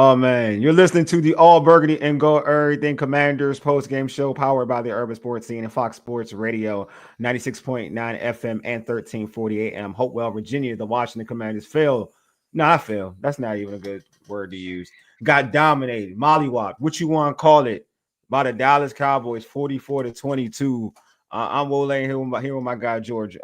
Oh man, you're listening to the All Burgundy and Go Everything Commanders post-game show powered by the Urban Sports Scene and Fox Sports Radio, 96.9 FM and 1340 AM. Hopewell, Virginia, the Washington Commanders failed. Not fail. That's not even a good word to use. Got dominated. Mollywop, what you want to call it, by the Dallas Cowboys, 44-22. I'm Wole here with my guy George.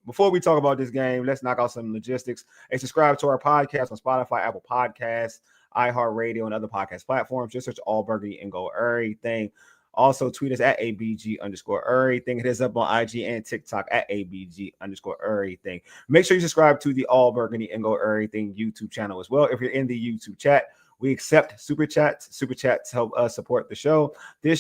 Before we talk about this game, let's knock out some logistics. Hey, subscribe to our podcast on Spotify, Apple Podcasts, iHeartRadio, and other podcast platforms. Just search All Burgundy and Go Errrything. Also, tweet us at ABG_Errrything. Hit us up on IG and TikTok at ABG_Errrything. Make sure you subscribe to the All Burgundy and Go Errrything YouTube channel as well. If you're in the YouTube chat, we accept super chats. Super chats help us support the show. The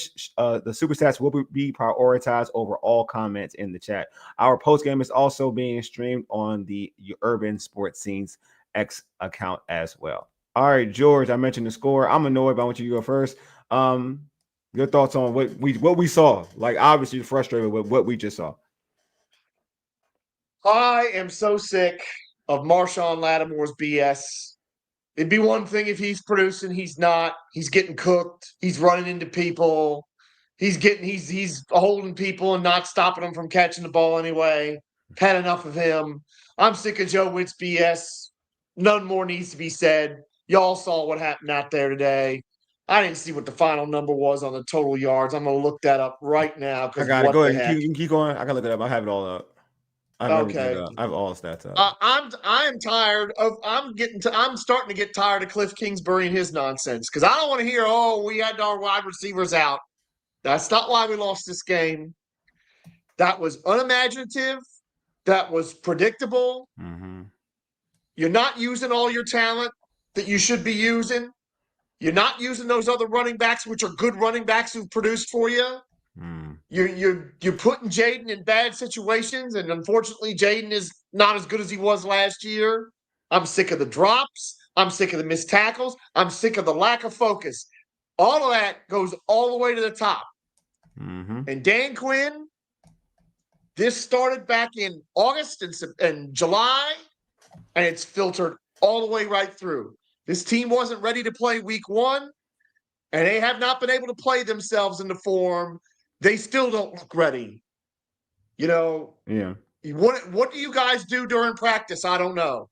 super chats will be prioritized over all comments in the chat. Our post game is also being streamed on the Urban Sports Scenes X account as well. All right, George, I mentioned the score. I'm annoyed, but I want you to go first. Your thoughts on what we saw? Like, obviously, you're frustrated with what we just saw. I am so sick of Marshawn Lattimore's BS. It'd be one thing if he's producing, he's not. He's getting cooked. He's running into people. He's holding people and not stopping them from catching the ball anyway. Had enough of him. I'm sick of Joe Witt's BS. None more needs to be said. Y'all saw what happened out there today. I didn't see what the final number was on the total yards. I'm going to look that up right now. I got it. Go ahead. You can keep going. I can look it up. I have it all up. I have everything up. I have all the stats up. I'm tired of. I'm starting to get tired of Cliff Kingsbury and his nonsense because I don't want to hear. Oh, we had our wide receivers out. That's not why we lost this game. That was unimaginative. That was predictable. Mm-hmm. You're not using all your talent that you should be using. You're not using those other running backs, which are good running backs who've produced for you. Mm. You're putting Jayden in bad situations, and unfortunately, Jayden is not as good as he was last year. I'm sick of the drops. I'm sick of the missed tackles. I'm sick of the lack of focus. All of that goes all the way to the top. Mm-hmm. And Dan Quinn, this started back in August and July, and it's filtered all the way right through. This team wasn't ready to play week one, and they have not been able to play themselves into form. They still don't look ready. Yeah. What do you guys do during practice? I don't know.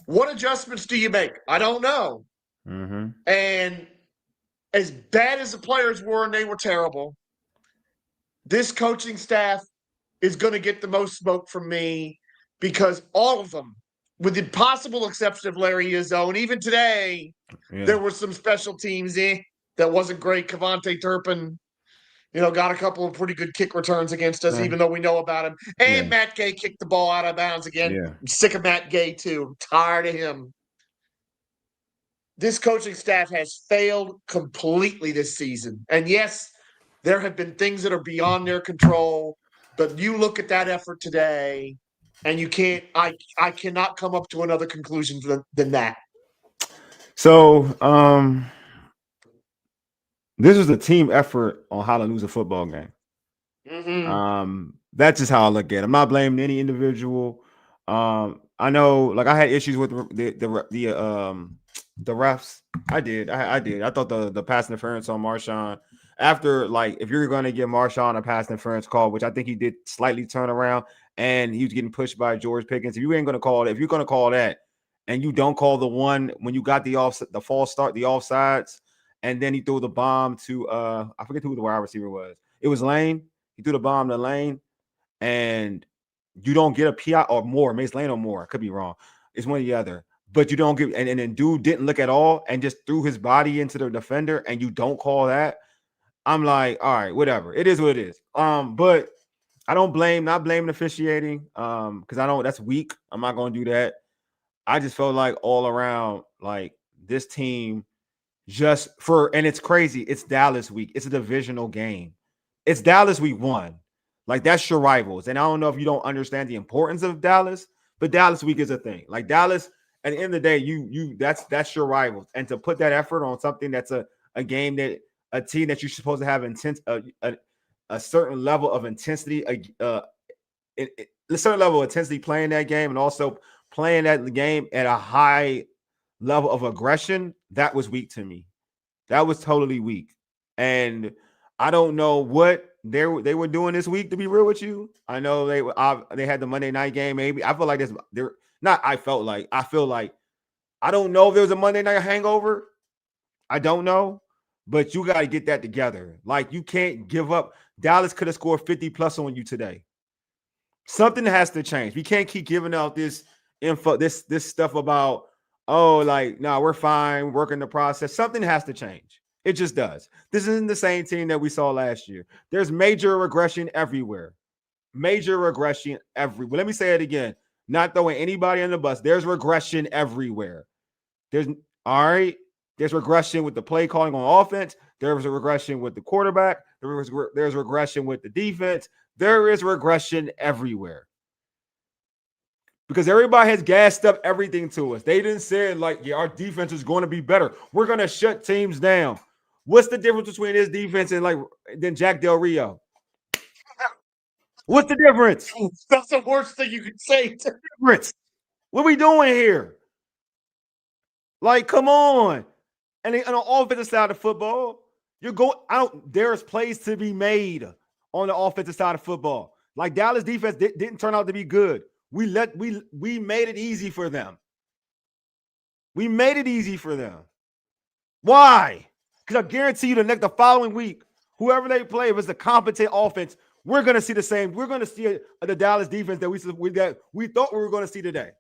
What adjustments do you make? I don't know. Mm-hmm. And as bad as the players were, and they were terrible, this coaching staff is going to get the most smoke from me because all of them, with the possible exception of Larry Izzo, and even today, there were some special teams that wasn't great. Cavante Turpin, got a couple of pretty good kick returns against us, even though we know about him. And Matt Gay kicked the ball out of bounds again. Yeah. I'm sick of Matt Gay, too. I'm tired of him. This coaching staff has failed completely this season. And yes, there have been things that are beyond their control, but you look at that effort today, and you can't. I cannot come up to another conclusion than that. So, this is a team effort on how to lose a football game. Mm-hmm. That's just how I look at it. I'm not blaming any individual. I know, like, I had issues with the refs. I did. I thought the pass interference on Marshawn. After, like, if you're going to give Marshawn a pass interference call, which I think he did slightly turn around, and he was getting pushed by George Pickens. If you ain't going to call it, if you're going to call that, and you don't call the one when you got the false start, the offsides, and then he threw the bomb to I forget who the wide receiver was. It was Lane. He threw the bomb to Lane, and you don't get a PI or more. Mace Lane or more. I could be wrong. It's one or the other. But you don't get, and then dude didn't look at all and just threw his body into the defender, and you don't call that. I'm like, all right, whatever. It is what it is. But I don't not blaming officiating. Because I don't, that's weak. I'm not gonna do that. I just felt like all around, like, this team and it's crazy. It's Dallas week. It's a divisional game. It's Dallas week 1. Like, that's your rivals. And I don't know if you don't understand the importance of Dallas, but Dallas week is a thing. Like, Dallas, at the end of the day, that's your rivals. And to put that effort on something that's a game that a team that you're supposed to have a certain level of intensity, a certain level of intensity playing that game, and also playing that game at a high level of aggression, that was weak to me. That was totally weak. And I don't know what they were doing this week, to be real with you. I know they had the Monday night game. Maybe I feel like they're not. I feel like I don't know if there was a Monday night hangover. I don't know, but you got to get that together. Like, you can't give up. Dallas could have scored 50 plus on you today. Something has to change. We can't keep giving out this info, this stuff about, oh, like, no, we're fine, working the process. Something has to change. It just does. This isn't the same team that we saw last year. There's major regression everywhere. Major regression everywhere. Let me say it again. Not throwing anybody on the bus. There's regression everywhere. There's all right. There's regression with the play calling on offense. There was a regression with the quarterback. There's regression with the defense. There is regression everywhere. Because everybody has gassed up everything to us. They didn't say, like, yeah, our defense is going to be better. We're going to shut teams down. What's the difference between this defense and, like, than Jack Del Rio? What's the difference? That's the worst thing you could say. What are we doing here? Like, come on. And on the offensive side of football, there's plays to be made on the offensive side of football. Like, Dallas defense didn't turn out to be good. We made it easy for them. We made it easy for them. Why? Because I guarantee you the following week, whoever they play, if it's a competent offense, we're going to see the same. We're going to see the Dallas defense that we thought we were going to see today.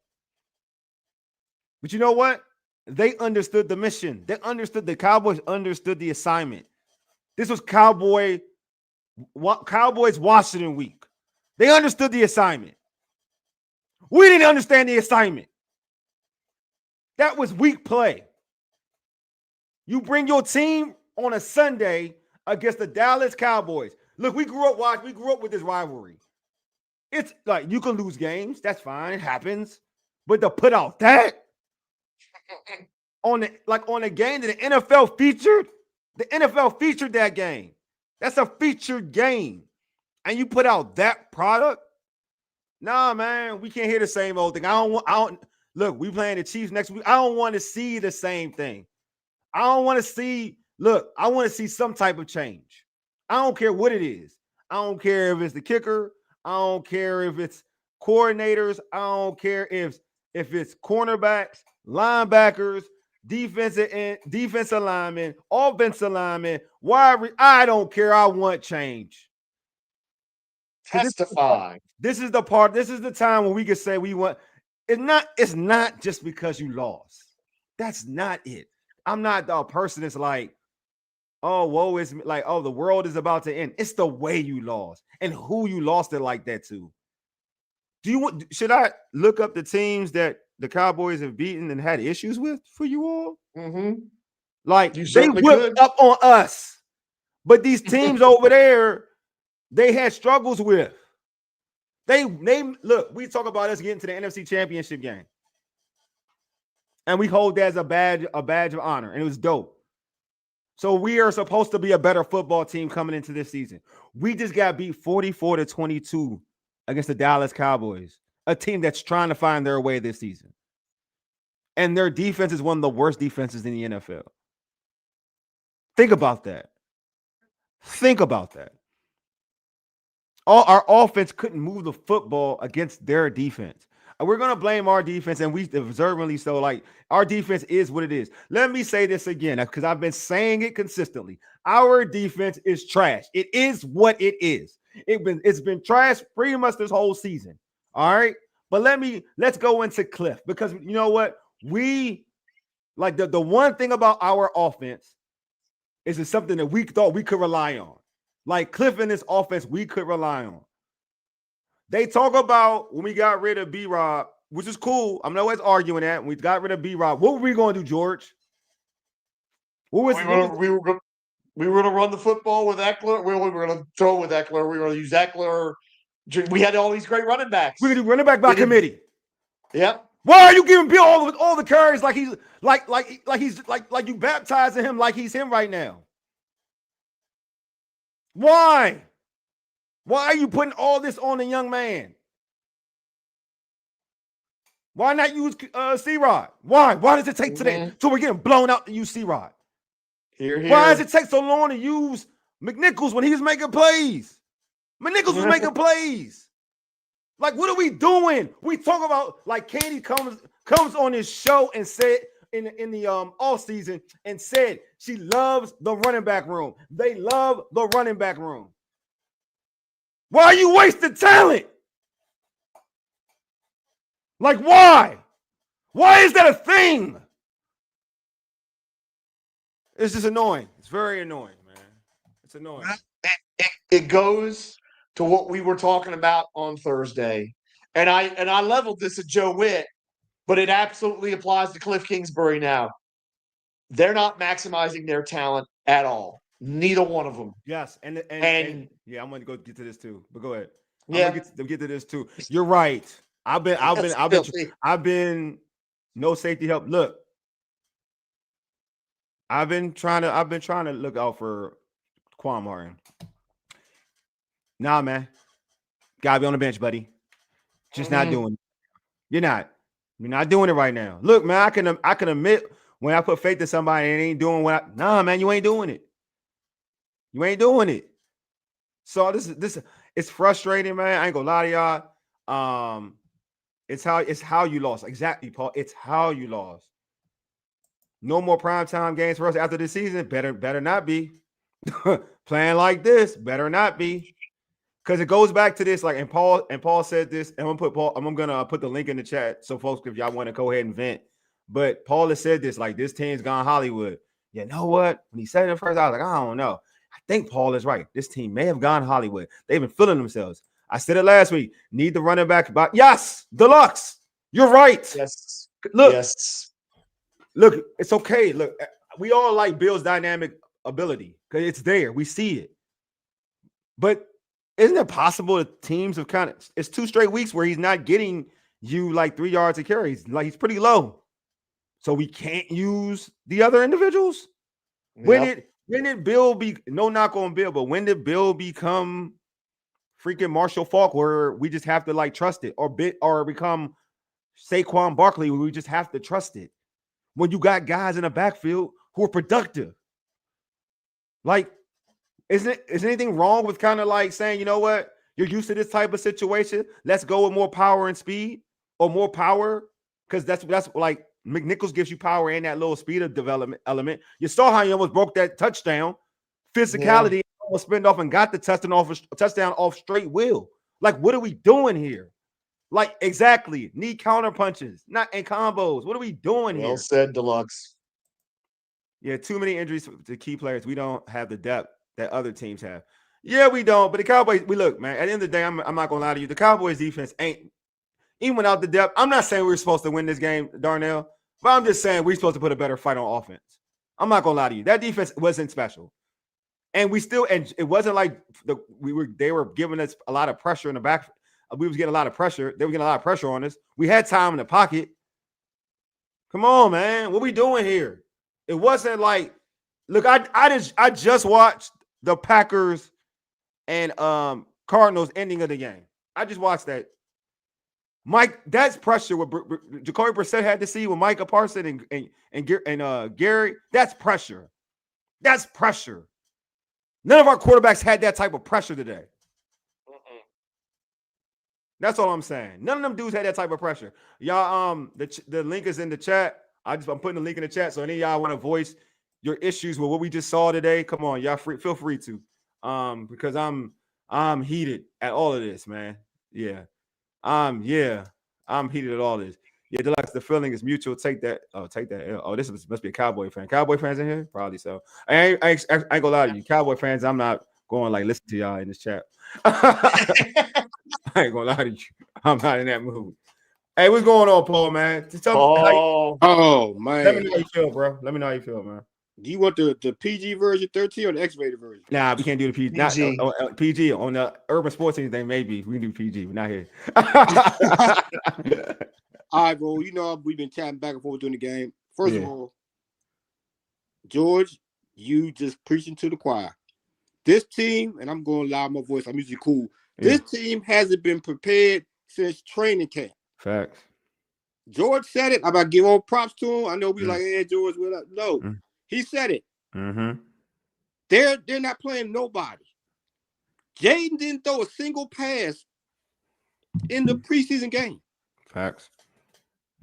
But you know what? They understood the mission. The Cowboys understood the assignment. This was Cowboys Washington week. They understood the assignment. We didn't understand the assignment. That was weak play. You bring your team on a Sunday against the Dallas Cowboys. Look, we grew up with this rivalry. It's like, you can lose games. That's fine. It happens. But to put out that on a game that the NFL featured that game. That's a featured game. And you put out that product? Nah, man, we can't hear the same old thing. Look, we playing the Chiefs next week. I don't want to see the same thing. I want to see some type of change. I don't care what it is. I don't care if it's the kicker. I don't care if it's coordinators. I don't care if it's cornerbacks, linebackers, defensive linemen, offensive linemen, I don't care. I want change. Testify. This is the time when we can say we want. It's not just because you lost. That's not it. I'm not the person that's like, oh, woe is like, oh, the world is about to end. It's the way you lost and who you lost it like that to. Should I look up the teams that the Cowboys have beaten and had issues with for you all? Mm-hmm. Like, they whipped up on us, but these teams over there, they had struggles with. They look, we talk about us getting to the NFC Championship game. And we hold that as a badge of honor. And it was dope. So we are supposed to be a better football team coming into this season. We just got beat 44-22 against the Dallas Cowboys, a team that's trying to find their way this season. And their defense is one of the worst defenses in the NFL. Think about that. Our offense couldn't move the football against their defense. And we're going to blame our defense, and we deservedly so. Like, our defense is what it is. Let me say this again, because I've been saying it consistently. Our defense is trash. It is what it is. It's been trash pretty much this whole season. All right? But let's go into Cliff, because you know what? We, like, the one thing about our offense is it's something that we thought we could rely on. Like, Cliff in this offense, we could rely on. They talk about when we got rid of B-Rob, which is cool. I'm not always arguing that. When we got rid of B-Rob, what were we going to do, George? We were going to run the football with Eckler. We were going to throw with Eckler. We were going to use Eckler. We had all these great running backs. We're going to do running back by committee. Yep. Why are you giving Bill all the carries like he's like you baptizing him like he's him right now? Why? Why are you putting all this on the young man? Why not use C-Rod? Why? Why does it take today till we're getting blown out to use C-Rod? Why does it take so long to use McNichols when he was making plays? McNichols was making plays. Like, what are we doing? We talk about like Katie comes on this show and said in the off season and said she loves the running back room. They love the running back room. Why are you wasting talent? Like, why? Why is that a thing? It's just annoying. It's very annoying, man. It's annoying. It goes to what we were talking about on Thursday. And I leveled this at Joe Witt, but it absolutely applies to Cliff Kingsbury now. They're not maximizing their talent at all. Neither one of them. Yes, and yeah, I'm going to go get to this too. But go ahead. Yeah, I'm going to get to this too. You're right. I've been no safety help. Look, I've been trying to look out for Quan Martin. Nah, man, gotta be on the bench, buddy. Just not doing it. You're not doing it right now. Look, man, I can admit when I put faith in somebody and ain't doing what nah, man, you ain't doing it. You ain't doing it. So this it's frustrating, man. I ain't gonna lie to y'all. It's how you lost. Exactly, Paul. It's how you lost. No more primetime games for us after this season. Better not be. Playing like this, better not be. Because it goes back to this, like, and Paul said this, and I'm gonna put the link in the chat so folks, if y'all want to go ahead and vent. But Paul has said this, like, this team's gone Hollywood. You know what? When he said it first, I was like, I don't know. I think Paul is right. This team may have gone Hollywood. They've been feeling themselves. I said it last week. Need the running back. But yes, Deluxe. You're right. Yes. Look. Yes. Look, it's okay. Look, we all like Bill's dynamic ability because it's there. We see it. But isn't it possible that teams have it's 2 straight weeks where he's not getting you like 3 yards of carry. He's pretty low. So we can't use the other individuals? Yep. When did Bill be no knock on Bill, but when did Bill become freaking Marshall Faulk where we just have to like trust it or become Saquon Barkley where we just have to trust it? When you got guys in the backfield who are productive. Like, is anything wrong with kind of like saying, you know what, you're used to this type of situation, let's go with more power and speed or more power? Because that's like McNichols gives you power and that little speed of development element. You saw how he almost broke that touchdown. Physicality, almost spin off and got the touchdown off straight will. Like, what are we doing here? Like, exactly. Need counter punches, not in combos. What are we doing here? Well said, Deluxe. Yeah, too many injuries to key players. We don't have the depth that other teams have. Yeah, we don't. But the Cowboys, we look, man, at the end of the day, I'm not going to lie to you. The Cowboys defense ain't, even without the depth, I'm not saying we're supposed to win this game, Darnell, but I'm just saying we're supposed to put a better fight on offense. I'm not going to lie to you. That defense wasn't special. And it wasn't like they were giving us a lot of pressure in the back. We was getting a lot of pressure. They were getting a lot of pressure on us. We had time in the pocket. Come on, man. What we doing here? It wasn't like, look, I just watched the Packers and Cardinals ending of the game. I just watched that. Mike, that's pressure. What Jacoby Brissett had to see with Micah Parsons and Gary. That's pressure. That's pressure. None of our quarterbacks had that type of pressure today. That's all I'm saying. None of them dudes had that type of pressure. Y'all, the link is in the chat. I'm putting the link in the chat. So any of y'all want to voice your issues with what we just saw today, come on, y'all feel free to. Because I'm heated at all of this, man. Yeah. I'm heated at all this. Yeah, Deluxe, the feeling is mutual. Take that. Oh, this must be a Cowboy fan. Cowboy fans in here? Probably so. I ain't gonna lie to you. Cowboy fans, I'm not going like listen to y'all in this chat. I ain't gonna lie to you. I'm not in that mood. Hey, what's going on, Paul, man? Just tell me man. Let me know how you feel, bro. Let me know how you feel, man. Do you want the PG version 13 or the X-rated version? Nah, we can't do the PG. Not PG on the Urban Sports anything. Maybe we can do PG. We're not here. All right, bro. You know we've been chatting back and forth during the game. First of all, George, you just preaching to the choir. This team, and I'm going loud my voice. I'm usually cool. This team hasn't been prepared since training camp. Facts. George said it. I'm about to give all props to him. I know we like, hey, George, what up? No, he said it. Mm-hmm. They're not playing nobody. Jayden didn't throw a single pass in the preseason game. Facts.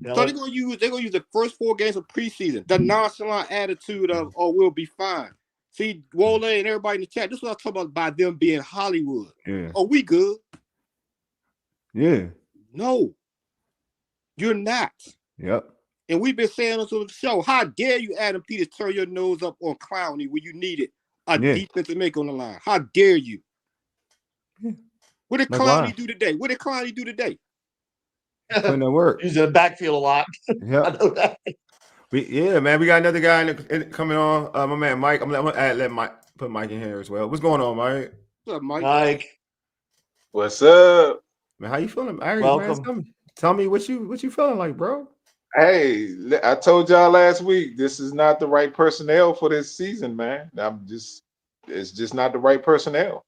So they're gonna use the first 4 games of preseason, the nonchalant attitude of, oh, we'll be fine. See, Wole and everybody in the chat, this is what I'm talking about by them being Hollywood. Yeah. Oh, we good. Yeah. No, you're not. Yep. And we've been saying this on the show. How dare you, Adam Peters, turn your nose up on Clowney when you needed a defensive make on the line? How dare you? Yeah. What did Clowney do today? What did Clowney do today? Putting in work. He's in the backfield a lot. Yeah. I know that. Man, we got another guy coming on. My man Mike. I'm gonna let Mike put Mike in here as well. What's going on, Mike? What's up, Mike? Mike. What's up? Man, how you feeling? Welcome. Man, tell me what you feeling like, bro. Hey, I told y'all last week this is not the right personnel for this season, man. It's just not the right personnel.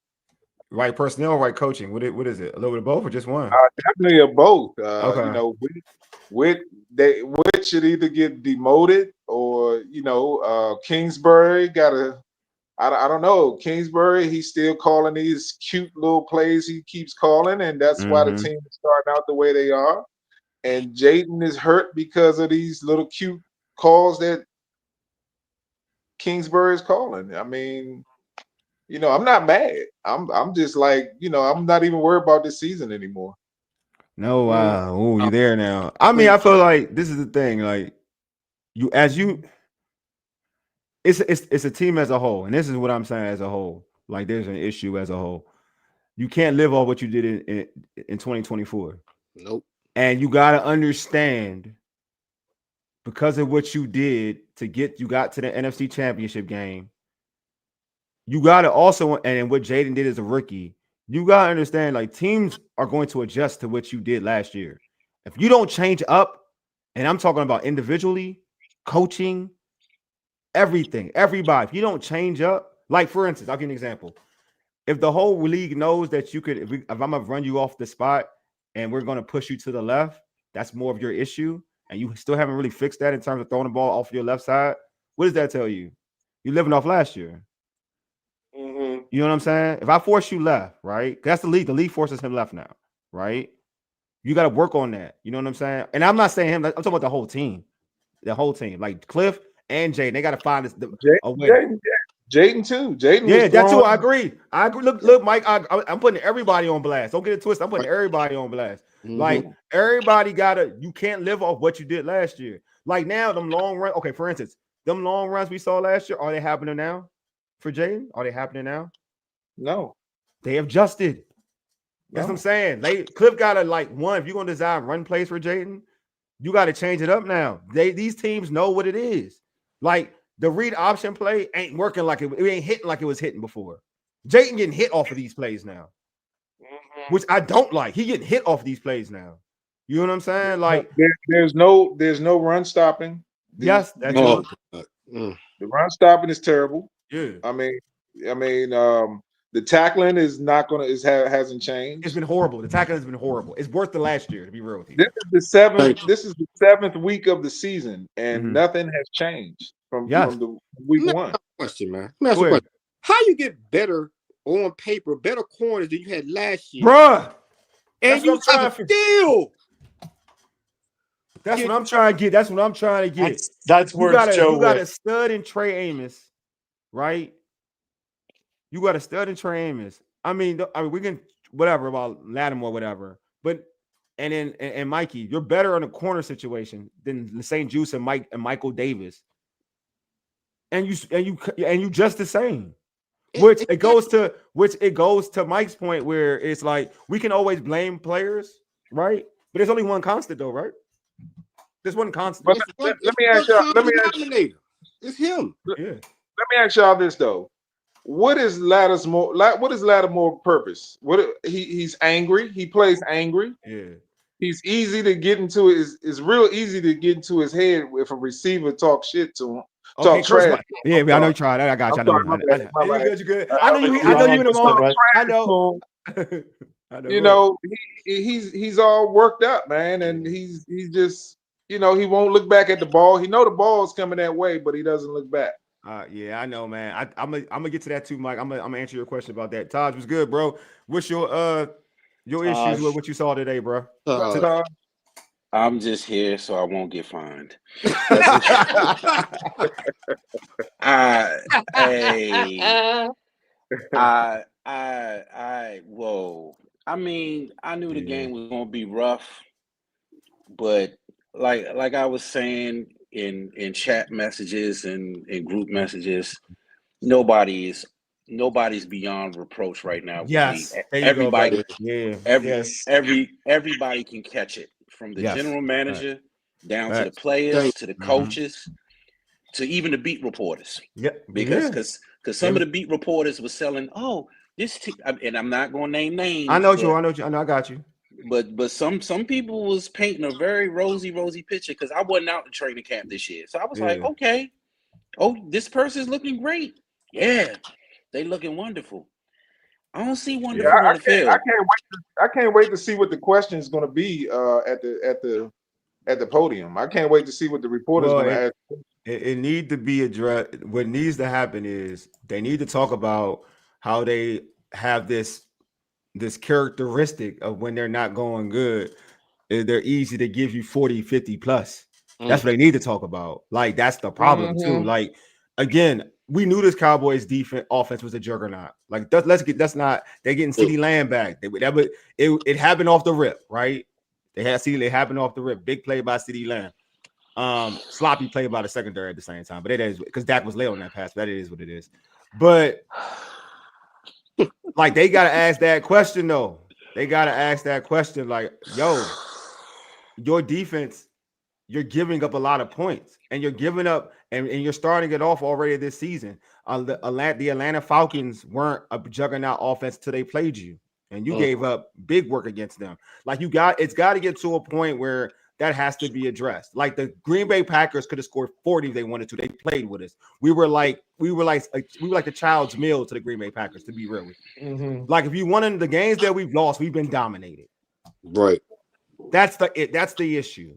Right personnel, right coaching. What is it? A little bit of both or just one? Definitely a both. Okay. You know, Whit should either get demoted or Kingsbury I don't know. Kingsbury, he's still calling these cute little plays he keeps calling, and that's why the team is starting out the way they are. And Jayden is hurt because of these little cute calls that Kingsbury is calling. I mean, I'm not mad. I'm just like, I'm not even worried about this season anymore. No, wow. Oh, you there now. I mean, I feel like this is the thing. Like it's a team as a whole, and this is what I'm saying as a whole. Like there's an issue as a whole. You can't live off what you did in 2024. Nope. And you gotta understand, because of what you did you got to the NFC Championship game. You gotta also, and what Jayden did as a rookie, you gotta understand, like teams are going to adjust to what you did last year. If you don't change up, and I'm talking about individually, coaching, everything, everybody, if you don't change up, like for instance, I'll give you an example. If the whole league knows that you could, if I'm gonna run you off the spot and we're gonna push you to the left, that's more of your issue, and you still haven't really fixed that in terms of throwing the ball off your left side. What does that tell you? You're living off last year. Mm-hmm. You know what I'm saying? If I force you left, right? That's the league forces him left now, right? You got to work on that. You know what I'm saying? And I'm not saying him. I'm talking about the whole team. The whole team. Like Cliff and Jayden, they got to find this a way. Jayden too. Jayden. Yeah, that too. I agree. Look, Mike. I'm putting everybody on blast. Don't get it twisted. I'm putting everybody on blast. Mm-hmm. Like everybody you can't live off what you did last year. Like now, them long runs. Okay, for instance, them long runs we saw last year, are they happening now for Jayden? Are they happening now? No. They have adjusted. That's what I'm saying. Cliff got to if you're gonna design run plays for Jayden, you got to change it up now. These teams know what it is. Like the read option play ain't working like it ain't hitting like it was hitting before. Jayden getting hit off of these plays now, which I don't like. He getting hit off these plays now. You know what I'm saying? Like there's no run stopping. Yes, that's the run stopping is terrible. Yeah. I mean, the tackling is not gonna hasn't changed. It's been horrible. The tackling has been horrible. It's worse than last year, to be real with you. This is the seventh week of the season, and nothing has changed from the week one. Question, man. Let me ask you a question. How you get better on paper, better corners than you had last year, bruh? And you have to steal. That's what I'm trying to get. That's what I'm trying to get. That's where you got a stud in Trey Amos, right? You got a stud in Trey Amos. I mean, we can whatever about Lattimore, whatever. But and Mikey, you're better in a corner situation than St. Juice and Michael Davis. And you just the same. Which it goes to Mike's point where it's like we can always blame players, right? But there's only one constant though, right? There's one constant. But let me ask y'all. It's him. Let me ask y'all this though. What is Lattimore purpose? He's angry. He plays angry. Yeah. He's easy to get into it's real easy to get into his head if a receiver talks shit to him. Talk trash. Yeah, I know you tried that. I got you. You're good. I know you in the moment. I know. You know, he's all worked up, man, and he's just he won't look back at the ball. He know the ball is coming that way, but he doesn't look back. Yeah, I know, man. I'm gonna get to that too, Mike. I'm gonna answer your question about that. Taj was good, bro. What's your issues with what you saw today, bro? I'm just here so I won't get fined. Whoa. I mean, I knew the game was gonna be rough, but like I was saying in chat messages and in group messages, nobody's beyond reproach right now. Yes, everybody, Yes. everybody can catch it, from the general manager down to the players, to the coaches, to even the beat reporters. Because some of the beat reporters were selling, this team, and I'm not going to name names. I know you. I got you. But some people was painting a very rosy picture, because I wasn't out in training camp this year. So I was like, okay, this person's looking great. Yeah, they looking wonderful. I don't see wonderful on the field. I can't wait to see what the question is going to be at the podium. I can't wait to see what the reporter's going to ask. It need to be addressed. What needs to happen is they need to talk about how they have this characteristic of when they're not going good. They're easy to give you 40, 50 plus. That's what they need to talk about. Like, that's the problem too. Like, again, we knew this Cowboys offense was a juggernaut. Like, they're getting CeeDee Lamb back. It happened off the rip, right? They happened off the rip. Big play by CeeDee Lamb. Sloppy play by the secondary at the same time. But it is because Dak was late on that pass. But that is what it is. But like, they gotta ask that question though. They gotta ask that question. Like, yo, your defense, you're giving up a lot of points, and you're giving up, and you're starting it off already this season. The Atlanta Falcons weren't a juggernaut offense till they played you, and you gave up big work against them. Like, it's got to get to a point where that has to be addressed. Like, the Green Bay Packers could have scored 40 if they wanted to. They played with us. We were like the child's meal to the Green Bay Packers, to be real with you. Like, if you wanted the games that we've lost, we've been dominated. Right. That's the issue.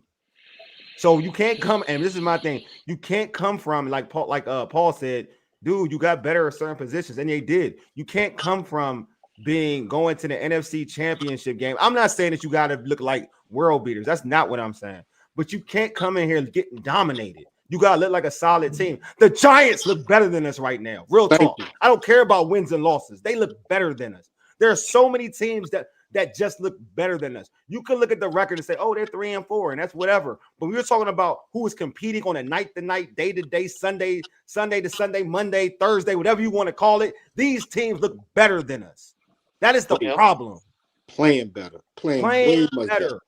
So you can't come, and this is my thing. You can't come from Paul said, dude, you got better at certain positions, and they did. You can't come from going to the NFC Championship game. I'm not saying that you got to look like world beaters. That's not what I'm saying. But you can't come in here getting dominated. You got to look like a solid team. The Giants look better than us right now. Real talk. I don't care about wins and losses. They look better than us. There are so many teams that just look better than us. You can look at the record and say, they're 3-4, and that's whatever. But we were talking about who is competing on a night-to-night, day-to-day, Sunday to Sunday, Monday, Thursday, whatever you want to call it. These teams look better than us. That is the problem. Playing better. Playing way much better.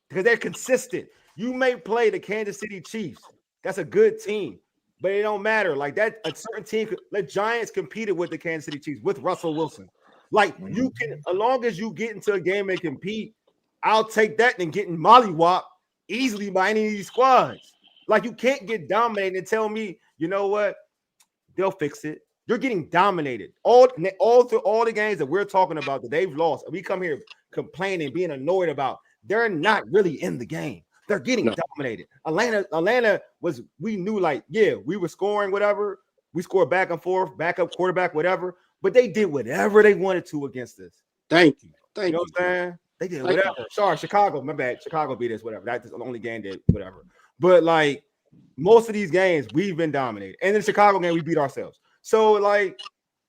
Because they're consistent. You may play the Kansas City Chiefs. That's a good team. But it don't matter. Like, that, a certain team, the Giants competed with the Kansas City Chiefs, with Russell Wilson. Like, you can, as long as you get into a game and compete, I'll take that than getting mollywopped easily by any of these squads. Like, you can't get dominated and tell me, you know what, they'll fix it. You're getting dominated. All through all the games that we're talking about that they've lost, and we come here complaining, being annoyed about, they're not really in the game. They're getting dominated. Atlanta was, we knew, like, we were scoring whatever. We scored back and forth, backup quarterback, whatever. But they did whatever they wanted to against us. Thank you. You know what I'm saying? They did whatever. Sorry, Chicago, my bad. Chicago beat us, whatever. That's the only game that whatever. But, like, most of these games, we've been dominated. And in the Chicago game, we beat ourselves. So, like,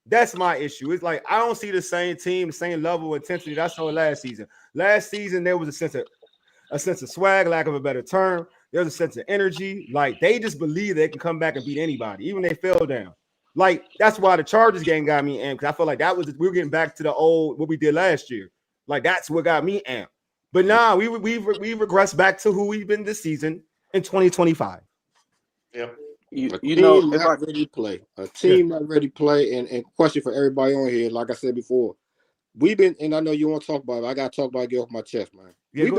that's my issue. It's like, I don't see the same team, the same level of intensity that I saw last season. Last season, there was a sense of swag, lack of a better term. There's a sense of energy. Like, they just believe they can come back and beat anybody, even if they fell down. Like, that's why the Chargers game got me amped, because I feel like we were getting back to the old, what we did last year. Like, that's what got me amped. But nah, we've regressed back to who we've been this season in 2025. Yep. You know, not ready to play. A team not ready to play. And question for everybody on here, like I said before, we've been, and I know you want to talk about it, I got to talk about it, get off my chest, man. Yeah, we've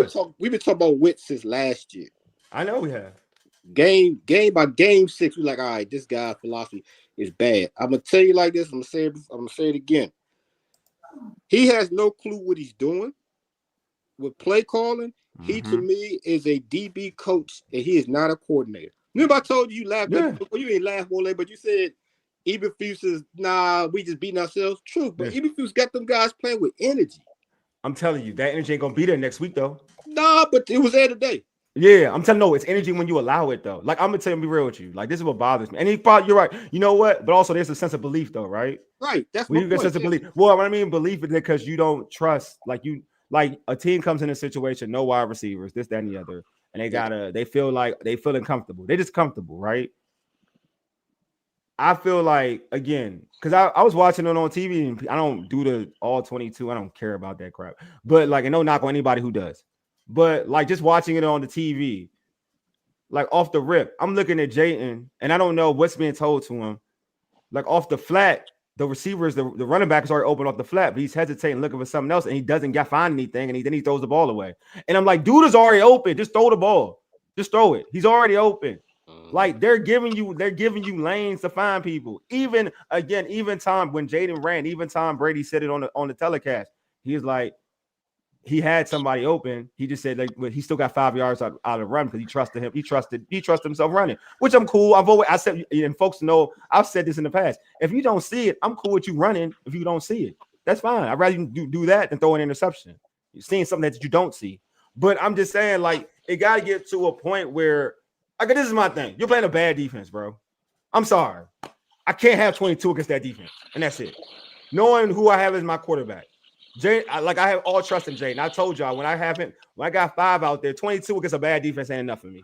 been talking about Witt since last year. I know we have. Game by game 6, we're like, all right, this guy's philosophy is bad. I'm gonna tell you like this. I'm gonna say it again. He has no clue what he's doing with play calling. He to me is a DB coach, and he is not a coordinator. Remember, I told you laughed. Yeah. Well, you ain't laughed, Wole, but you said Eberflus is we just beating ourselves. True, but Eberflus got them guys playing with energy. I'm telling you, that energy ain't gonna be there next week though. Nah, but it was there today. Yeah, I'm telling it's energy when you allow it though. Like I'm gonna tell you, be real with you. Like this is what bothers me. And he probably, you're right. You know what? But also there's a sense of belief though, right? Right. That's when my you get a point. sense of belief. Well, what I mean belief is because you don't trust. Like a team comes in a situation, no wide receivers, this, that, and the other, and they feel uncomfortable. They're just comfortable, right? I feel like again, because I was watching it on TV, and I don't do the all 22. I don't care about that crap. But like, and no knock on anybody who does. But like just watching it on the TV, like off the rip, I'm looking at Jayden, and I don't know what's being told to him. Like off the flat, the receivers, the running back is already open off the flat, but he's hesitating, looking for something else, and he doesn't find anything, and then he throws the ball away. And I'm like, dude is already open. Just throw the ball. Just throw it. He's already open. Like they're giving you lanes to find people. Even Tom, when Jayden ran, even Tom Brady said it on the telecast. He was like, he had somebody open. He just said like he still got 5 yards out of run because he trusted him. He trusted himself running, which I'm cool. I said, and folks know I've said this in the past. If you don't see it, I'm cool with you running. If you don't see it, that's fine. I'd rather you do that than throw an interception. You're seeing something that you don't see. But I'm just saying, like, it got to get to a point where, like, this is my thing. You're playing a bad defense, bro. I'm sorry. I can't have 22 against that defense, and that's it. Knowing who I have as my quarterback. I have all trust in Jayden. I told y'all when I got 5 out there, 22 against a bad defense ain't enough for me.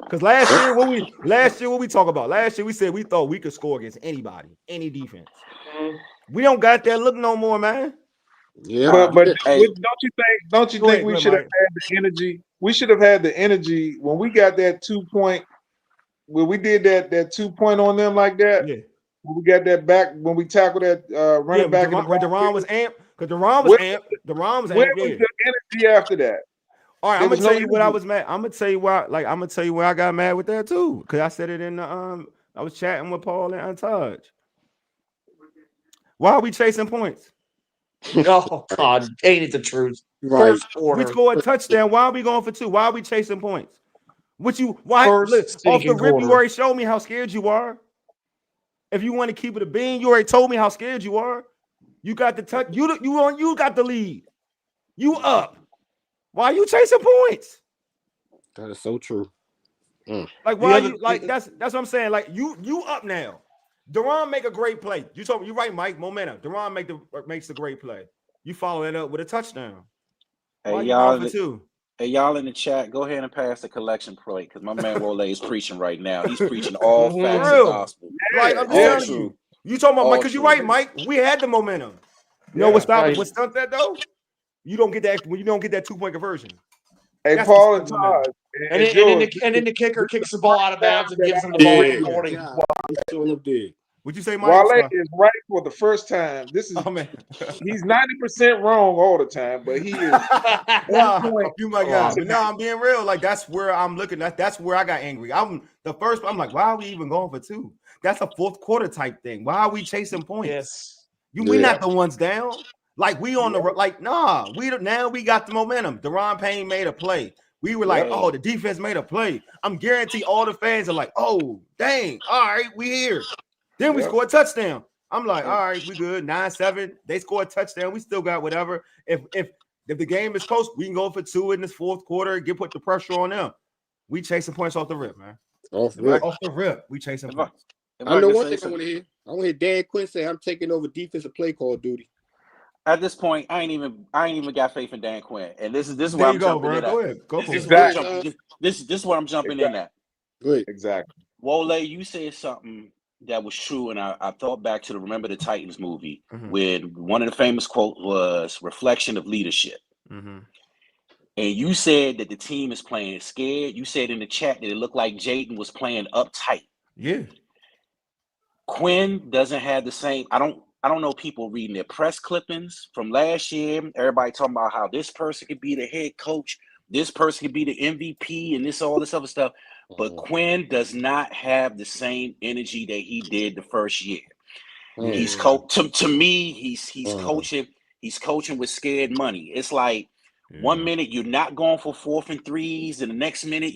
Because last year, what we talk about? Last year we said we thought we could score against anybody, any defense. We don't got that look no more, man. Yeah, but don't you think we should have had the energy? We should have had the energy when we got that 2 point. When we did that 2 point on them like that. Yeah. When we got that back, when we tackled that running back, when Deron was amped, because Deron was amped. Deron was amped. Where was the energy after that? All right, I'm gonna tell you what I was mad. I'm gonna tell you why. Like I'm gonna tell you where I got mad with that too, because I said it in the I was chatting with Paul and Untouched. Why are we chasing points? Oh God, ain't it the truth? Right. First quarter. We scored a touchdown. Why are we going for 2? Why are we chasing points? Off the rip, you already showed me how scared you are. If you want to keep it a bean, you already told me how scared you are. You got the touch. You got the lead. You up. Why are you chasing points? That is so true. Like why you like that's what I'm saying. Like you up now. Deron make a great play. You told me you're right, Mike. Momentum. Deron makes a great play. You follow that up with a touchdown. Hey y'all, y'all in the chat, go ahead and pass the collection plate because my man Wole is preaching right now. He's preaching all facts and gospel. Like I'm telling you. You talking about Mike? Because you're right, Mike. We had the momentum. You know what stunt that though? You don't get that when you don't get that 2-point conversion. Hey, that's Paul and Todd. And then the kicker kicks the ball out of bounds and gives them the ball in the 40. Would you say, Mike? Wale is right for the first time. This is he's 90% wrong all the time, but he is. You my guy. But no, I'm being real. Like that's where I'm looking. That's where I got angry. I'm like, why are we even going for 2? That's a fourth quarter type thing. Why are we chasing points? Yes. We not the ones down. Like we on the like we got the momentum. Deron Payne made a play. We were like, oh, the defense made a play. I'm guaranteed all the fans are like, oh, dang, all right, we here. Then we scored a touchdown. I'm like, all right, we good. 9-7. They scored a touchdown. We still got whatever. If the game is close, we can go for 2 in this fourth quarter. Put the pressure on them. We chasing points off the rip, man. Off the rip. We chasing points. I know one thing I want to hear. I want to hear Dan Quinn say, "I'm taking over defensive play call duty." At this point, I ain't even got faith in Dan Quinn, and this is where I'm jumping in. Go ahead. Go for it. This is where I'm jumping in at. Good. Exactly. Wole, you said something that was true, and I thought back to the Remember the Titans movie, when one of the famous quotes was "reflection of leadership." And you said that the team is playing scared. You said in the chat that it looked like Jayden was playing uptight. Yeah. Quinn doesn't have the same. I don't know people reading their press clippings from last year. Everybody talking about how this person could be the head coach, this person could be the MVP, and all this other stuff. But Quinn does not have the same energy that he did the first year. He's to me, he's coaching. He's coaching with scared money. It's like 1 minute you're not going for 4th and 3s, and the next minute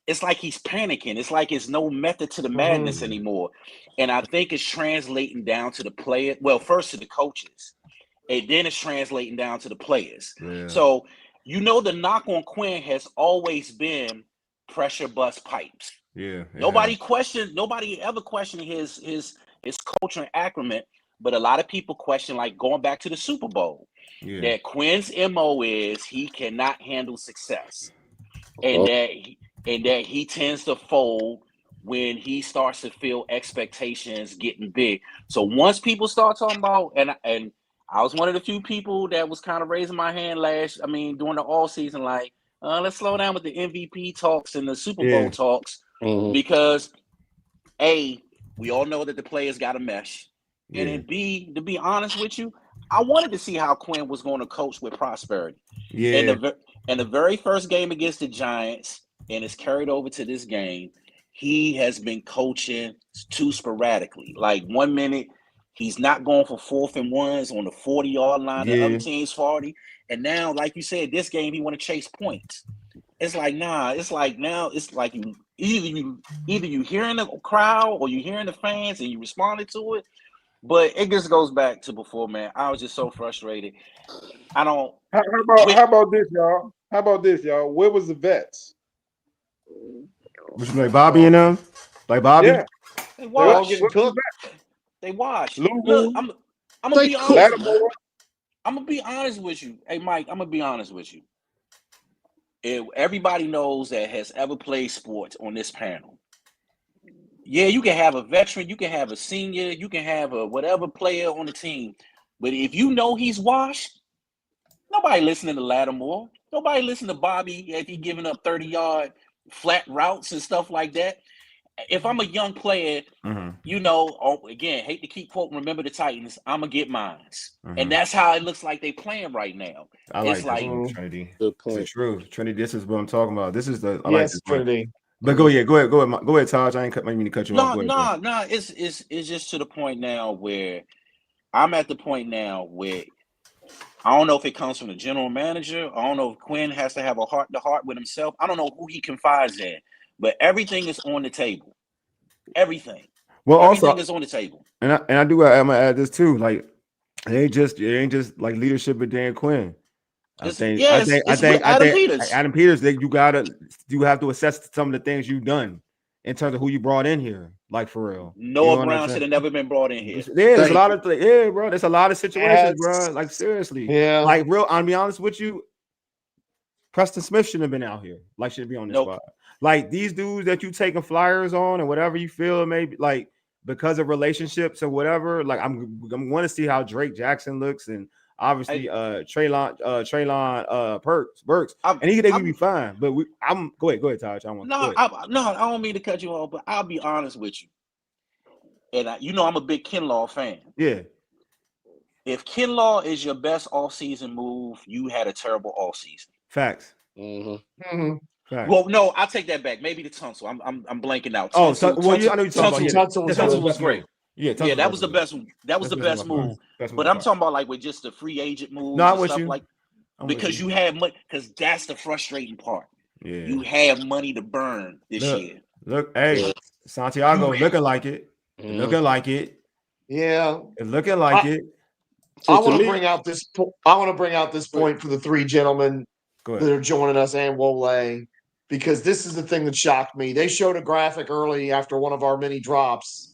it's like he's panicking. It's like it's no method to the madness anymore. And I think it's translating down to the player. Well, first to the coaches, and then it's translating down to the players. Yeah. So the knock on Quinn has always been pressure bust pipes. Yeah. Nobody ever questioned his culture and acumen, but a lot of people question, like going back to the Super Bowl, that Quinn's MO is he cannot handle success. And that he tends to fold when he starts to feel expectations getting big. So once people start talking about, and I was one of the few people that was kind of raising my hand during the all season, like, let's slow down with the MVP talks and the Super Bowl talks, because A, we all know that the players got to mesh. And then B, to be honest with you, I wanted to see how Quinn was going to coach with prosperity. Yeah. And the very first game against the Giants, and it's carried over to this game, he has been coaching too sporadically. Like 1 minute, he's not going for 4th and 1s on the 40-yard line, the other team's 40. And now, like you said, this game, he want to chase points. It's like, nah, it's like now it's like either you hearing the crowd or you hearing the fans and you responded to it. But it just goes back to before, man. I was just so frustrated. I don't. How about this, y'all? How about this, y'all? Where was the vets? Like Bobby and them? Like Bobby? Yeah. They watch. They watch. Lou-Lou. Look, I'm gonna be honest. Lattimore. I'm gonna be honest with you. Hey, Mike, I'm gonna be honest with you. Everybody knows that has ever played sports on this panel. Yeah, you can have a veteran, you can have a senior, you can have a whatever player on the team. But if you know he's washed, nobody listening to Lattimore. Nobody listening to Bobby if he's giving up 30-yard flat routes and stuff like that. If I'm a young player, again, hate to keep quoting Remember the Titans, I'm going to get mines. And that's how it looks like they playing right now. I like this Trinity. Good point. It's true. Trinity, this is what I'm talking about. This is the I yes, like this Trinity. But go ahead, Taj. I ain't mean to cut you off. No. It's just to the point now where I'm at the point now where I don't know if it comes from the general manager. I don't know if Quinn has to have a heart-to-heart with himself. I don't know who he confides in, but everything is on the table. Everything. Well, everything is on the table. And I'm gonna add this too. Like it ain't just like leadership with Dan Quinn. I think Adam Peters. You have to assess some of the things you've done in terms of who you brought in here. Like for real, Noah Brown should have never been brought in here. There's a lot of bro. There's a lot of situations, bro. Like seriously, like real. I'll be honest with you. Preston Smith shouldn't have been out here. Like should be on this spot. Like these dudes that you taking flyers on and whatever you feel maybe like because of relationships or whatever. Like I'm going to see how Drake Jackson looks and. Obviously, Traylon Burks, and he think he'd be fine. But go ahead, Taj. I don't mean to cut you off, but I'll be honest with you. And I'm a big Kinlaw fan. Yeah. If Kinlaw is your best off-season move, you had a terrible off-season. Facts. Facts. Well, no, I'll take that back. Maybe the Tunsil. I'm blanking out. I know you're talking about. Tunsil was great. Yeah, that was the best. That was the best move. But I'm talking about like with just the free agent moves and stuff like because you have money. Because that's the frustrating part. Yeah, you have money to burn this year. Look, hey, Santiago looking like it. Looking like it. Yeah, it's looking like it. I want to bring out this. I want to bring out this point for the three gentlemen that are joining us and Wole, because this is the thing that shocked me. They showed a graphic early after one of our mini drops.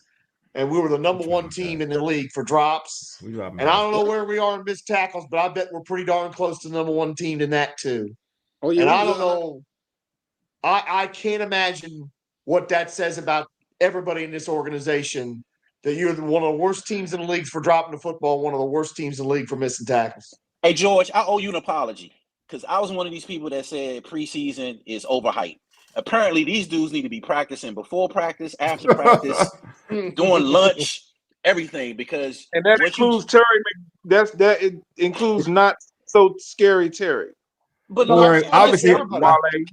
And we were the number one team in the league for drops. And I don't know where we are in missed tackles, but I bet we're pretty darn close to the number one team in that too. Oh, yeah, and I don't know. I can't imagine what that says about everybody in this organization, that you're one of the worst teams in the league for dropping the football, one of the worst teams in the league for missing tackles. Hey, George, I owe you an apology because I was one of these people that said preseason is overhyped. Apparently, these dudes need to be practicing before practice, after practice, during lunch, everything. Because that includes Terry. That includes not so scary Terry. But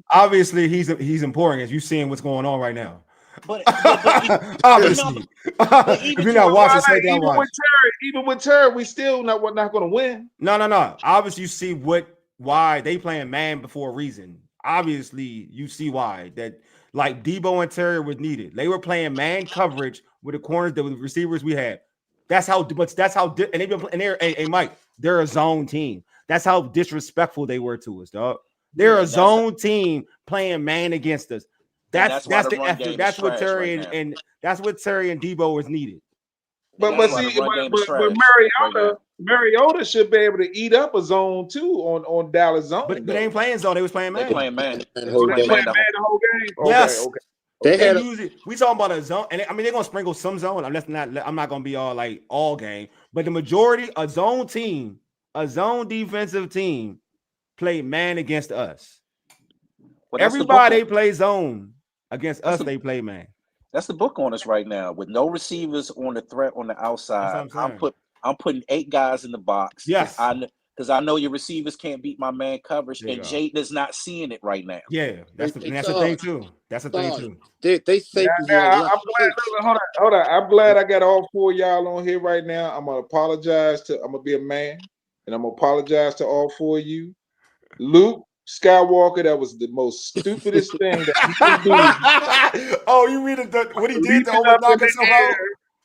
obviously, he's important as you seeing what's going on right now. But obviously, if you're not watching, stay down. Even with Terry, we still not going to win. No. Obviously, you see what why they playing man before a reason. Obviously, you see why that like Debo and Terry was needed. They were playing man coverage with the corners, the receivers we had. That's how, but that's how, and they've been, and they're, hey Mike, they're a zone team. That's how disrespectful they were to us, dog. They're a zone team playing man against us. That's the effort. That's what Terry and that's what Terry and Debo was needed. But Mariota should be able to eat up a zone too on Dallas zone. But they ain't playing zone. They was playing man. They playing man. They playing man the whole game. Yes. Okay. They usually we talking about a zone, and I mean they're gonna sprinkle some zone. I'm not gonna be all like all game, but the majority a zone team, a zone defensive team, play man against us. Well, everybody play zone against us. They play man. That's the book on us right now with no receivers on the threat on the outside. I'm putting 8 guys in the box. Yes. Because I know your receivers can't beat my man coverage, and Jayden is not seeing it right now. Yeah, that's the thing too. That's the thing too. They say. I'm glad. Hold on. I'm glad I got all 4 of y'all on here right now. I'm gonna apologize I'm gonna be a man, and I'm gonna apologize to all 4 of you. Luke Skywalker, that was the most stupidest thing that he could do. Oh, you mean what he did to overknock himself out?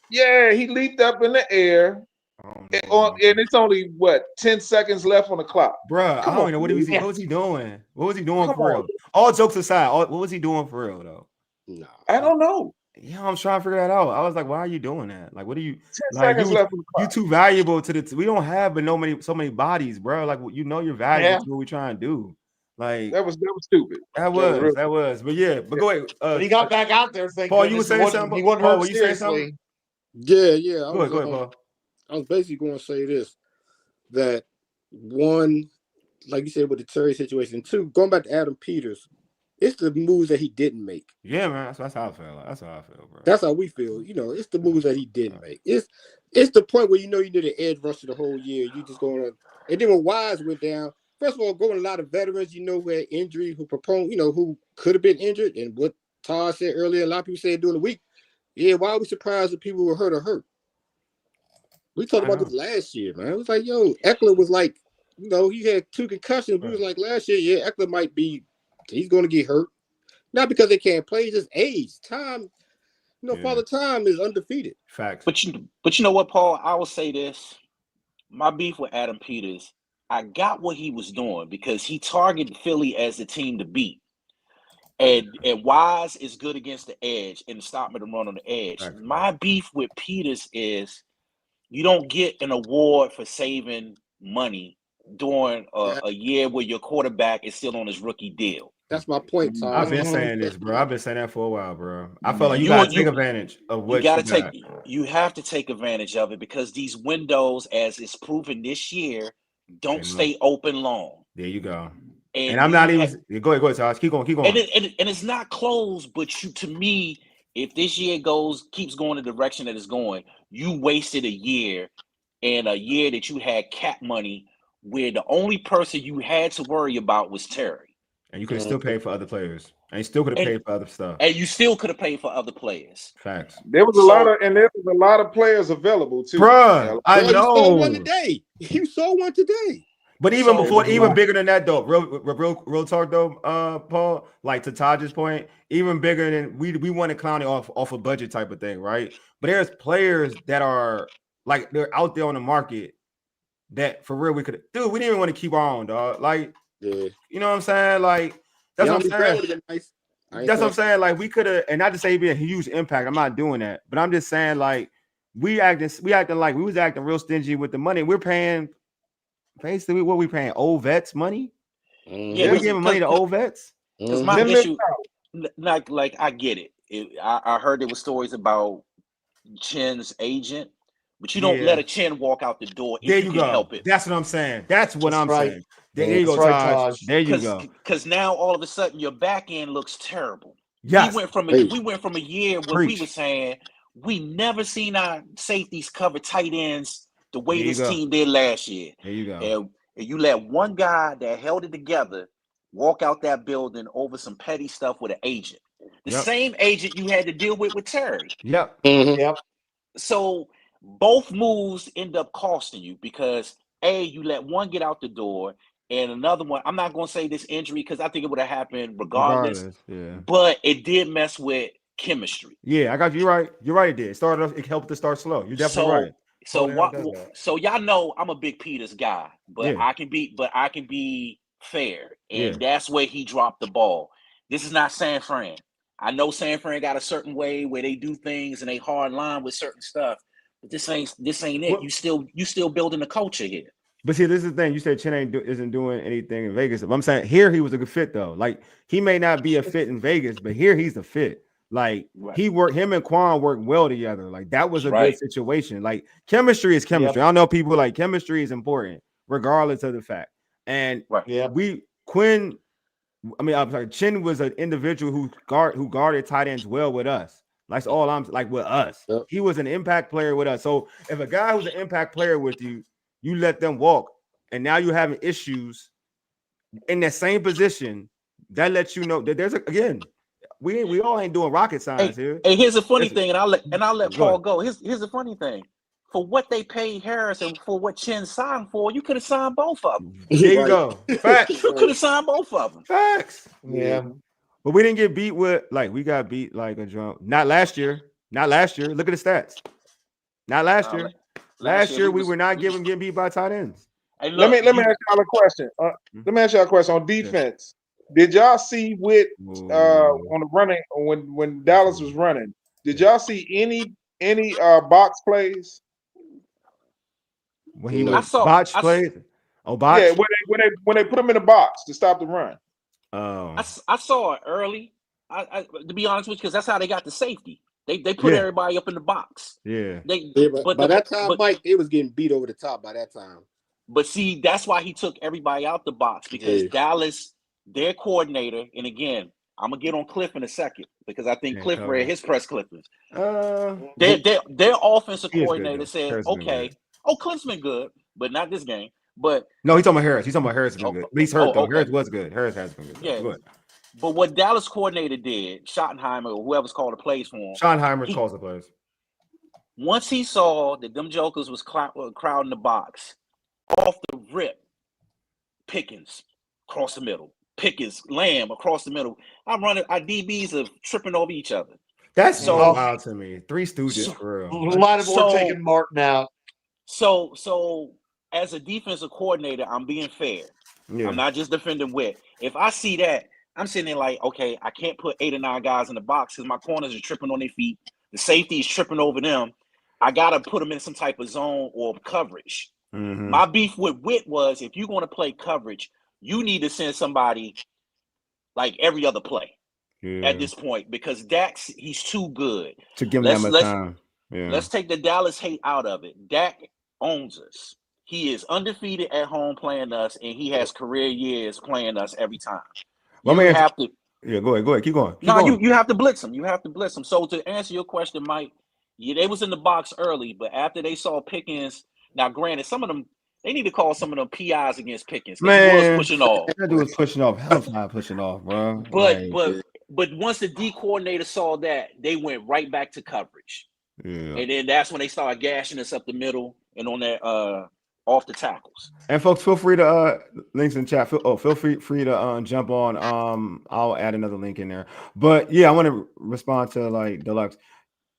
Yeah, he leaped up in the air. And it's only 10 seconds left on the clock, bruh. I don't know what was he doing. What was he doing for real? All jokes aside, what was he doing for real though? No, I don't know. Yeah, I'm trying to figure that out. I was like, why are you doing that? Like, what are you? 10 seconds left on the clock. You too valuable to the. We don't have so many bodies, bro. Like, you're valuable to what we trying to do. Like that was stupid. That was. But yeah, but go ahead. But he got back out there. Paul, you were saying something. He wasn't hurt seriously. Yeah. Go ahead, Paul. I was basically going to say this, that one, like you said, with the Terry situation. 2, going back to Adam Peters, it's the moves that he didn't make. Yeah, man. That's how I feel. That's how I feel, bro. That's how we feel. It's the moves that he didn't make. It's the point where you did an edge rusher the whole year. You just going to, and then when Wise went down, first of all, going a lot of veterans, who had injury, who proposed, who could have been injured, and what Todd said earlier, a lot of people said during the week, why are we surprised that people were hurt? We talked about this last year, man. It was like, Eckler was like, he had 2 concussions. We was like last year, Eckler might be, he's going to get hurt. Not because they can't play, it's just age. Time, Father Time is undefeated. Facts. But you know what, Paul? I will say this. My beef with Adam Peters, I got what he was doing because he targeted Philly as the team to beat. And Wise is good against the edge and stop me to run on the edge. Right. My beef with Peters is you don't get an award for saving money during a year where your quarterback is still on his rookie deal. That's my point, Tom. I've been saying this, bro. I've been saying that for a while, bro. I feel like you got to take advantage of what you have to take advantage of it because these windows, as it's proven this year, don't stay open long. There you go. And I'm not even go ahead, Tosh. Keep going. And it's not closed, but to me, if this year keeps going the direction that it's going, you wasted a year and a year that you had cap money where the only person you had to worry about was Terry. And you could have still paid for other players. And you still could have paid for other stuff. And you still could have paid for other players. Facts. There was a lot of players available too. Bruh, I know. You saw one today. You saw one today. But even bigger than that though, real talk though, Paul, like to Taj's point, even bigger than we want to clown it off a budget type of thing, right? But there's players that are like they're out there on the market that for real we didn't even want to keep our own, dog. Like, you know what I'm saying? Like, that's what I'm saying. Nice. That's what I'm saying. Like, we could have, and not to say it'd be a huge impact. I'm not doing that, but I'm just saying, like, we acting like we was acting real stingy with the money. We're paying basically what we paying old vets money. Yeah, we giving money to old vets. Because my issue, like I get it. I heard there were stories about Chen's agent. But you don't let a Chen walk out the door if you can help it. That's what I'm saying. That's what I'm saying. There you go, Taj. There you go. Because now all of a sudden your back end looks terrible. Yes. We went from a year where we were saying we never seen our safeties cover tight ends the way this team did last year. There you go. And you let one guy that held it together walk out that building over some petty stuff with an agent. The same agent you had to deal with Terry. Yep. Mm-hmm. Yep. So both moves end up costing you because A, you let one get out the door, And another one, I'm not going to say this injury because I think it would have happened regardless. Yeah. But it did mess with chemistry. Yeah, I got you right. You're right. It did. It helped to start slow. You're definitely right. So y'all know I'm a big Peters guy, but Yeah. I can be fair, and that's where he dropped the ball. This is not San Fran. I know San Fran got a certain way where they do things and they hard line with certain stuff, but this ain't it. Well, you still building a culture here. But see, this is the thing. You said Chin isn't doing anything in Vegas. I'm saying here he was a good fit though. Like he may not be a fit in Vegas, but here he's a fit. Like him and Quan worked well together. Like that was a good situation. Like chemistry is chemistry. Yep. I know people like chemistry is important, regardless of the fact. And Chin was an individual who guarded tight ends well with us. That's all I'm like with us. Yep. He was an impact player with us. So if a guy who's an impact player with you, you let them walk, and now you're having issues in that same position. That lets you know that there's we all ain't doing rocket science here. Hey, here's a funny thing, and I'll let Paul go. Here's the funny thing. For what they paid Harris and for what Chin signed for, you could have signed both of them. There you go. Facts. You could have signed both of them. Facts. Yeah. But we didn't get beat we got beat like a drum. Not last year. Look at the stats. Not last year. Last year we were not getting beat by tight ends. Hey, look, let me ask y'all a question. Let me ask y'all a question on defense. Did y'all see Witt on the running when Dallas was running? Did y'all see any box plays? When he botch plays? Oh, botch? Yeah, when they put him in the box to stop the run. Oh, I saw it early. I to be honest with you, because that's how they got the safety. They put everybody up in the box. Yeah. But by that time, Mike, it was getting beat over the top by that time. But see, that's why he took everybody out the box, because Dallas, their coordinator, and again, I'm gonna get on Cliff in a second because I think Cliff read his press clippings. Their offensive coordinator said, "Okay, Cliff's been good, but not this game." But no, he's talking about Harris. He's talking about Harris has been good. But he's hurt though. Okay. Harris was good. Harris has been good. Yeah. Good. But what Dallas coordinator did, Schottenheimer or whoever's called the plays for him, Schottenheimer calls the plays. Once he saw that them jokers was crowding the box, off the rip, Pickens across the middle, Pickens, Lamb across the middle. Our DBs are tripping over each other. That's so wild to me. Three Stooges for real. A lot of more taking Martin out. So as a defensive coordinator, I'm being fair. Yeah. I'm not just defending Witt. If I see that, I'm sitting there like, okay, I can't put 8 or 9 guys in the box because my corners are tripping on their feet. The safety is tripping over them. I got to put them in some type of zone or coverage. Mm-hmm. My beef with Witt was, if you're going to play coverage, you need to send somebody like every other play at this point, because Dak's, he's too good. To give him that much time. Yeah. Let's take the Dallas hate out of it. Dak owns us. He is undefeated at home playing us, and he has career years playing us every time. Go ahead. Keep going. You have to blitz him. So to answer your question, Mike, they was in the box early, but after they saw Pickens, now granted, some of them, they need to call some of them PIs against Pickens. Man, he was pushing off. That dude was pushing off. Hell's not pushing off, bro. But once the D coordinator saw that, they went right back to coverage. Yeah. And then that's when they started gashing us up the middle and on that off the tackles. And folks, feel free to links in chat. Feel free to jump on. I'll add another link in there. But yeah, I want to respond to like Deluxe.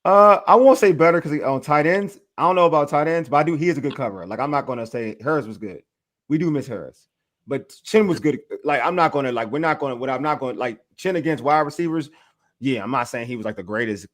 I won't say better because on tight ends, I don't know about tight ends, but I do. He is a good cover. Like I'm not gonna say Harris was good. We do miss Harris, but Chin was good. Like I'm not gonna like. We're not gonna. What I'm not going like Chin against wide receivers. Yeah, I'm not saying he was like the greatest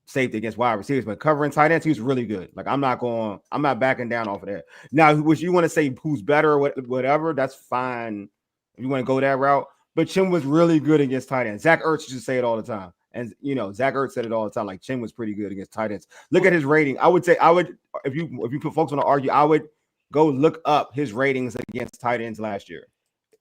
safety against wide receivers, but covering tight ends, he was really good. Like I'm not backing down off of that. Now, which you want to say who's better or whatever, that's fine. If you want to go that route, but Chin was really good against tight ends. Zach Ertz used to say it all the time. And Zach Ertz said it all the time. Like Chin was pretty good against tight ends. Look at his rating. I would if you put folks want to argue, I would go look up his ratings against tight ends last year.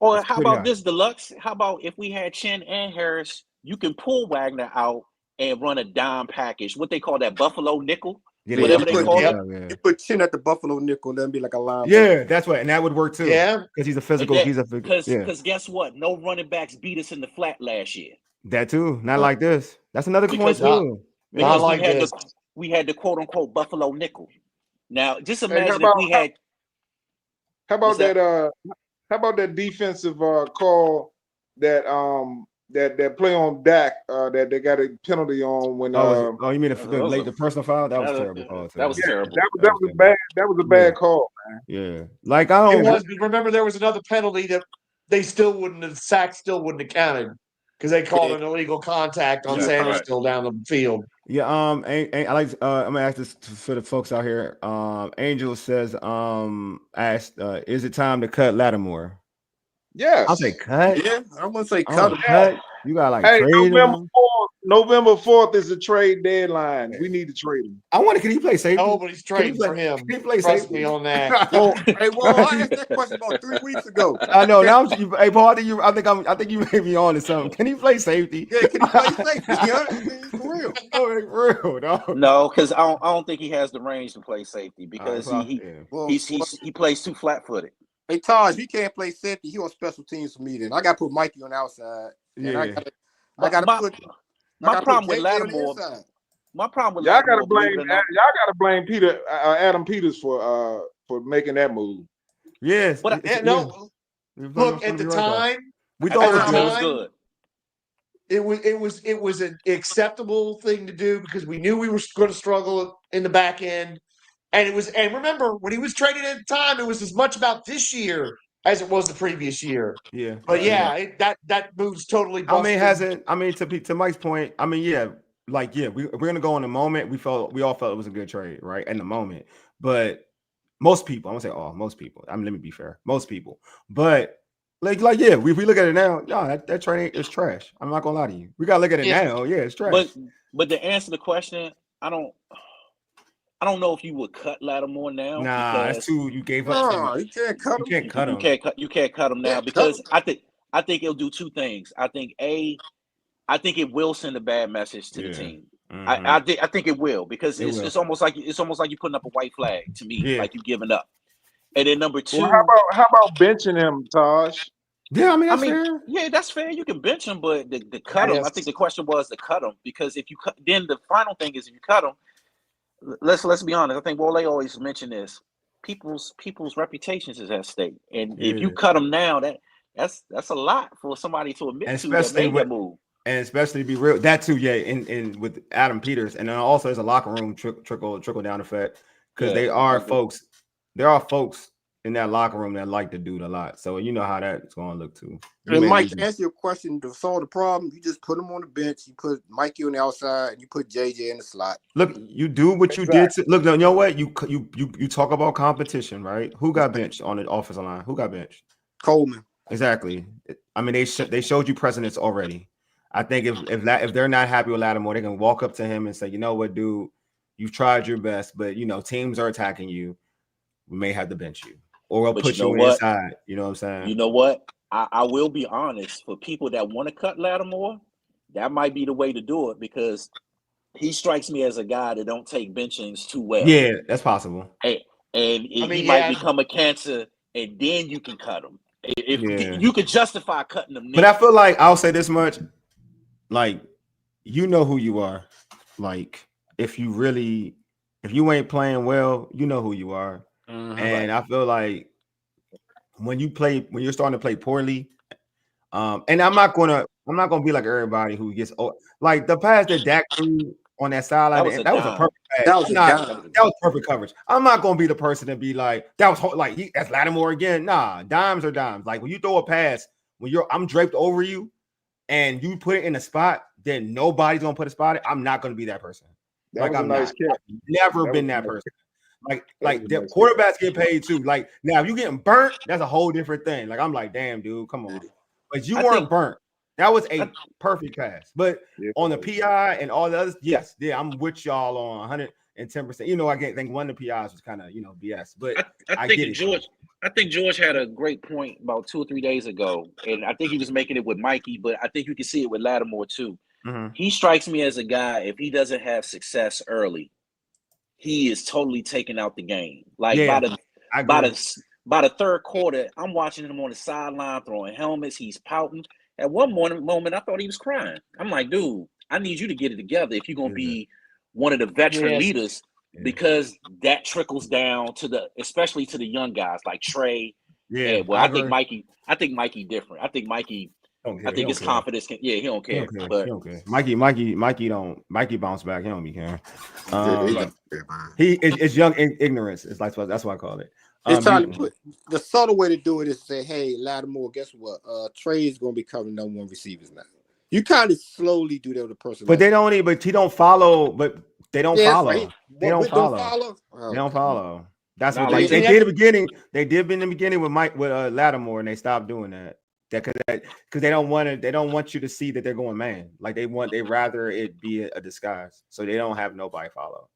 Or how about this, Deluxe? How about if we had Chin and Harris, you can pull Wagner out and run a dime package. What they call that Buffalo nickel. Yeah, whatever they call it. You put Chin at the Buffalo nickel, and then be like a line. Yeah, that's what, and that would work too. Yeah, because he's a physical. Because guess what? No running backs beat us in the flat last year. That too. Not like this. That's another point too. Because we had the quote unquote Buffalo nickel. Now, just imagine if we had. How about that? How about that defensive call that that play on Dak that they got a penalty on when you mean the personal foul? That was a terrible call too. That was terrible. that was a bad call, man. Yeah, like I It don't. was, but remember there was another penalty that they still wouldn't have sack still wouldn't have counted because they called an illegal contact on Sanders still down the field. Yeah, I like. I'm gonna ask this for the folks out here. Angel says, asked, is it time to cut Lattimore? Yes. I'll say cut. Yeah, I wouldn't say cut him. Cut. You got like Hey, trade him. November 4th is the trade deadline. We need to trade him. Can he play safety? Nobody's trading for him. Can he play Trust safety? me on that. Hey, well, I asked that question about 3 weeks ago. I know. Now, hey, Paul, I think you may be on to something. Can he play safety? Yeah, can he play safety? For real. For real, dog. No, because I don't think he has the range to play safety because he plays too flat-footed. Hey, Taj, he can't play safety. He on special teams for me. Then I got to put Mikey on the outside. Yeah. I got to put. My problem with Lattimore. My problem with y'all got to blame Peter Adam Peters for making that move. Yes. Look, at the time, we thought it was good. It was an acceptable thing to do because we knew we were going to struggle in the back end. And remember, when he was traded at the time, it was as much about this year as it was the previous year. Yeah. But that move's totally busted. To Mike's point, we're gonna go in the moment. We all felt it was a good trade, right? In the moment. But most people, I'm gonna say most people. Let me be fair. Most people. But if we look at it now, that trade is trash. I'm not gonna lie to you. We gotta look at it now. Yeah, it's trash. But to answer the question, I don't know if you would cut Lattimore now. Nah, that's too. You gave up. No, you can't cut him. You can't cut him. You can't cut him now because I think it'll do two things. I think it will send a bad message to the team. Mm-hmm. I think it will because it's almost like you're putting up a white flag to me, like you giving up. And then number two, how about benching him, Taj? Yeah, that's fair. Yeah, that's fair. You can bench him, but the cut him. I think the question was to cut him because if you cut, then the final thing is if you cut him. Let's be honest. I think Wole always mentioned this. People's reputations is at stake, and if you cut them now, that's a lot for somebody to admit to that made that move. And especially to be real, that too, and with Adam Peters, and then also there's a locker room trickle down effect because there are folks in that locker room that like the dude a lot. So you know how that's going to look too. And Mike, to answer your question, to solve the problem, you just put him on the bench. You put Mikey on the outside, and you put JJ in the slot. Look, you do what you did. Look, you know what? You talk about competition, right? Who got benched on the offensive line? Who got benched? Coleman. Exactly. I mean, they showed you precedence already. I think if they're not happy with Lattimore, they can walk up to him and say, you know what, dude, you've tried your best, but teams are attacking you. We may have to bench you. Or we'll put you inside. You know what I'm saying? You know what? I will be honest. For people that want to cut Lattimore, that might be the way to do it because he strikes me as a guy that don't take benchings too well. Yeah, that's possible. He might become a cancer, and then you can cut him. If you could justify cutting him. But I feel like I'll say this much. Like, you know who you are. Like, if you ain't playing well, you know who you are. Mm-hmm. And I feel like when you're starting to play poorly, and I'm not gonna be like everybody who gets like the pass that Dak threw on that sideline. That was a perfect pass. That was perfect coverage. I'm not gonna be the person to be like that's Lattimore again. Nah, dimes are dimes. Like when you throw a pass, I'm draped over you, and you put it in a spot, then nobody's gonna put a spot. I'm not gonna be that person. I'm never been that person. Like the quarterbacks get paid too. Like now, if you getting burnt, that's a whole different thing. Like I'm like, damn, dude, come on. But you weren't burnt. That was a perfect pass. But on the PI and all the others, I'm with y'all on 110%. I think one of the PIs was kind of BS. But I get it. I think George had a great point about 2 or 3 days ago, and I think he was making it with Mikey, but I think you can see it with Lattimore too. Mm-hmm. He strikes me as a guy, if he doesn't have success early, he is totally taking out the game. Like by the third quarter, I'm watching him on the sideline throwing helmets. He's pouting. At one moment, I thought he was crying. I'm like, dude, I need you to get it together if you're gonna be one of the veteran leaders, because that trickles down especially to the young guys like Trey Yeah, Well, I I agree. think Mikey different. I think Mikey. Don't care. I He think don't his care. confidence can. Yeah, he don't He care. don't care. But He don't care. Mikey bounce back. He don't be caring. Right. It's young ignorance. It's like that's what I call it. It's trying to put the subtle way to do it is to say, hey, Lattimore, guess what? Trey's gonna become number one receivers now. You kind of slowly do that with a person. But they don't even, but he don't follow, but they don't follow. Right. They don't follow. Oh, They don't follow. That's Nah, what like they did in the beginning. They did in the beginning with Lattimore, and they stopped doing that. Because they don't want you to see that they're going man. Like they rather it be a disguise. So they don't have nobody follow.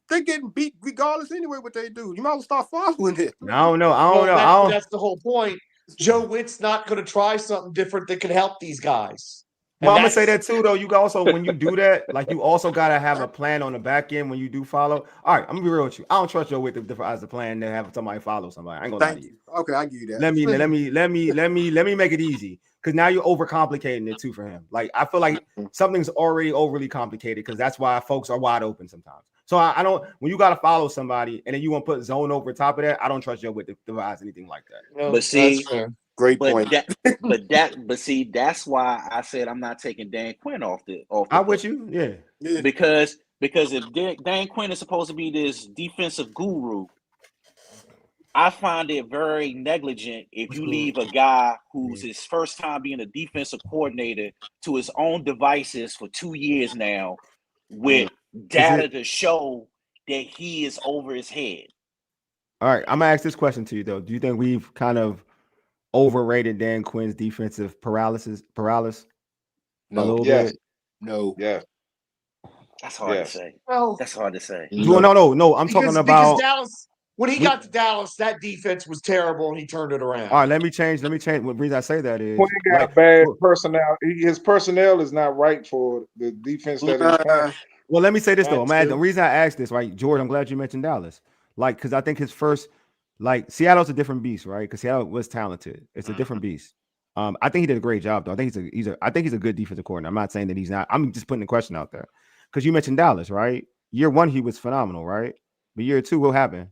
They're getting beat regardless anyway what they do. You might as well start following it. I don't know. That's the whole point. Joe Witt's not going to try something different that could help these guys. Well, I'm gonna say that too, though. You also, when you do that, like you also gotta have a plan on the back end when you do follow. All right, I'm gonna be real with you. I don't trust Joe Witt as a plan to have somebody follow somebody. I ain't gonna lie to you. Okay, I give you that. Let me make it easy, because now you're overcomplicating it too for him. Like I feel like something's already overly complicated, because that's why folks are wide open sometimes. So I don't, when you gotta follow somebody and then you want to put zone over top of that, I don't trust Joe Witt to devise anything like that. No, but see, great point. But see, that's why I said I'm not taking Dan Quinn off the. I'm with you, yeah. Because if Dan Quinn is supposed to be this defensive guru, I find it very negligent if you leave a guy who's his first time being a defensive coordinator to his own devices for 2 years now, with data to show that he is over his head. All right, I'm gonna ask this question to you though. Do you think we've kind of overrated Dan Quinn's defensive paralysis? No. A little bit. No. Yeah. That's hard to say. Well, that's hard to say. No. I'm talking about because Dallas. When he got to Dallas, that defense was terrible, and he turned it around. All right, let me change. What reason I say that is Quinn got bad personnel. His personnel is not right for the defense that he's playing. Well, let me say this though. The reason I asked this, right, George, I'm glad you mentioned Dallas. Like, because I think his first, like, Seattle's a different beast, right? Because Seattle was talented. It's a different beast. I think he did a great job though. I think he's a good defensive coordinator. I'm not saying that he's not. I'm just putting the question out there because you mentioned Dallas, right? Year one, he was phenomenal, right? But year two, what happened?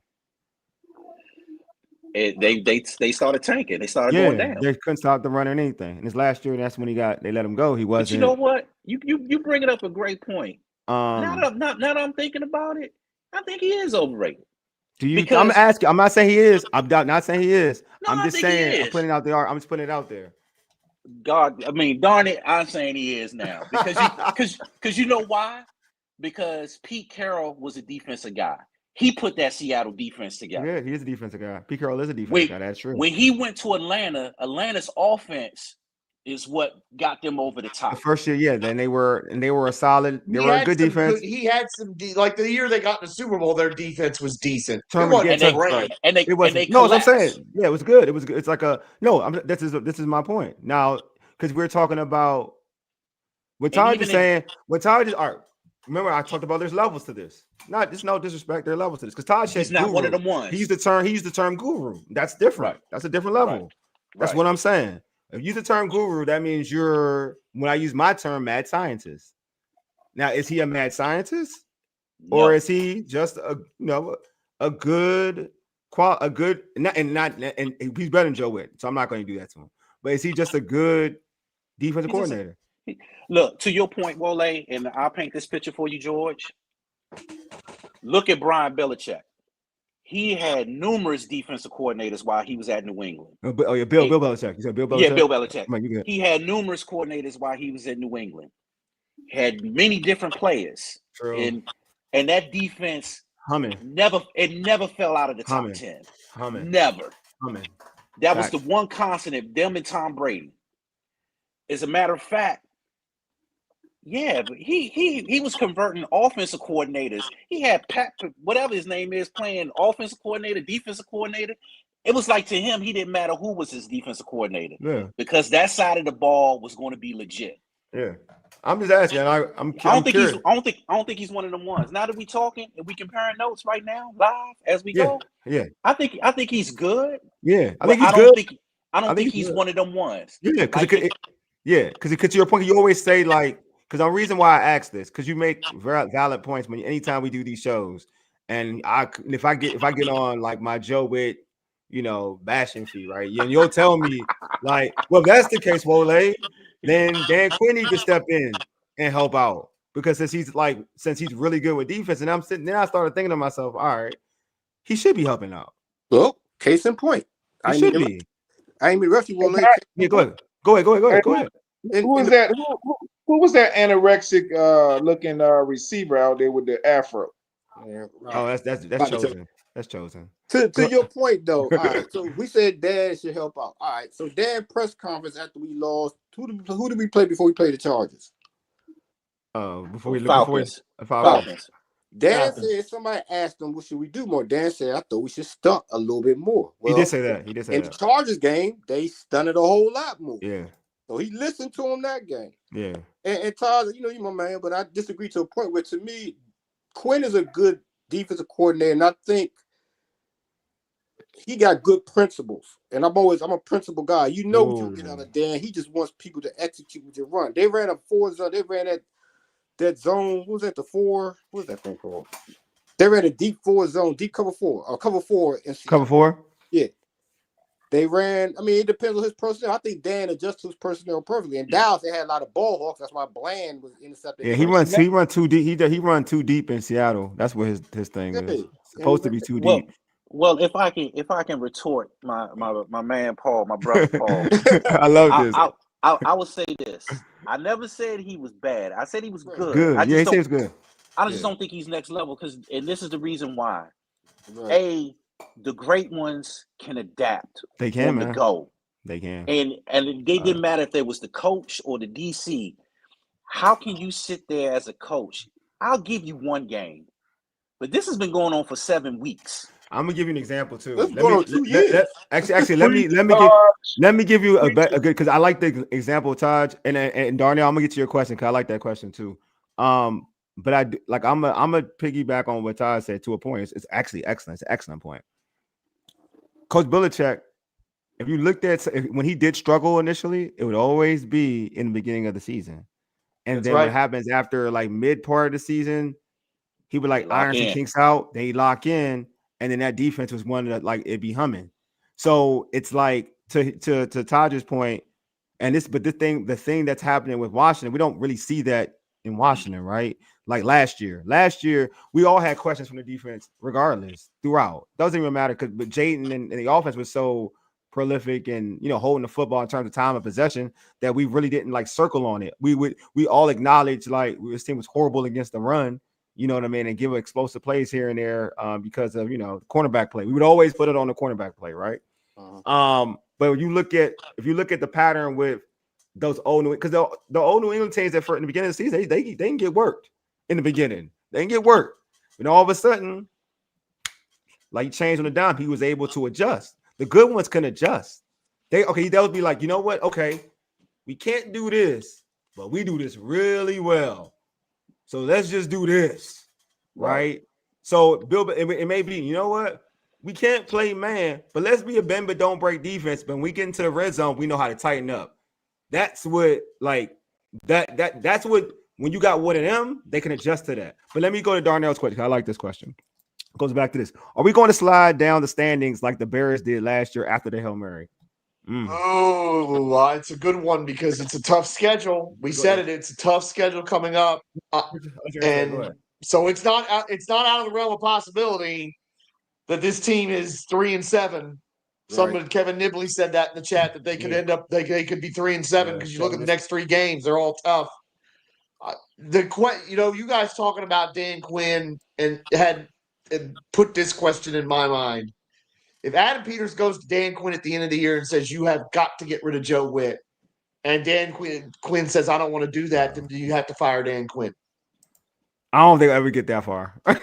They started tanking. They started going down. They couldn't stop the run or anything. And his last year, that's when they let him go. He wasn't. But you know what? You bring it up a great point. Now that I'm thinking about it, I think he is overrated. I'm asking. I'm not saying he is. I'm not saying he is. No, I'm just saying. I'm putting it out there. I'm just putting it out there. God, I mean, darn it, I'm saying he is now because you know why? Because Pete Carroll was a defensive guy. He put that Seattle defense together. Yeah, he is a defensive guy. Pete Carroll is a defensive guy. That's true. When he went to Atlanta, Atlanta's offense is what got them over the top. The first year, yeah. Then they were a solid. They were a good defense. He had some like the year they got in the Super Bowl, their defense was decent. And they no, what I'm saying. Yeah, it was good. It was good. It's like this is my point now, because we're talking about what Todd is saying. What Todd is all right. Remember, I talked about there's levels to this. Just no disrespect, there are levels to this. Because Todd said he's not guru. One of them ones. He used the term guru. That's different. Right. That's a different level. Right. That's what I'm saying. If you use the term guru, that means when I use my term, mad scientist. Now, is he a mad scientist? No. Or is he just a good and he's better than Joe Witt, so I'm not going to do that to him. But is he just a good defensive coordinator? Look, to your point, Wole, and I'll paint this picture for you, George. Look at Brian Belichick. He had numerous defensive coordinators while he was at New England. Bill Belichick. You said Bill Belichick? Yeah, Bill Belichick. On, he had numerous coordinators while he was in New England. Had many different players. True. And that defense never fell out of the top 10. Never. That was the one constant, them and Tom Brady. As a matter of fact, yeah, but he was converting offensive coordinators. He had Pat, whatever his name is, playing offensive coordinator, defensive coordinator. It was like to him, he didn't matter who was his defensive coordinator, because that side of the ball was going to be legit. Yeah, I'm just asking. I don't think he's one of them ones. Now that we talking and we comparing notes right now, live as we go. Yeah, I think he's good. Yeah, I think he's good. I don't think he's one of them ones. Yeah, because to your point, you always say like. Because the reason why I ask this, because you make very valid points anytime we do these shows, and if I get on like my Joe Witt, bashing fee, right? And you'll tell me, like, well, if that's the case, Wole, then Dan Quinn need to step in and help out. Because since he's really good with defense, and I started thinking to myself, all right, he should be helping out. Well, case in point. He should be. I ain't mean rush you, Wole. Yeah, go ahead. Go ahead. Who was that? Who was that anorexic looking receiver out there with the afro? Yeah, oh, that's chosen. That's chosen. To your point, though. All right, so we said Dan should help out. All right, so Dan press conference after we lost. Who did we play before we played the Chargers? Falcons. Dan said somebody asked him, "What should we do more?" Dan said, "I thought we should stunt a little bit more." Well, he did say that. In the Chargers game, they stunted a whole lot more. Yeah. So he listened to him that game. Yeah. And Todd, you're my man, but I disagree to a point where, to me, Quinn is a good defensive coordinator, and I think he got good principles. And I'm a principle guy. You know what you get out of Dan. He just wants people to execute what you run. They ran a 4 zone. They ran that zone. What was that? The 4? What was that thing called? They ran a deep 4 zone, deep cover 4, or cover 4. Cover 4? Yeah. They ran. I mean, it depends on his personnel. I think Dan adjusts his personnel perfectly. And Dallas, they had a lot of ball hawks. That's why Bland was intercepted. Yeah, he run too deep. He run too deep in Seattle. That's what his thing is. Supposed to be too deep. Well, if I can retort my man Paul, my brother Paul, I love this. I would say this. I never said he was bad. I said he was good. He said he was good. I just don't think he's next level and this is the reason why. Right. The great ones can adapt. They can, man. Go. They can. And they didn't matter if they was the coach or the DC. How can you sit there as a coach? I'll give you one game, but this has been going on for 7 weeks. I'm gonna give you an example too. Actually, let me give you a good, because I like the example, Taj, and Darnell. I'm gonna get to your question because I like that question too. But I'm a piggyback on what Taj said to a point. It's actually excellent. It's an excellent point. Coach Belichick, if you looked at when he did struggle initially, it would always be in the beginning of the season, and then what happens after like mid part of the season, he would like irons and kinks out. They lock in. And then that defense was one that like it'd be humming. So it's like to Taj's point, and the thing that's happening with Washington, we don't really see that in Washington, right? Like last year, we all had questions from the defense, regardless, throughout. Doesn't even matter but Jayden and the offense was so prolific and holding the football in terms of time of possession that we really didn't like circle on it. We all acknowledged like this team was horrible against the run. You know what I mean? And give explosive plays here and there because of, cornerback play. We would always put it on the cornerback play, right? But if you look at the pattern with those old New, because the old New England teams that in the beginning of the season, they didn't get worked in the beginning. They didn't get worked. And all of a sudden, like he changed on the dime, he was able to adjust. The good ones can adjust. They'll be like, you know what? Okay, we can't do this, but we do this really well. So let's just do this, right? So Bill, it may be, you know what? We can't play man, but let's be a bend but don't break defense. But when we get into the red zone, we know how to tighten up. That's what that's what when you got one of them, they can adjust to that. But let me go to Darnell's question. I like this question. It goes back to this. Are we going to slide down the standings like the Bears did last year after the Hail Mary? Oh, it's a good one because it's a tough schedule. We said it. It's a tough schedule coming up, and so it's not out of the realm of possibility that this team is 3-7. Someone, Kevin Nibley, said that in the chat that they could end up they could be 3-7 because you look at the next 3 games; they're all tough. You guys talking about Dan Quinn and put this question in my mind. If Adam Peters goes to Dan Quinn at the end of the year and says, you have got to get rid of Joe Witt, and Dan Quinn says, I don't want to do that, then do you have to fire Dan Quinn? I don't think I'll ever get that far. I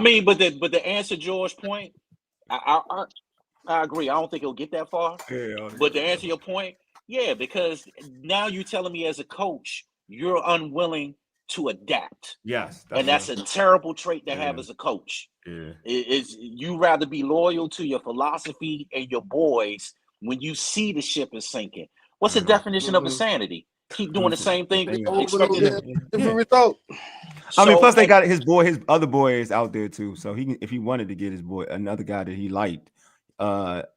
mean, but the answer George's point, I agree. I don't think it'll get that far. But to answer your point, because now you're telling me as a coach, you're unwilling to adapt. Yes. And that's a terrible trait to have as a coach. Yeah. Is you rather be loyal to your philosophy and your boys when you see the ship is sinking. What's the definition of insanity? keep doing the same thing. Expecting different result. I mean, plus they got his other boy is out there too. So if he wanted to get his boy, another guy that he liked,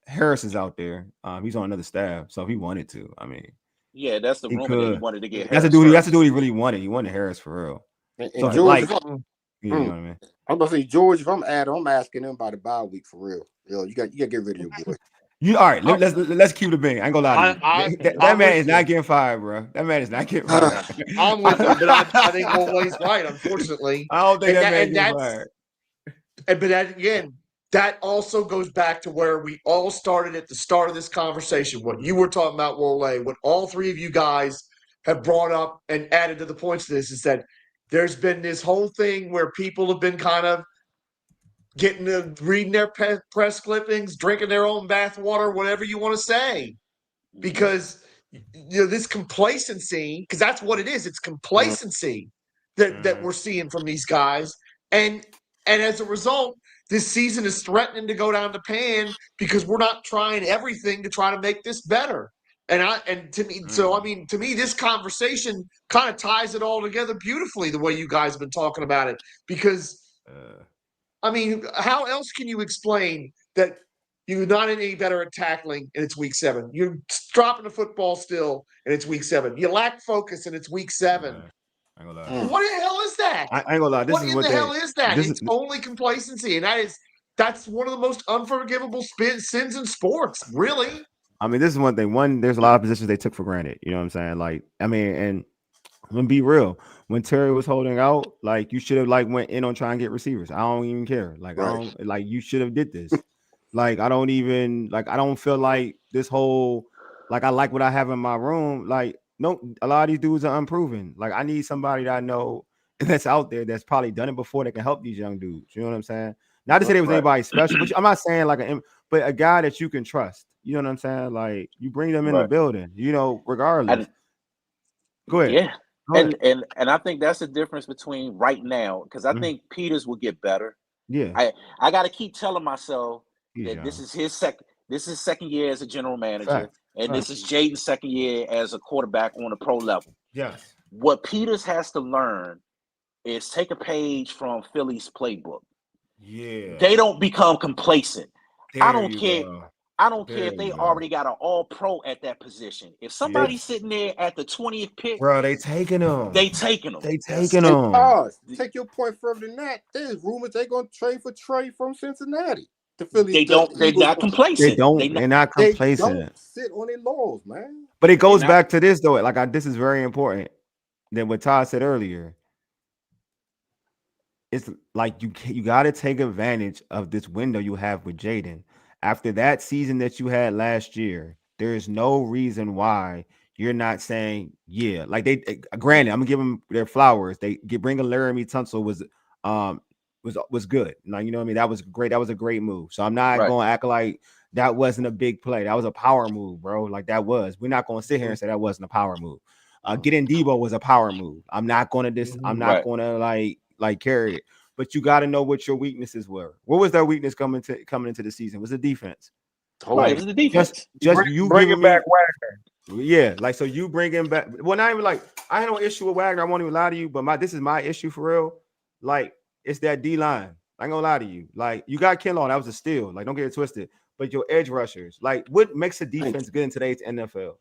Harris is out there. He's on another staff, so if he wanted to, I mean, yeah, that's the rumor that he wanted to get. That's Harris the dude he really wanted. He wanted Harris for real. And so George, you know what I mean. I'm gonna say George. If I'm Adam, I'm asking him about the bye week for real. Yo, you got to get rid of your boy. All right, let's keep the bang. I ain't gonna lie to you. That man is not getting fired, bro. That man is not getting fired. I'm with him, but I think Wole's right. Unfortunately, I don't think that man getting fired. Again, that also goes back to where we all started at the start of this conversation. What you were talking about, Wole, what all three of you guys have brought up and added to the points of this is that there's been this whole thing where people have been kind of reading their press clippings, drinking their own bathwater, whatever you want to say, because this complacency, because that's what it is. It's complacency that we're seeing from these guys, and as a result, this season is threatening to go down the pan because we're not trying everything to try to make this better. To me, this conversation kind of ties it all together beautifully the way you guys have been talking about it, because. I mean, how else can you explain that you're not any better at tackling and it's week 7? You're dropping the football still and it's week 7. You lack focus and it's week 7. I ain't gonna lie. What the hell is that? I ain't gonna lie. What in the hell is that? It's only complacency, and that's one of the most unforgivable sins in sports, really. I mean, this is one thing. One, there's a lot of positions they took for granted. You know what I'm saying? Like, I mean, and I'm gonna be real. When Terry was holding out, like you should have went in on trying to get receivers. I don't even care. Like I don't you should have did this. I don't feel like this whole I like what I have in my room. No, a lot of these dudes are unproven. I need somebody that I know that's out there that's probably done it before that can help these young dudes. You know what I'm saying? Not to say there was anybody special, but I'm not saying but a guy that you can trust. You know what I'm saying? You bring them in the building, regardless. Go ahead. Yeah. And I think that's the difference between right now, because I think Peters will get better. Yeah. I got to keep telling myself that this is his second year as a general manager, and this is Jayden's second year as a quarterback on the pro level. Yes. What Peters has to learn is take a page from Philly's playbook. Yeah. They don't become complacent. I don't care. Go. I don't care if they already got an all-pro at that position. If somebody's sitting there at the 20th pick, bro, they taking them. They taking them. Take your point further than that. There's rumors they're going to trade for Trey from Cincinnati. The Phillies. They're not complacent. They're not complacent. They don't sit on their laurels, man. But it goes back to this though. This is very important. Than what Todd said earlier. It's you got to take advantage of this window you have with Jayden. After that season that you had last year, there is no reason why you're not saying, yeah. Granted, I'm gonna give them their flowers. Bringing Laramie Tunsil was good. You know what I mean? That was great. That was a great move. So I'm not gonna act like that wasn't a big play. That was a power move, bro. That was. We're not gonna sit here and say that wasn't a power move. Getting Debo was a power move. I'm not gonna gonna carry it. But you got to know what your weaknesses were. What was their weakness coming into the season? Was the defense? It was the defense. Just you bringing back Wagner. Yeah, so you bring him back. Well, not even I had no issue with Wagner. I won't even lie to you, but this is my issue for real. It's that D line. I ain't gonna lie to you. You got Kinlaw, that was a steal. Don't get it twisted. But your edge rushers, what makes a defense good in today's NFL?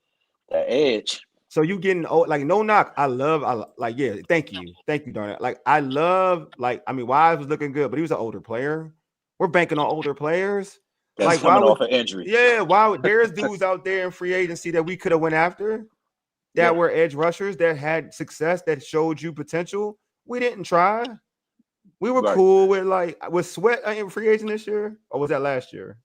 The edge. So you getting no knock. Thank you, Darnell. I love Wise was looking good, but he was an older player. We're banking on older players. That's coming off an injury. Yeah, why there's dudes out there in free agency that we could have went after that were edge rushers that had success that showed you potential. We didn't try. We were cool with was Sweat in free agent this year, or was that last year?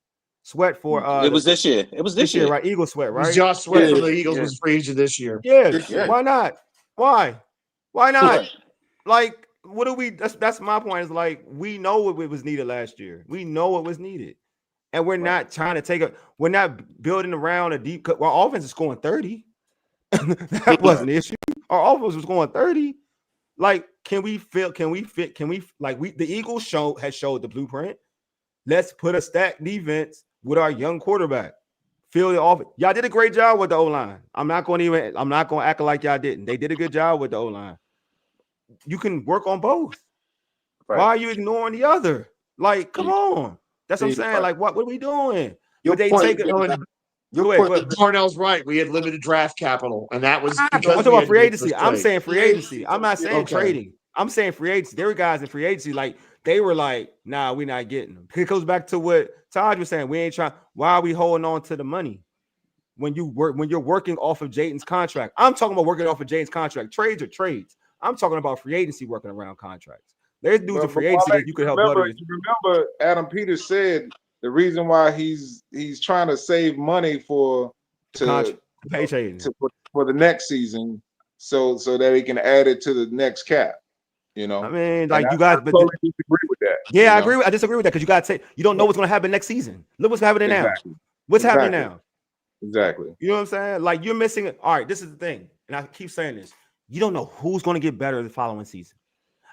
Sweat for it was this year. It was this year, right? Eagle Sweat, right? Josh Sweat from the Eagles was free agent this year. Yeah. Why not? Why not? What do we? That's my point. Is we know what was needed last year. We know what was needed, and we're not trying to we're not building around a deep cut. Our offense is scoring 30. That wasn't an issue. Our offense was scoring 30. Can we fit? The Eagles has showed the blueprint. Let's put a stacked defense with our young quarterback. feel it off. Y'all did a great job with the O-line. I'm not going to act like y'all didn't. They did a good job with the O-line. You can work on both. Right. Why are you ignoring the other? Like, come on. That's what I'm saying. Like, what are we doing? Would they take it? Go ahead. Darnell's right. We had limited draft capital, and that was I'm because talking about free agency. I'm saying free agency. I'm not saying Okay. trading. I'm saying free agency. There were guys in free agency, like they were like, nah, we're not getting them. It goes back to what Taj was saying. We ain't trying. Why are we holding on to the money when you're working off of Jayden's contract? I'm talking about working off of Jayden's contract. Trades are trades. I'm talking about free agency working around contracts. There's dudes in free agency that you could help. You remember Adam Peters said the reason why he's trying to save money for the next season, so that he can add it to the next cap. You know, I mean, like you guys, but totally disagree with that. Yeah, I agree. I disagree with that because you got to say you don't know what's going to happen next season. Look what's happening now. What's happening now? Exactly. You know what I'm saying? Like you're missing it. All right, this is the thing, and I keep saying this. You don't know who's going to get better the following season.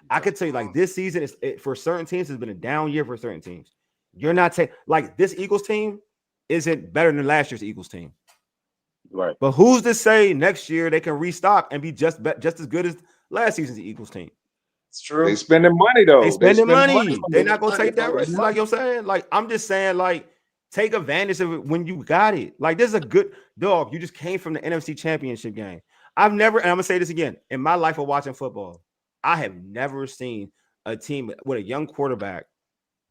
I could tell you, like this season for certain teams has been a down year for certain teams. You're not saying like this Eagles team isn't better than last year's Eagles team, right? But who's to say next year they can restock and be just as good as last season's Eagles team? It's true. They spending money though. They spending money. They're not gonna take that risk. Like you're saying, like I'm just saying, like take advantage of it when you got it. Like this is a good dog. You just came from the NFC Championship game. I've never, and I'm gonna say this again, in my life of watching football, I have never seen a team with a young quarterback,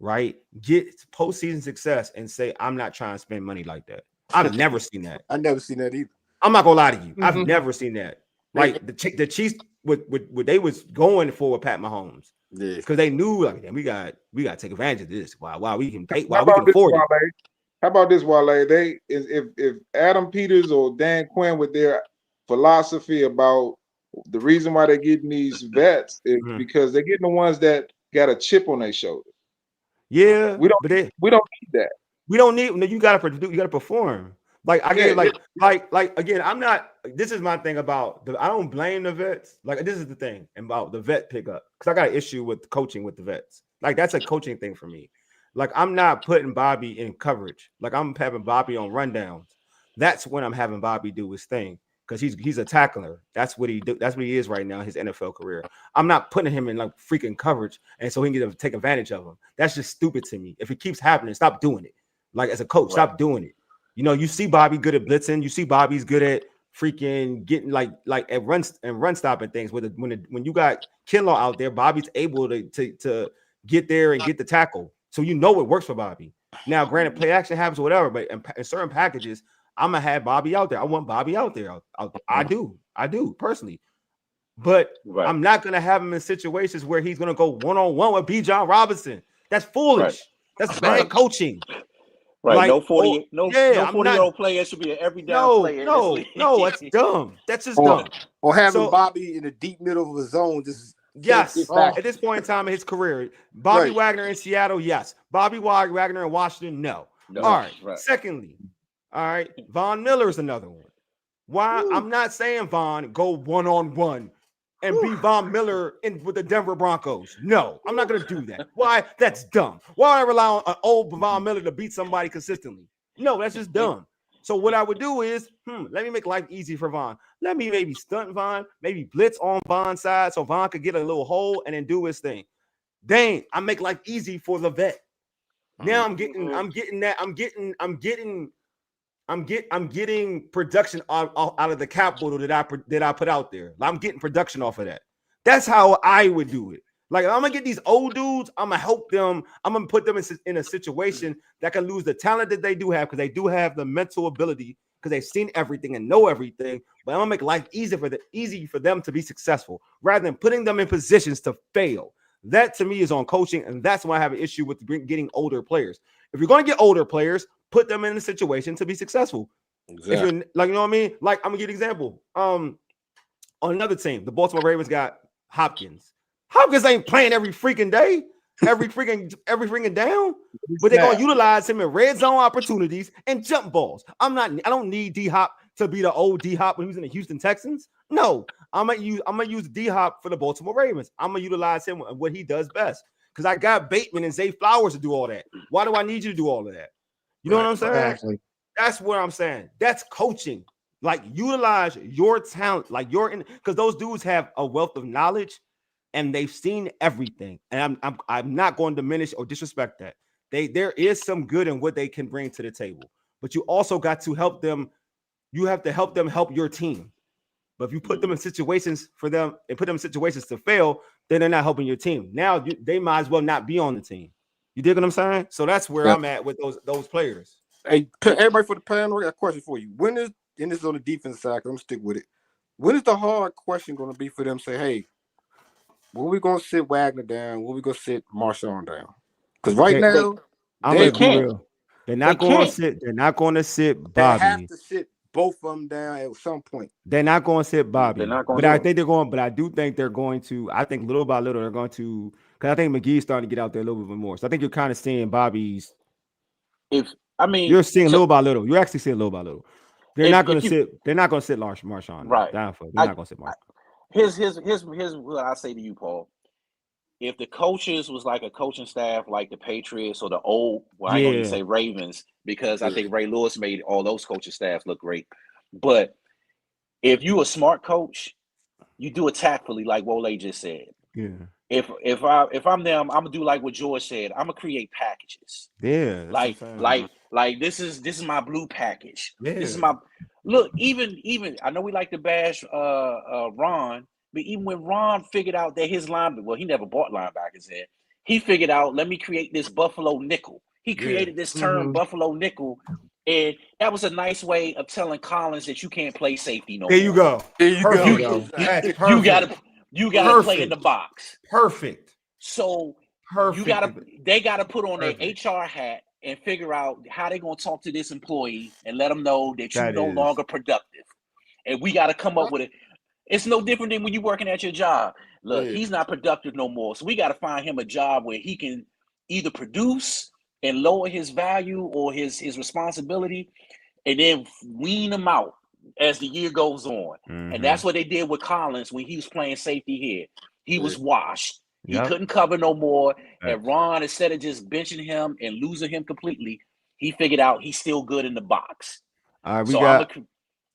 right, get postseason success and say, I'm not trying to spend money like that. I've never seen that. I've never seen that either. I'm not gonna lie to you. I've never seen that. Like the Chiefs, what they was going for with Pat Mahomes, because they knew like, we got to take advantage of this. Why we can pay? Why we can afford it? How about this, Wale? If Adam Peters or Dan Quinn with their philosophy about the reason why they're getting these vets is because they're getting the ones that got a chip on their shoulder. Yeah, we don't need that. We don't need. You got to produce. You got to perform. Like I get like again. I'm not. This is my thing about I don't blame the vets. Like this is the thing about the vet pickup because I got an issue with coaching with the vets. Like that's a coaching thing for me. Like I'm not putting Bobby in coverage. Like I'm having Bobby on rundowns. That's when I'm having Bobby do his thing because he's a tackler. That's what he do. That's what he is right now in his NFL career. I'm not putting him in like freaking coverage and so he can get to take advantage of him. That's just stupid to me. If it keeps happening, stop doing it. Like as a coach, stop doing it. You know, you see Bobby good at blitzing. You see Bobby's good at freaking getting like at run stopping things. When you got Kinlaw out there, Bobby's able to get there and get the tackle. So you know it works for Bobby. Now, granted, play action happens or whatever, but in certain packages, I'm gonna have Bobby out there. I want Bobby out there. I do personally. But I'm not gonna have him in situations where he's gonna go one-on-one with B. John Robinson. That's foolish. That's bad coaching. Right, like, no 40-year-old player should be an every down player. No, that's dumb. That's just dumb. Or having Bobby in the deep middle of a zone. At this point in time in his career, Bobby Wagner in Seattle, yes. Bobby Wagner in Washington, no. All right. Secondly, all right, Von Miller is another one. Why? I'm not saying Von go one-on-one and be Von Miller with the Denver Broncos. No, I'm not going to do that. Why? That's dumb. Why would I rely on an old Von Miller to beat somebody consistently? No, that's just dumb. So what I would do is, let me make life easy for Von. Let me maybe stunt Von, maybe blitz on Von's side so Von could get a little hole and then do his thing. Dang, I make life easy for the vet. Now I'm getting production out of the capital that I put out there. I'm getting production off of that. That's how I would do it. Like, I'm gonna get these old dudes. I'm gonna help them. I'm gonna put them in a situation that can lose the talent that they do have because they do have the mental ability because they've seen everything and know everything. But I'm gonna make life easy for them to be successful rather than putting them in positions to fail. That to me is on coaching, and that's why I have an issue with getting older players. If you're gonna get older players, put them in a situation to be successful. Exactly. If you're like, you know what I mean? Like, I'm gonna give you an example. On another team, the Baltimore Ravens got Hopkins. Hopkins ain't playing every freaking day, every freaking down, but they're gonna utilize him in red zone opportunities and jump balls. I don't need D-Hop to be the old D-Hop when he was in the Houston Texans. No, I'm gonna use D-Hop for the Baltimore Ravens. I'm gonna utilize him and what he does best because I got Bateman and Zay Flowers to do all that. Why do I need you to do all of that? You know what I'm saying? Exactly. That's what I'm saying. That's coaching. Like utilize your talent, like because those dudes have a wealth of knowledge and they've seen everything. And I'm not going to diminish or disrespect that. There is some good in what they can bring to the table, but you also got to help them. You have to help them help your team. But if you put them in situations for them and put them in situations to fail, then they're not helping your team. Now they might as well not be on the team. You dig what I'm saying? So that's where I'm at with those players. Hey, everybody for the panel, I got a question for you. When is, and this is on the defense side, I'm gonna stick with it. When is the hard question going to be for them? Say, hey, when we gonna sit Wagner down? When we gonna sit Marshawn down? Because right now, they can't. They're not going to sit. They're not going to sit Bobby. They have to sit both of them down at some point. They're not going to sit Bobby. They're not going but I think they're going. But I do think they're going to. I think little by little they're going to. Because I think McGee's starting to get out there a little bit more. So I think you're kind of seeing Bobby's. You're seeing little by little. You're actually seeing little by little. They're not going to sit. They're not going to sit Marshawn. Right. They're not going to sit Marshawn. Here's what I say to you, Paul. If the coaches was like a coaching staff like the Patriots or the old, I ain't gonna say Ravens, because I think Ray Lewis made all those coaching staffs look great. But if you a smart coach, you do it tactfully, like Wole just said. Yeah. If I'm them, I'm gonna do like what George said. I'm gonna create packages. Yeah. Like this is my blue package. Yeah. This is my look. Even I know we like to bash Ron. But even when Ron figured out that his he never bought linebackers in. He figured out, let me create this Buffalo nickel. He created this term Buffalo nickel, and that was a nice way of telling Collins that you can't play safety no more. There you go. You gotta play in the box. Perfect. So they gotta put on their HR hat and figure out how they're gonna talk to this employee and let them know that you're no longer productive. And we gotta come up with it. It's no different than when you're working at your job. Look, he's not productive no more. So we got to find him a job where he can either produce and lower his value or his responsibility, and then wean him out as the year goes on. And that's what they did with Collins when he was playing safety here. He was washed. He couldn't cover no more. And Ron, instead of just benching him and losing him completely, he figured out he's still good in the box. All right, go ahead.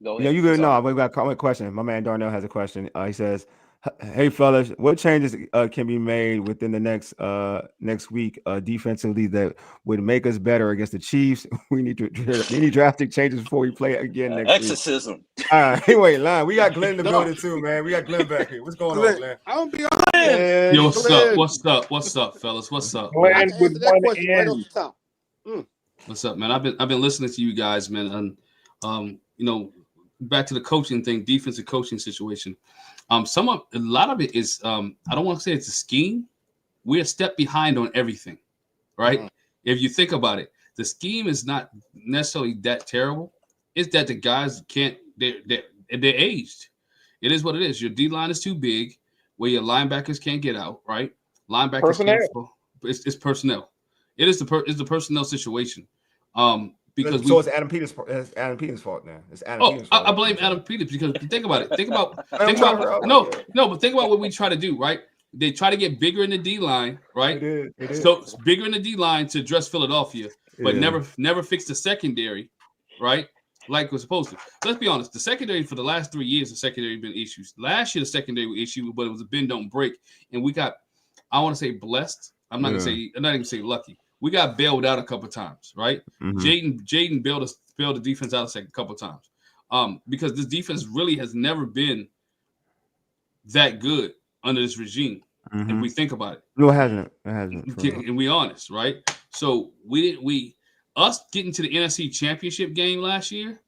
Yeah, you good? No, we got a question. My man Darnell has a question. He says, "Hey fellas, what changes can be made within the next week defensively that would make us better against the Chiefs? We need drastic changes before we play again next Exorcism. week." All right, anyway, Line. We got Glen in the building too, man. We got Glen back here. What's going on, Glen? I don't be on. Yo, what's up, fellas? What's up? Glen with that question right off the top. What's up, man? I've been listening to you guys, man, and back to the coaching thing, defensive coaching situation. A lot of it is I don't want to say it's a scheme. We're a step behind on everything, right? If you think about it, the scheme is not necessarily that terrible. It's that the guys they're aged. It is what it is. Your D line is too big, where your linebackers can't get out, right? Linebackers it's personnel. It's the personnel situation. Because it's Adam Peters' fault now. It's Adam Peters' fault. I blame Adam Peters because think about it. Think about but think about what we try to do, right? They try to get bigger in the D line, right? It is. So it's bigger in the D line to address Philadelphia, but never fix the secondary, right? Like we're supposed to. Let's be honest. The secondary for the last 3 years, the secondary been issues. Last year, the secondary was issue, but it was a bend don't break, and we got, I want to say blessed. I'm not even gonna say lucky. We got bailed out a couple of times, right? Jayden bailed the defense out a couple of times, because this defense really has never been that good under this regime. If we think about it, no, it hasn't. And we honest, right? So us getting to the NFC Championship game last year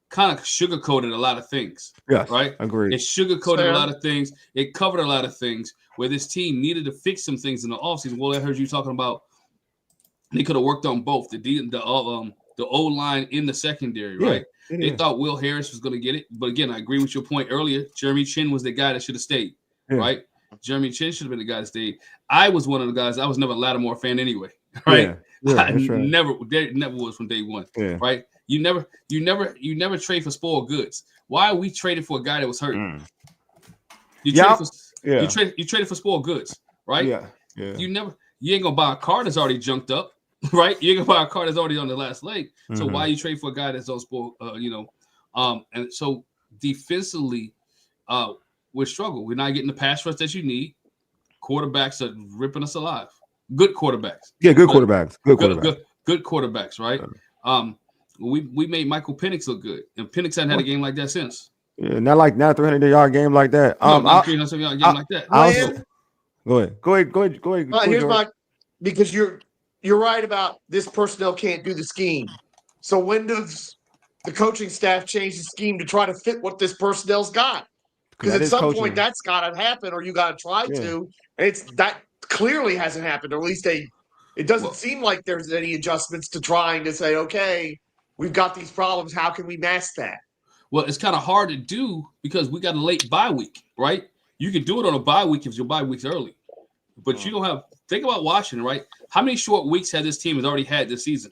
kind of sugarcoated a lot of things. Yes, right. Agreed. It sugarcoated a lot of things. It covered a lot of things where this team needed to fix some things in the offseason. Well, I heard you talking about. They could have worked on both the O-line in the secondary, right? They thought Will Harris was going to get it, but again, I agree with your point earlier. Jeremy Chin was the guy that should have stayed, right? Jeremy Chin should have been the guy that stayed. I was one of the guys. I was never a Lattimore fan anyway, right? I never was from day one, right? You never trade for spoiled goods. Why are we trading for a guy that was hurt? You traded for spoiled goods, right? Yeah. You ain't gonna buy a car that's already junked up. right? You're gonna buy a car that's already on the last leg. So why you trade for a guy that's on sport? And so defensively, we're struggling. We're not getting the pass rush that you need. Quarterbacks are ripping us alive. Good quarterbacks. Yeah, good quarterbacks. Good quarterbacks, right? We made Michael Penix look good, and Penix hadn't had a game like that since. Yeah, not a 300-yard game like that. Not a 300-yard game like that. Go ahead. Here's because you're right about this personnel can't do the scheme. So when does the coaching staff change the scheme to try to fit what this personnel's got? Because at some point that's got to happen, or you got to try to. And that clearly hasn't happened, or at least it doesn't seem like there's any adjustments to trying to say, okay, we've got these problems. How can we mask that? Well, it's kind of hard to do because we got a late bye week, right? You can do it on a bye week if your bye week's early, but you don't have. Think about Washington, right? How many short weeks has this team has already had this season?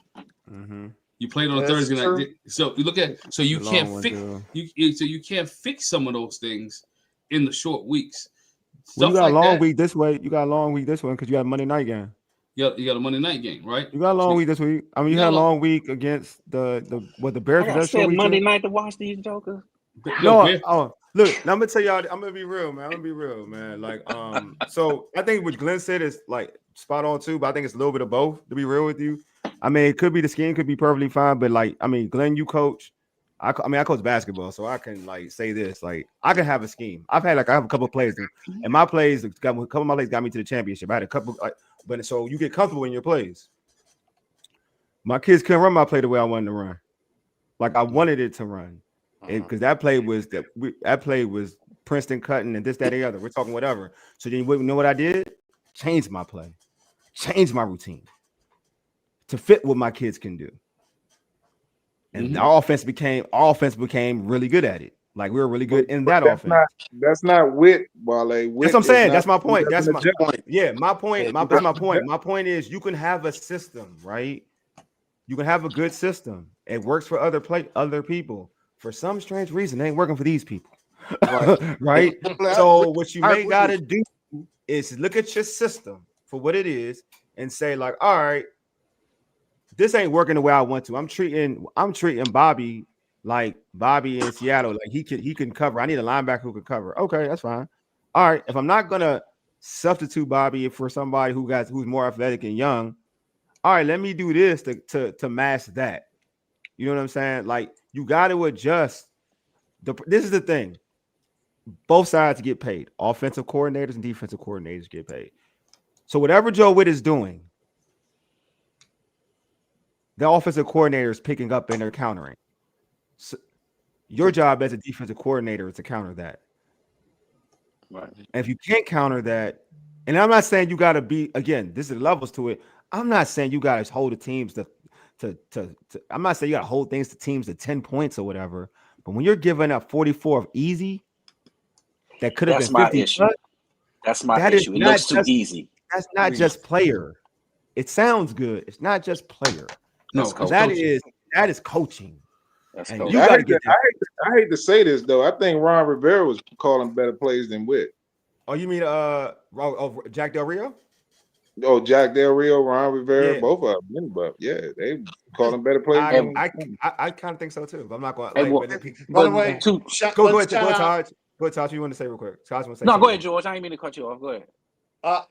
You played on a Thursday night, so you look at you can't fix you can't fix some of those things in the short weeks. Well, you got a long week this way. You got a long week this one because you got a Monday night game. You got a Monday night game, right? You got a long week this week. I mean, you had a long week against the Bears. I said Monday night to watch these jokers. Look, I'm gonna tell y'all. I'm gonna be real, man. Like, so I think what Glenn said is like spot on too, but I think it's a little bit of both. To be real with you, I mean, it could be the scheme could be perfectly fine, but like, I mean, Glenn, you coach. I coach basketball, so I can like say this. Like, I can have a scheme. I have a couple of plays, and my plays got me to the championship. I had a couple, but so you get comfortable in your plays. My kids couldn't run my play the way I wanted to run, like I wanted it to run, because that play was Princeton cutting and this, that, and the other. We're talking whatever. So then you know what I did? Changed my play, changed my routine to fit what my kids can do. And our offense became really good at it. Like we were really good in that offense. That's not wit, Wale. That's what I'm saying. That's my point. That's my point. Yeah, my point. That's my point. My point is you can have a system, right? You can have a good system. It works for other people. For some strange reason, it ain't working for these people. Right? So what you may gotta do is look at your system for what it is and say, like, all right, this ain't working the way I want to. I'm treating Bobby like Bobby in Seattle. Like he can cover. I need a linebacker who can cover. Okay, that's fine. All right. If I'm not gonna substitute Bobby for somebody who's more athletic and young, all right, let me do this to mask that. You know what I'm saying? Like you got to adjust. This is the thing. Both sides get paid. Offensive coordinators and defensive coordinators get paid. So whatever Joe Witt is doing, the offensive coordinator is picking up and they're countering. So your job as a defensive coordinator is to counter that. Right. And if you can't counter that, and I'm not saying you got to be, again, this is levels to it. I'm not saying you got to hold the teams to I'm not saying you got to hold things to teams to 10 points or whatever. But when you're giving up 44 of easy, that could have been 50. Issue. That's my issue. It looks too easy. That's not just player. It sounds good. It's not just player. No, that is coaching. That's coaching. I hate to say this though. I think Ron Rivera was calling better plays than Witt. Oh, you mean Jack Del Rio? Oh, Jack Del Rio, Ron Rivera, both of them. But yeah, they calling better plays. I kind of think so too. But I'm not going. By the way, go ahead, Todd. Go ahead, Todd. You want to say real quick? Go ahead, George. I ain't mean to cut you off. Go ahead.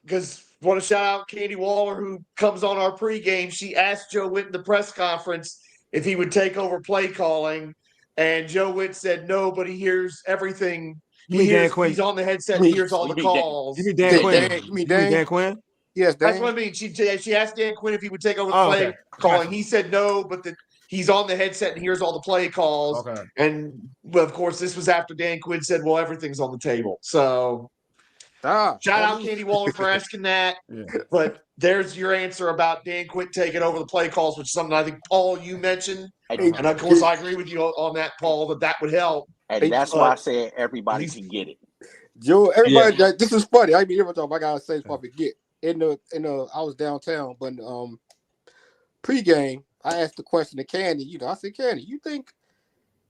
Because want to shout out Katie Waller, who comes on our pregame. She asked Joe Witt in the press conference if he would take over play calling, and Joe Witt said no, but he hears everything. He's on the headset and hears all the calls. You mean Dan Quinn? You mean Dan Quinn? Yes, that's what I mean. She asked Dan Quinn if he would take over the play calling. Gotcha. He said no, but he's on the headset and hears all the play calls. Okay. And of course, this was after Dan Quinn said, "Well, everything's on the table." So. Shout out Katie Waller for asking that. Yeah. But there's your answer about Dan Quinn taking over the play calls, which is something I think, Paul, you mentioned. And of course, I agree with you on that, Paul, that would help. And that's why I said everybody can get it. Joe, everybody, this is funny. I mean, every time I got to say this, I forget. I was downtown, but pregame, I asked the question to Candy. I said, Candy, you think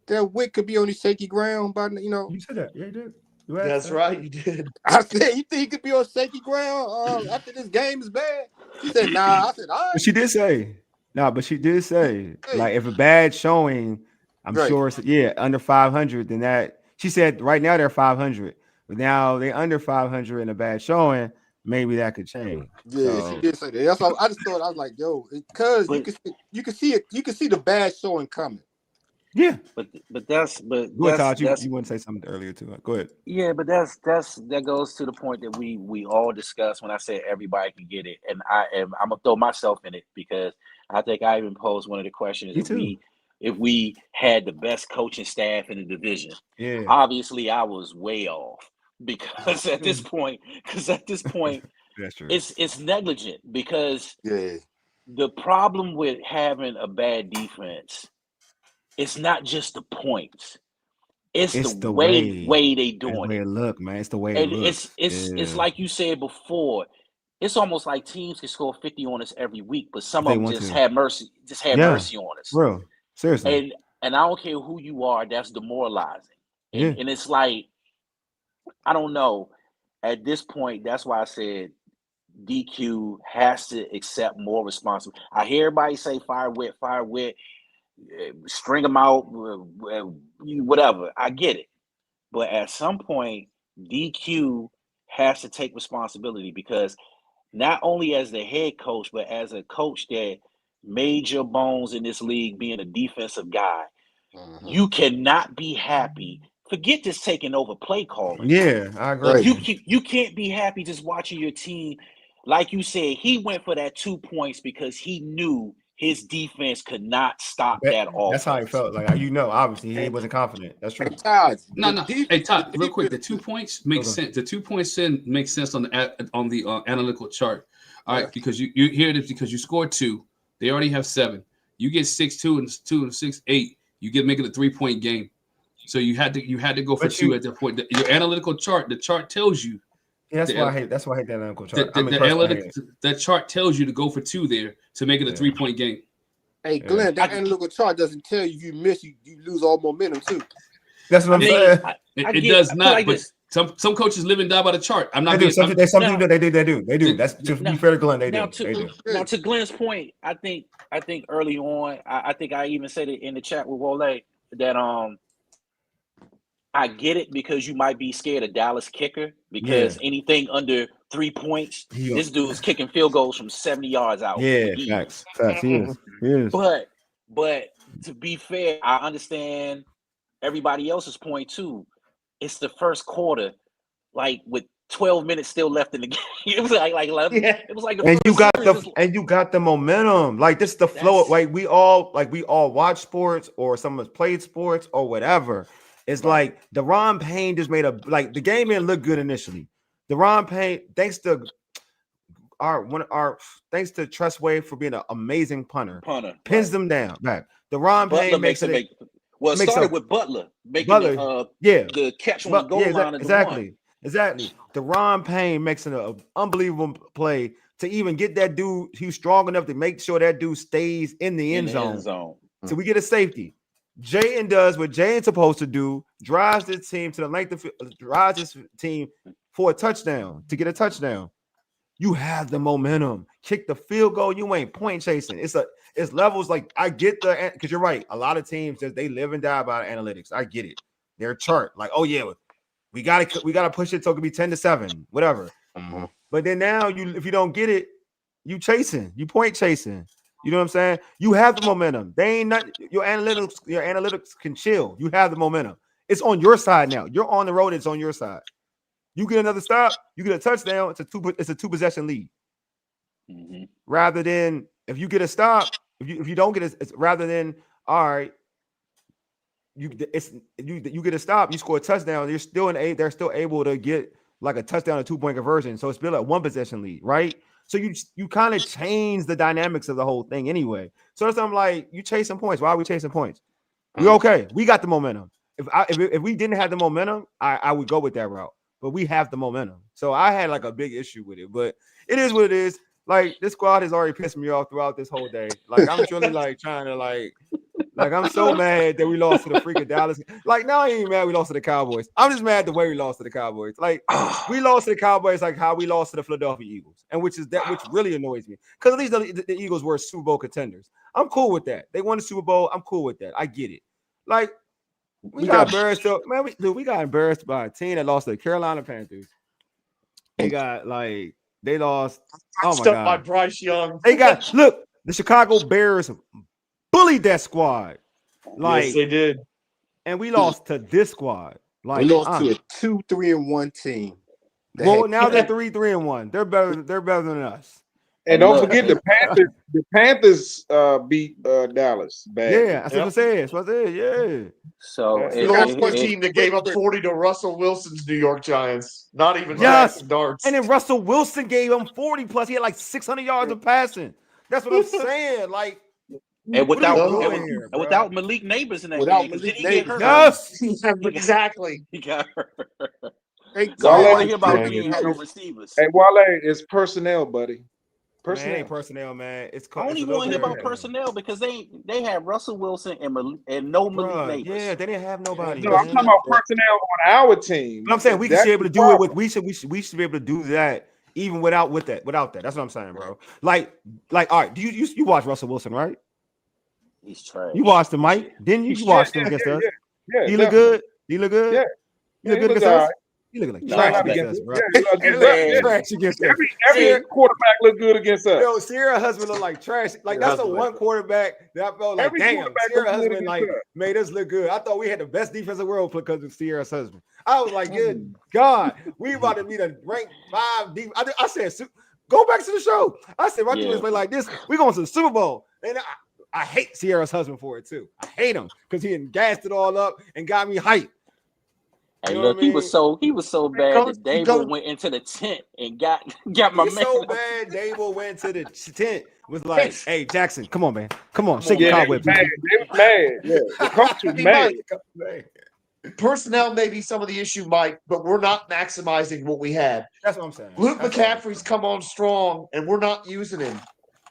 that Witt could be on the shaky ground? You said that. Yeah, he did. That's right, you did. I said, you think he could be on shaky ground after this game is bad? She said, nah. I said, all right. But she did say, but she did say, like, if a bad showing, I'm sure it's under 500, then that she said right now they're 500, but now they under 500 in a bad showing, maybe that could change. Yeah, she did say that. That's all, I just thought, I was like, yo, because you can see it, you can see the bad showing coming. Yeah, but go ahead, Todd. You want to say something earlier too? Go ahead. Yeah, but that goes to the point that we all discussed when I said everybody can get it, and I'm gonna throw myself in it because I think I even posed one of the questions if we had the best coaching staff in the division. Yeah, obviously I was way off because at this point, that's true. It's negligent because the problem with having a bad defense, it's not just the points. It's the way they doing it. The way it look, man. It's the way and it looks. It's like you said before. It's almost like teams can score 50 on us every week, but some of them just have mercy on us. Bro, seriously. And I don't care who you are, that's demoralizing. And it's like, I don't know. At this point, that's why I said DQ has to accept more responsibility. I hear everybody say fire wit, string them out, whatever. I get it. But at some point, DQ has to take responsibility because not only as the head coach, but as a coach that made your bones in this league being a defensive guy, you cannot be happy. Forget just taking over play calling. Yeah, I agree. You can't be happy just watching your team. Like you said, he went for that 2 points because he knew his defense could not stop that offense. That's how he felt. Like, obviously he wasn't confident. That's true. No. Hey, Todd, real quick, the 2 points make sense. The 2 points makes sense on the analytical chart. All right, because you hear it because you scored 2. They already have 7. You get 6-2 and 2 and 6-8. You make it a 3-point game. So you had to go for 2 at that point. Your analytical chart, the chart tells you. Yeah, that's why I hate that analytical chart. That chart tells you to go for 2 there to make it a 3-point game. Hey, Glenn, that analytical chart doesn't tell you miss, you lose all momentum too. That's what I'm saying. It does not. Like but some coaches live and die by the chart. I'm not. They do. Some people they do. That's to be fair to Glenn. They do. Now to Glenn's point, I think early on, I think I even said it in the chat with Wole that I get it because you might be scared of Dallas kicker because anything under 3 points, this dude's kicking field goals from 70 yards out. Yeah, facts. He is. But to be fair, I understand everybody else's point too. It's the first quarter, like with 12 minutes still left in the game. It was it was like the you got the momentum. Like this is the flow. Like we all watch sports or some of us played sports or whatever. It's like Deron Payne just made the game didn't look good initially. Deron Payne, thanks to Tressway for being an amazing punter, pins them down back. Deron Payne makes it. Well, it started with Butler making the catch on the goal line. Exactly. Deron Payne makes an unbelievable play to even get that dude. He's strong enough to make sure that dude stays in the end zone. So we get a safety. Jayden does what Jayden's supposed to do, drives his team to the length of drives his team for a touchdown to get a touchdown. You have the momentum. Kick the field goal. You ain't point chasing. It's levels like I get because you're right. A lot of teams they live and die by analytics. I get it. Their chart, like, oh yeah, we gotta push it so it can be 10-7, whatever. But then now if you don't get it, you point chasing. You know what I'm saying? You have the momentum. They ain't not your analytics can chill. You have the momentum. It's on your side now. You're on the road. It's on your side. You get another stop. You get a touchdown. It's a 2-possession lead. Rather than if you get a stop, if you don't get it, rather than all right, you get a stop. You score a touchdown. They're still able to get like a touchdown or 2-point conversion. So it's still a 1-possession lead, right? So you kind of change the dynamics of the whole thing anyway. So that's I'm like, you chasing points. Why are we chasing points? We're okay. We got the momentum. If we didn't have the momentum, I would go with that route. But we have the momentum. So I had like a big issue with it. But it is what it is. Like this squad has already pissed me off throughout this whole day. Like I'm truly like trying to like Like, I'm so mad that we lost to the freaking Dallas. Like, now I ain't mad we lost to the Cowboys. I'm just mad the way we lost to the Cowboys. Like, we lost to the Cowboys like how we lost to the Philadelphia Eagles, and which really annoys me. Because at least the Eagles were Super Bowl contenders. I'm cool with that. They won the Super Bowl. I'm cool with that. I get it. Like, we got embarrassed. Man, we got embarrassed by a team that lost to the Carolina Panthers. They lost. Oh my God! By Bryce Young. Look. The Chicago Bears bullied that squad. Like, yes, they did. And we lost to this squad. Like, we lost to a 2-3-1 team. Well, now they're 3-3-1. They're better than us. And don't forget the Panthers. The Panthers beat Dallas bad. Yeah, that's what I said. That's what I said. Yeah. So we lost to a team that gave up 40 to Russell Wilson's New York Giants. Not even Jackson Darts. And then Russell Wilson gave him 40 plus. He had like 600 yards of passing. That's what I'm saying. Like, and without Malik Neighbors in that game, did he get hurt? Yes, exactly. He got hurt. All I hear about he ain't had no receivers. Hey, Wale, it's personnel, buddy. Personnel, ain't personnel, man. It's I only want to hear about personnel because they had Russell Wilson and no Malik Neighbors. Yeah, they didn't have nobody. No, I'm talking about personnel on our team. But I'm saying we should be able to do it with. We should be able to do that. Even without that. That's what I'm saying, bro. Like, all right. Do you watch Russell Wilson, right? He's trash. You watched him, Mike? Didn't you? You watched him against us? Yeah. He look good. He look good. Yeah. He look good against us. He look like trash against us, bro. Trash against us. Every quarterback look good against us. Yo, Sierra husband look like trash. Like, that's the one quarterback that I felt like, damn, Sierra husband like made us look good. I thought we had the best defense in the world because of Sierra's husband. I was like, good God, we about to be the ranked 5 deep. I said, go back to the show. I said, my defense play like this. We going to the Super Bowl. And I hate Sierra's husband for it too. I hate him because he gassed it all up and got me hyped. Hey, look, he was so bad that Dable went into the tent and got my man. So bad, Dable went to the tent. Was like, hey, Jackson, come on, man. Come on, shake the cobweb. They was mad. Yeah, the coach was mad. Personnel may be some of the issue, Mike, but we're not maximizing what we had. That's what I'm saying. Luke McCaffrey's come on strong, and we're not using him.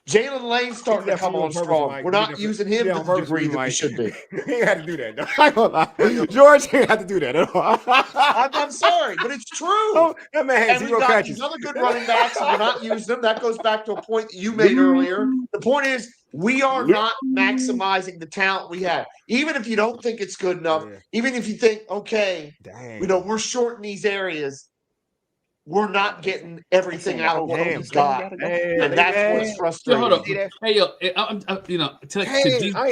Jalen Lane's starting to come on strong. Mike. We're not using him to the degree that we should be. He ain't had to do that. No. I ain't gonna lie. George ain't had to do that at all. I'm sorry, but it's true. Oh, that man had zero catches. These other good running backs, and we're not using them. That goes back to a point that you made earlier. The point is, we are not maximizing the talent we have. Even if you don't think it's good enough, even if you think, okay, we're short in these areas, we're not getting everything out of what we've got. And that's what's frustrating. Hold up. Hey, yo, I ain't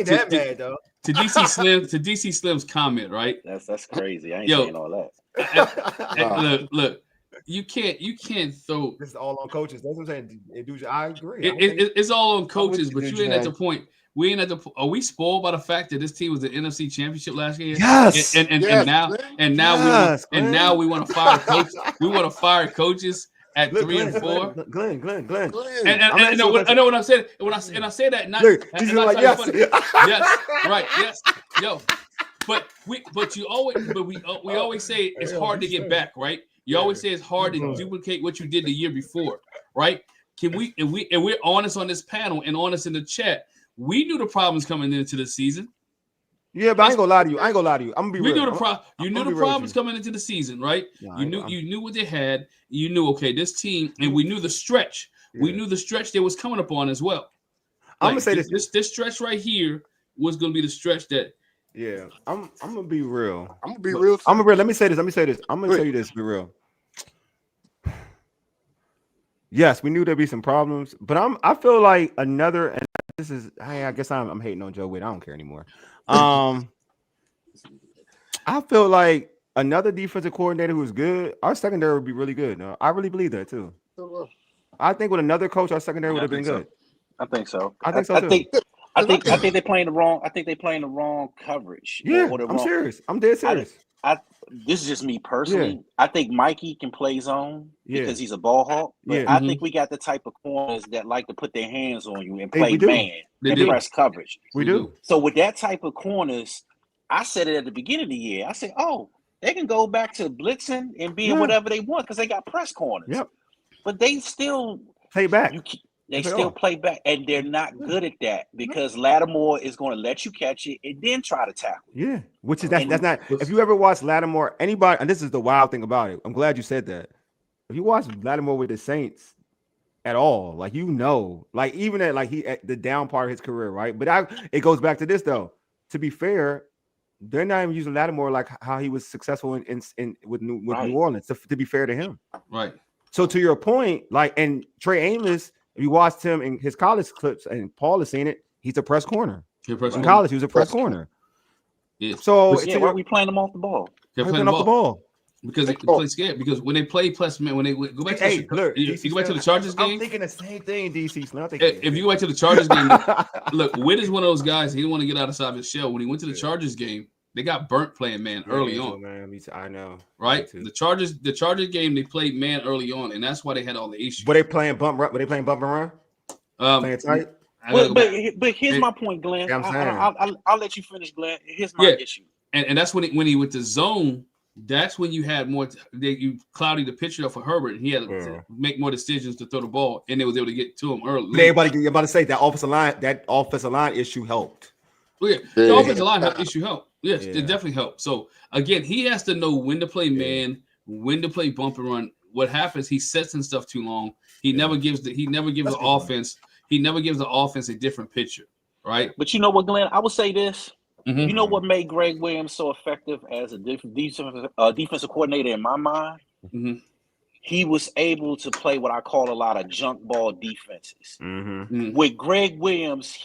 that bad, though. To DC Slim's comment, right? That's crazy. I ain't saying all that. Look. You can't throw. This is all on coaches. That's what I'm saying. I agree. It's all on coaches, but you ain't at the point. We ain't at the. Are we spoiled by the fact that this team was the NFC Championship last year? Yes. Now we want to fire coaches. We want to fire coaches at 3 and 4. Glen. And I know what I'm saying. When I say that, not. He's like yes. Yes. Right. Yes. Yo. But we always say it's hard to get back, right? You always say it's hard to duplicate what you did the year before, right? Can we and we're honest on this panel and honest in the chat. We knew the problems coming into the season. Yeah, but I ain't gonna lie to you. I'm gonna be real. You knew the problems coming into the season, right? Yeah, you knew what they had. You knew, okay, this team, and we knew the stretch. Yeah. We knew the stretch that was coming up on as well. I'm gonna say this. This stretch right here was gonna be the stretch that. Yeah, I'm gonna be real. I'm gonna be real. Let me say this. I'm gonna tell you this. Be real. Yes, we knew there'd be some problems, but I feel like another. And this is. I guess I'm hating on Joe Witt. I don't care anymore. I feel like another defensive coordinator who's good, our secondary would be really good. No, I really believe that too. I think with another coach, our secondary would have been good. I think so. I think so too. I think they're playing the wrong. I think they're playing the wrong coverage. Yeah, I'm serious. I'm dead serious. This is just me personally. Yeah. I think Mikey can play zone because he's a ball hawk. But I think we got the type of corners that like to put their hands on you and play man and press coverage. We do. So with that type of corners, I said it at the beginning of the year. I said, they can go back to blitzing and being whatever they want because they got press corners. Yep. But they still play back. They still play back, and they're not good at that because Lattimore is going to let you catch it and then try to tackle. Yeah, which is that's not. If you ever watch Lattimore, anybody, and this is the wild thing about it. I'm glad you said that. If you watch Lattimore with the Saints at all, like like even at the down part of his career, right? But it goes back to this though. To be fair, they're not even using Lattimore like how he was successful with New Orleans. To be fair to him, right? So to your point, and Trey Amos, if you watched him in his college clips, and Paul has seen it, he's a press corner. In college, he was a press corner. Yeah. So why are we playing them off the ball? They're playing off the ball because they play scared. Because when they play plus man, when they go back to if you go back to the Chargers game, I'm thinking the same thing. DC Slim. If you go back to the Chargers game, look, Witt is one of those guys. He didn't want to get outside of his shell. When he went to the Chargers game, they got burnt playing man early on. Man, I know. Right? The Chargers game, they played man early on, and that's why they had all the issues. Were they playing bump run? Were they playing bump and run? Playing tight? But here's my point, Glenn. I'll let you finish, Glenn. Here's my issue. And that's when he went to zone. That's when you had more. You clouded the picture up for Herbert, and he had to make more decisions to throw the ball, and they was able to get to him early. But everybody, you're about to say that offensive line issue helped. Well, the offensive line issue helped. Yes, it definitely helped. So again, he has to know when to play man, when to play bump and run. What happens? He sets in stuff too long. He never gives the offense. He never gives the offense a different picture, right? But you know what, Glenn? I would say this. Mm-hmm. You know what made Greg Williams so effective as a defensive coordinator in my mind? Mm-hmm. He was able to play what I call a lot of junk ball defenses. Mm-hmm. With Greg Williams,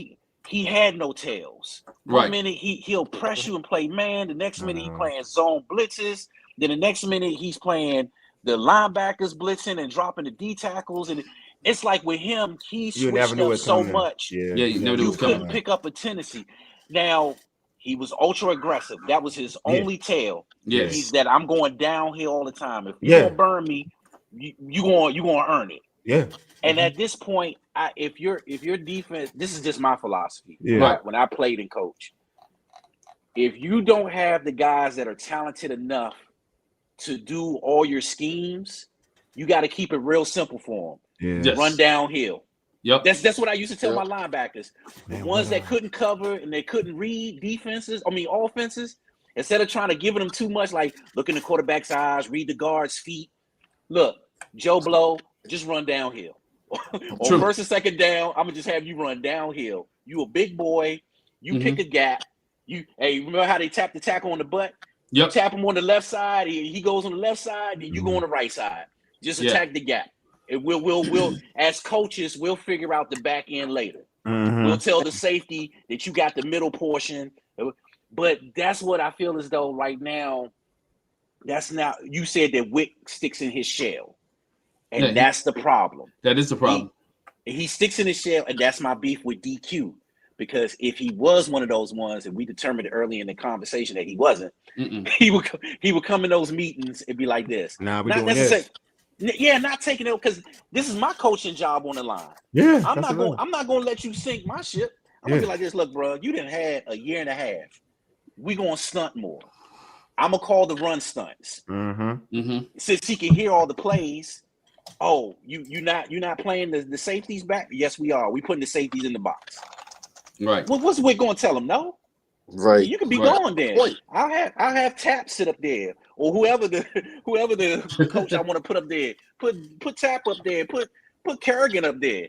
he had no tails. One minute he'll press you and play man. The next minute he's playing zone blitzes. Then the next minute he's playing the linebackers blitzing and dropping the D tackles. And it's like with him, he switched up so much. You couldn't pick up a tendency. Now, he was ultra aggressive. That was his only tail. Yes. He's that I'm going downhill all the time. If you're gonna burn me, you gonna earn it. Yeah. And at this point, if your defense, this is just my philosophy. Yeah. Right? When I played and coach, if you don't have the guys that are talented enough to do all your schemes, you got to keep it real simple for them. Yeah. Run downhill. Yep. That's what I used to tell my linebackers. The ones that couldn't cover and they couldn't read offenses, instead of trying to give them too much, like look in the quarterback's eyes, read the guard's feet. Look, Joe Blow, just run downhill. On first and second down, I'm gonna just have you run downhill. You a big boy, you pick a gap. Remember how they tap the tackle on the butt? Yep. You tap him on the left side, he goes on the left side, then you go on the right side. Just attack the gap. And we'll as coaches, we'll figure out the back end later. Mm-hmm. We'll tell the safety that you got the middle portion. But that's what I feel as though right now, that's not, you said that Wick sticks in his shell. And that's the problem. That is the problem. He sticks in his shell, and that's my beef with DQ. Because if he was one of those ones, and we determined early in the conversation that he wasn't, he would come in those meetings and be like this. Nah, we're doing this. Yeah, not taking it because this is my coaching job on the line. Yeah, I'm not gonna let you sink my ship. I'm gonna be like this. Look, bro, you didn't have a year and a half. We gonna stunt more. I'm gonna call the run stunts. Since he can hear all the plays. Oh, you're not playing the safeties back? Yes, we are. We putting the safeties in the box. Right. What's Wick gonna tell him? No. Right. You can be gone then. I'll have Tap sit up there, or whoever the coach I want to put up there. Put Tap up there. Put Kerrigan up there.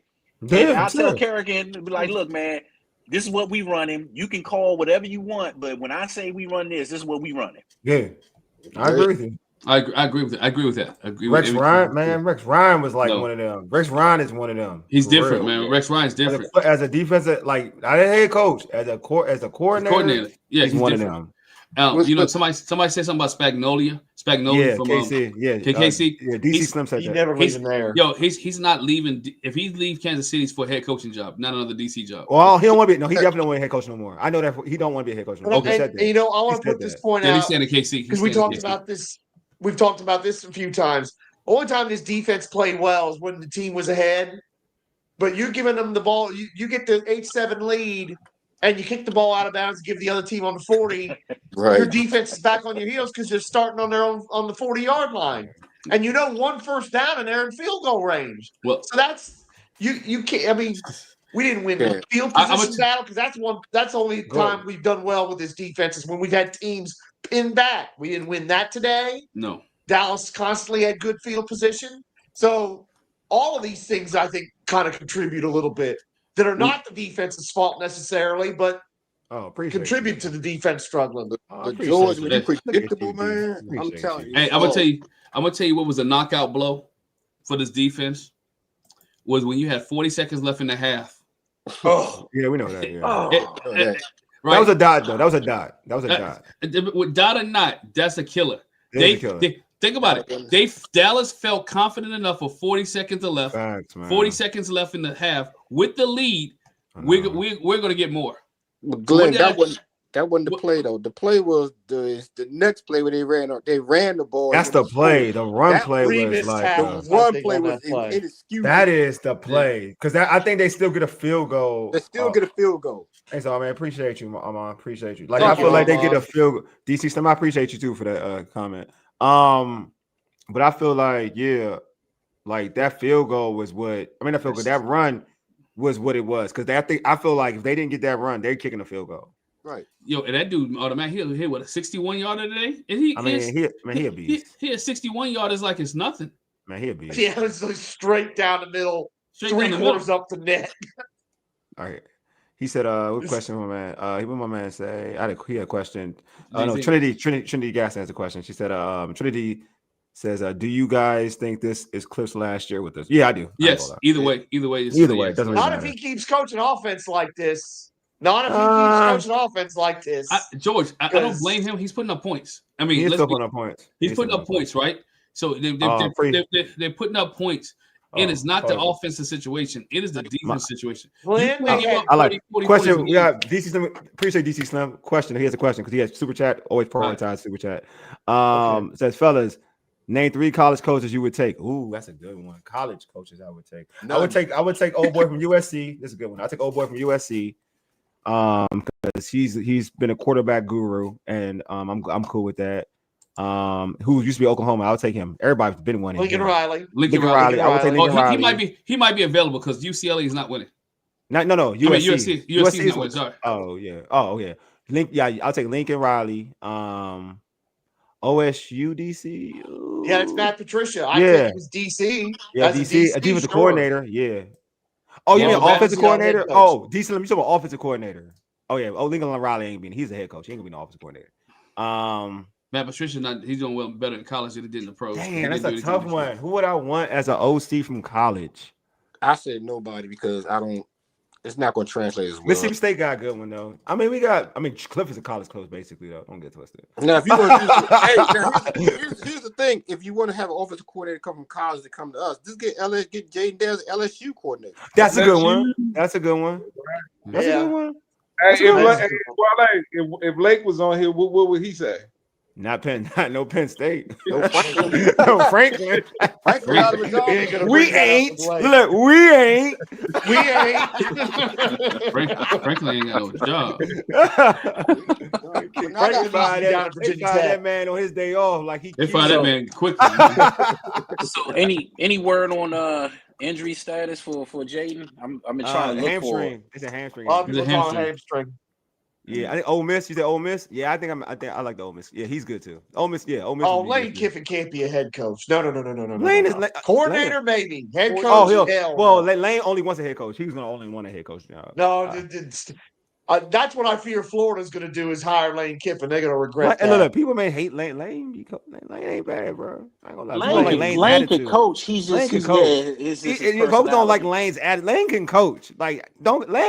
I'll tell Kerrigan, be like, look, man, this is what we running. You can call whatever you want, but when I say we run this is what we running. Yeah, I agree with you. I agree with that. Rex Ryan was like one of them. Rex Ryan is one of them. He's different, man. Rex Ryan's different. As a defensive, like not a head coach, as a coordinator. Yeah, he's one different. of them. Somebody said something about Spagnolia from KC. KC. DC Slim said he that. never leaving there. He's not leaving. If he leaves Kansas City, it's for a head coaching job, not another DC job. Well, he don't want to be. No, he definitely don't want to be a head coach no more. I know that he don't want to be a head coach no more. Okay, and I want to put this point out. He's saying KC because we talked about this. We've talked about this a few times. The only time this defense played well is when the team was ahead. But you're giving them the ball. You get the 8-7 lead, and you kick the ball out of bounds and give the other team on the 40. Right. Your defense is back on your heels because they're starting on their own on the 40-yard line. And one first down and they're in field goal range. Well, so you can't. I mean, we didn't win Yeah. the field position battle because that's the only time we've done well with this defense is when we've had teams pinned back. We didn't win that today. No. Dallas constantly had good field position. So all of these things, I think, kind of contribute a little bit that are not the defense's fault necessarily, but contribute to the defense struggling. But George, when you predictable, man, I'm telling you. Hey, I'm gonna tell you what was a knockout blow for this defense was when you had 40 seconds left in the half. Oh, yeah, we know that. Yeah. Right? That was a dot, though. That was a dot. With dot or not, that's a killer. They think about it. Dallas felt confident enough for 40 seconds left. Facts, man. 40 seconds left in the half with the lead. We're going to get more. But Glenn, that wasn't the play though. The play was the next play where they ran the ball. That's the play. The run play was like one play was inexcusable. That is the play because I think they still get a field goal. They still get a field goal. Hey, so man, appreciate you, I appreciate you. Like I feel like they get a field goal. DC Slim, I appreciate you too for that comment. But I feel like like that field goal was that run was what it was because I feel like if they didn't get that run, they're kicking a field goal. Right. Yo, and that dude automatically hit what a 61-yarder today? And he a beast. He a 61-yarder is like it's nothing. Man, he a beast. Yeah, it's like straight down the middle, three-quarters up the net. All right. He said, what question, my man? What my man say? He had a question. No, Trinity Gas has a question. She said, Trinity says, do you guys think this is Cliff's last year with us? Yeah, I do. Yes. Either way. Either way. It doesn't really matter. If he keeps coaching offense like this. Not if he keeps coaching offense like this. George, I don't blame him. He's putting up points. I mean, he's still putting up points. He's putting up points, right? So they're putting up points. And it's not the offensive situation. It is the defense situation. I like question. We got DC Slim. Appreciate DC Slim. Question. He has a question because he has super chat. Always prioritize super chat. Says, fellas, name 3 college coaches you would take. Ooh, that's a good one. College coaches I would take. I would take old boy from USC. This is a good one. I take old boy from USC. Because he's been a quarterback guru, and I'm cool with that. Who used to be Oklahoma? I'll take him. Everybody's been winning. Lincoln Riley. I would take Lincoln Riley. He might be available because UCLA is not winning. No. USC. USC is not winning. Sorry. Oh yeah. I'll take Lincoln Riley. OSU DC. Ooh. Yeah, it's Matt Patricia. I think it was DC. Yeah, DC. A defensive coordinator. Yeah. Oh, you mean offensive coordinator? Oh, DC. Let me talk about offensive coordinator. Oh yeah. Oh, Lincoln Riley ain't being. He's a head coach. He ain't gonna be no offensive coordinator. Matt Patricia, he's doing well better in college than he did in the pros. Damn, that's a tough one. Who would I want as an OC from college? I said nobody because it's not going to translate as well. Mississippi State got a good one though. Cliff is a college coach basically though. Don't get twisted. Now, if you want to here's the thing: if you want to have an offensive coordinator come from college to come to us, just get Jayden Daniels LSU coordinator. That's a good one. That's a good one. That's a good one. Hey, if Lake was on here, what would he say? No Penn State. No Franklin. We ain't. Look, we ain't. Franklin ain't got no job. Franklin fired that man on his day off. Like they fired that man quickly. So any word on injury status for Jayden? I've been trying to look for it. It's a hamstring. It's a hamstring. Yeah, I think Ole Miss. You said Ole Miss? Yeah, I think I like the Ole Miss. Yeah, he's good too. Ole Miss. Yeah, Ole Miss. Oh, Lane Kiffin can't be a head coach. No. Lane is coordinator, maybe head coach. Lane only wants a head coach. He's gonna only want a head coach job. No, that's what I fear Florida's gonna do is hire Lane Kiffin. They're gonna regret that. Look, people may hate Lane. Lane ain't bad, bro. I ain't gonna lie. Lane can coach. He's just his folks don't like Lane's attitude. Lane can coach. Lane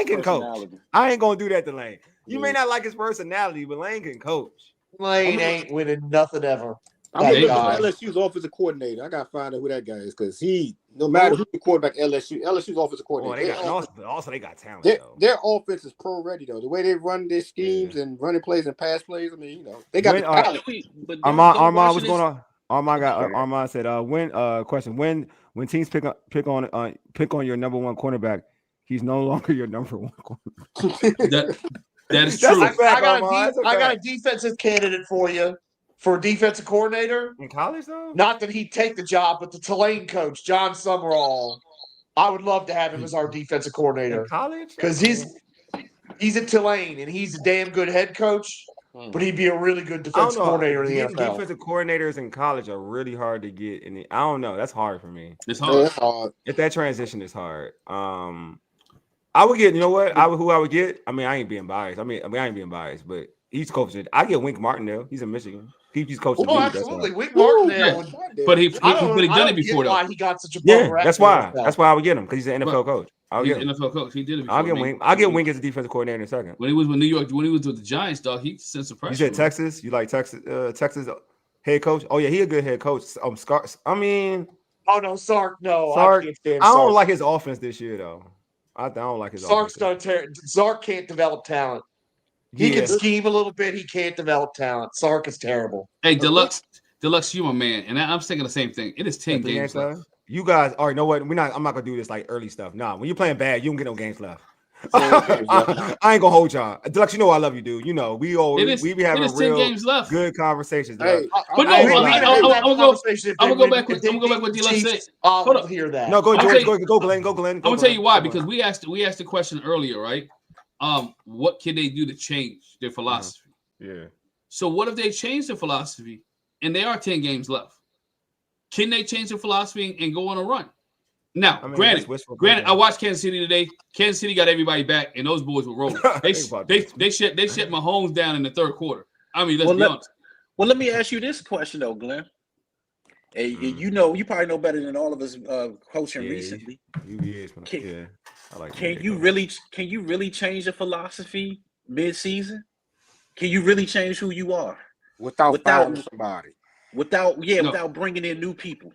can coach. I ain't gonna do that to Lane. You may not like his personality, but Lane can coach. Lane ain't winning nothing ever. I'm looking at LSU's offensive coordinator. I gotta find out who that guy is because no matter who the quarterback LSU's offensive coordinator. Also they got talent. Their offense is pro ready though. The way they run their schemes and running plays and pass plays. I mean, they got talent. Armand, what's going on? Armand said, question: When teams pick on your number one cornerback, he's no longer your number one cornerback. That is true. I got a defensive candidate for you for defensive coordinator in college, though. Not that he'd take the job, but the Tulane coach, John Summerall. I would love to have him as our defensive coordinator In college? because he's at Tulane and he's a damn good head coach, but he'd be a really good defensive coordinator in the NFL. Defensive coordinators in college are really hard to get. I don't know. That's hard for me. It's hard. It's hard. If that transition is hard. I would get, you know what? Who I would get? I mean, I ain't being biased. I ain't being biased, but he's coaching. I get Wink Martindale. He's in Michigan. He's coaching. Oh, absolutely. Wink Martindale. But he done it before, though. Why he got such a rap. That's why I would get him because he's an NFL coach. He's an NFL coach. He did it before. I'll get Wink as a defensive coordinator in a second. When he was with New York, when he was with the Giants, dog, he sent some pressure. You said Texas? You like Texas head coach? Oh, yeah, he a good head coach. Oh, no, Sark, no. Sark, I don't like his offense this year, though. I don't like his offense. Sark can't develop talent. He can scheme a little bit. He can't develop talent. Sark is terrible. Hey, Deluxe, you my man, and I'm thinking the same thing. It is 10 games left. You guys, all right, know what? I'm not gonna do this like early stuff. Nah, when you're playing bad, you don't get no games left. I ain't gonna hold y'all. Deluxe, you know I love you, dude. You know we be having real 10 games left. Good conversations. Hey, but no, I'm gonna go back with what Deluxe said. I'll hear that. No, go George, go Glen. I'm gonna tell you why, because we asked the question earlier, right? What can they do to change their philosophy? Yeah. So what if they change their philosophy and there are 10 games left? Can they change their philosophy and go on a run? Now, granted, I watched Kansas City today. Kansas City got everybody back, and those boys were rolling. They shut Mahomes down in the third quarter. I mean, let's be honest. Well, let me ask you this question though, Glenn. Hey, you probably know better than all of us coaching recently. Can you really change the philosophy mid-season? Can you really change who you are without firing somebody? Without bringing in new people.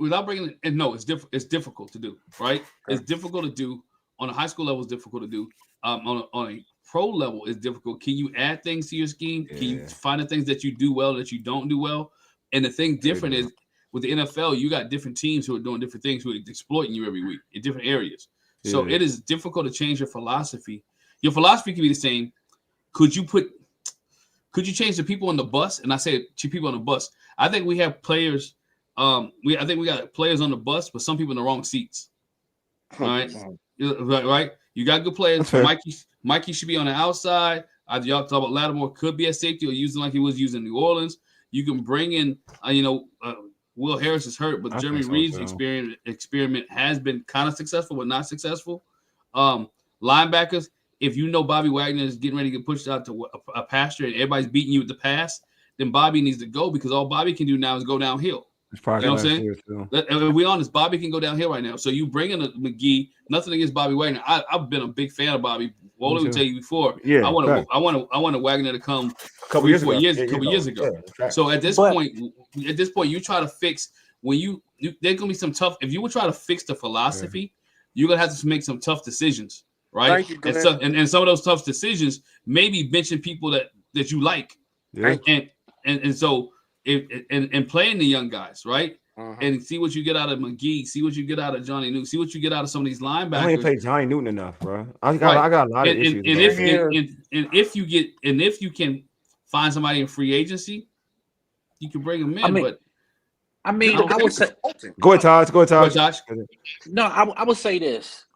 Without bringing in, no, it's difficult to do, right? It's difficult to do on a high school level. It's difficult to do on a pro level. It's difficult. Can you add things to your scheme? Can you find the things that you do well that you don't do well? And the thing different is with the NFL, you got different teams who are doing different things, who are exploiting you every week in different areas. So it is difficult to change your philosophy. Your philosophy can be the same. Could you change the people on the bus? And I say to people on the bus, I think we have players. I think we got players on the bus, but some people in the wrong seats. All right, right. You got good players. Mikey should be on the outside. Y'all talk about Lattimore could be a safety or using like he was using New Orleans. You can bring in, Will Harris is hurt, but Jeremy Reed's experiment has been kind of successful, but not successful. Linebackers, if you know Bobby Wagner is getting ready to get pushed out to a pasture and everybody's beating you with the pass, then Bobby needs to go because all Bobby can do now is go downhill. You know what I'm saying? If we're honest, Bobby can go downhill right now. So you bring in a McGee. Nothing against Bobby Wagner. I've been a big fan of Bobby. Wole will tell you before. Yeah, I want Wagner to come a couple years ago. Yeah, so at this point, you try to fix there's gonna be some tough. If you would try to fix the philosophy, you're gonna have to make some tough decisions, right? And some of those tough decisions maybe benching people that you like, and so. And playing the young guys, right? And see what you get out of McGee, see what you get out of Johnny Newton, see what you get out of some of these linebackers. I ain't played Johnny Newton enough, bro. I got a lot of issues. If you can find somebody in free agency, you can bring them in. I would say, go ahead, Taj. No, I would say this.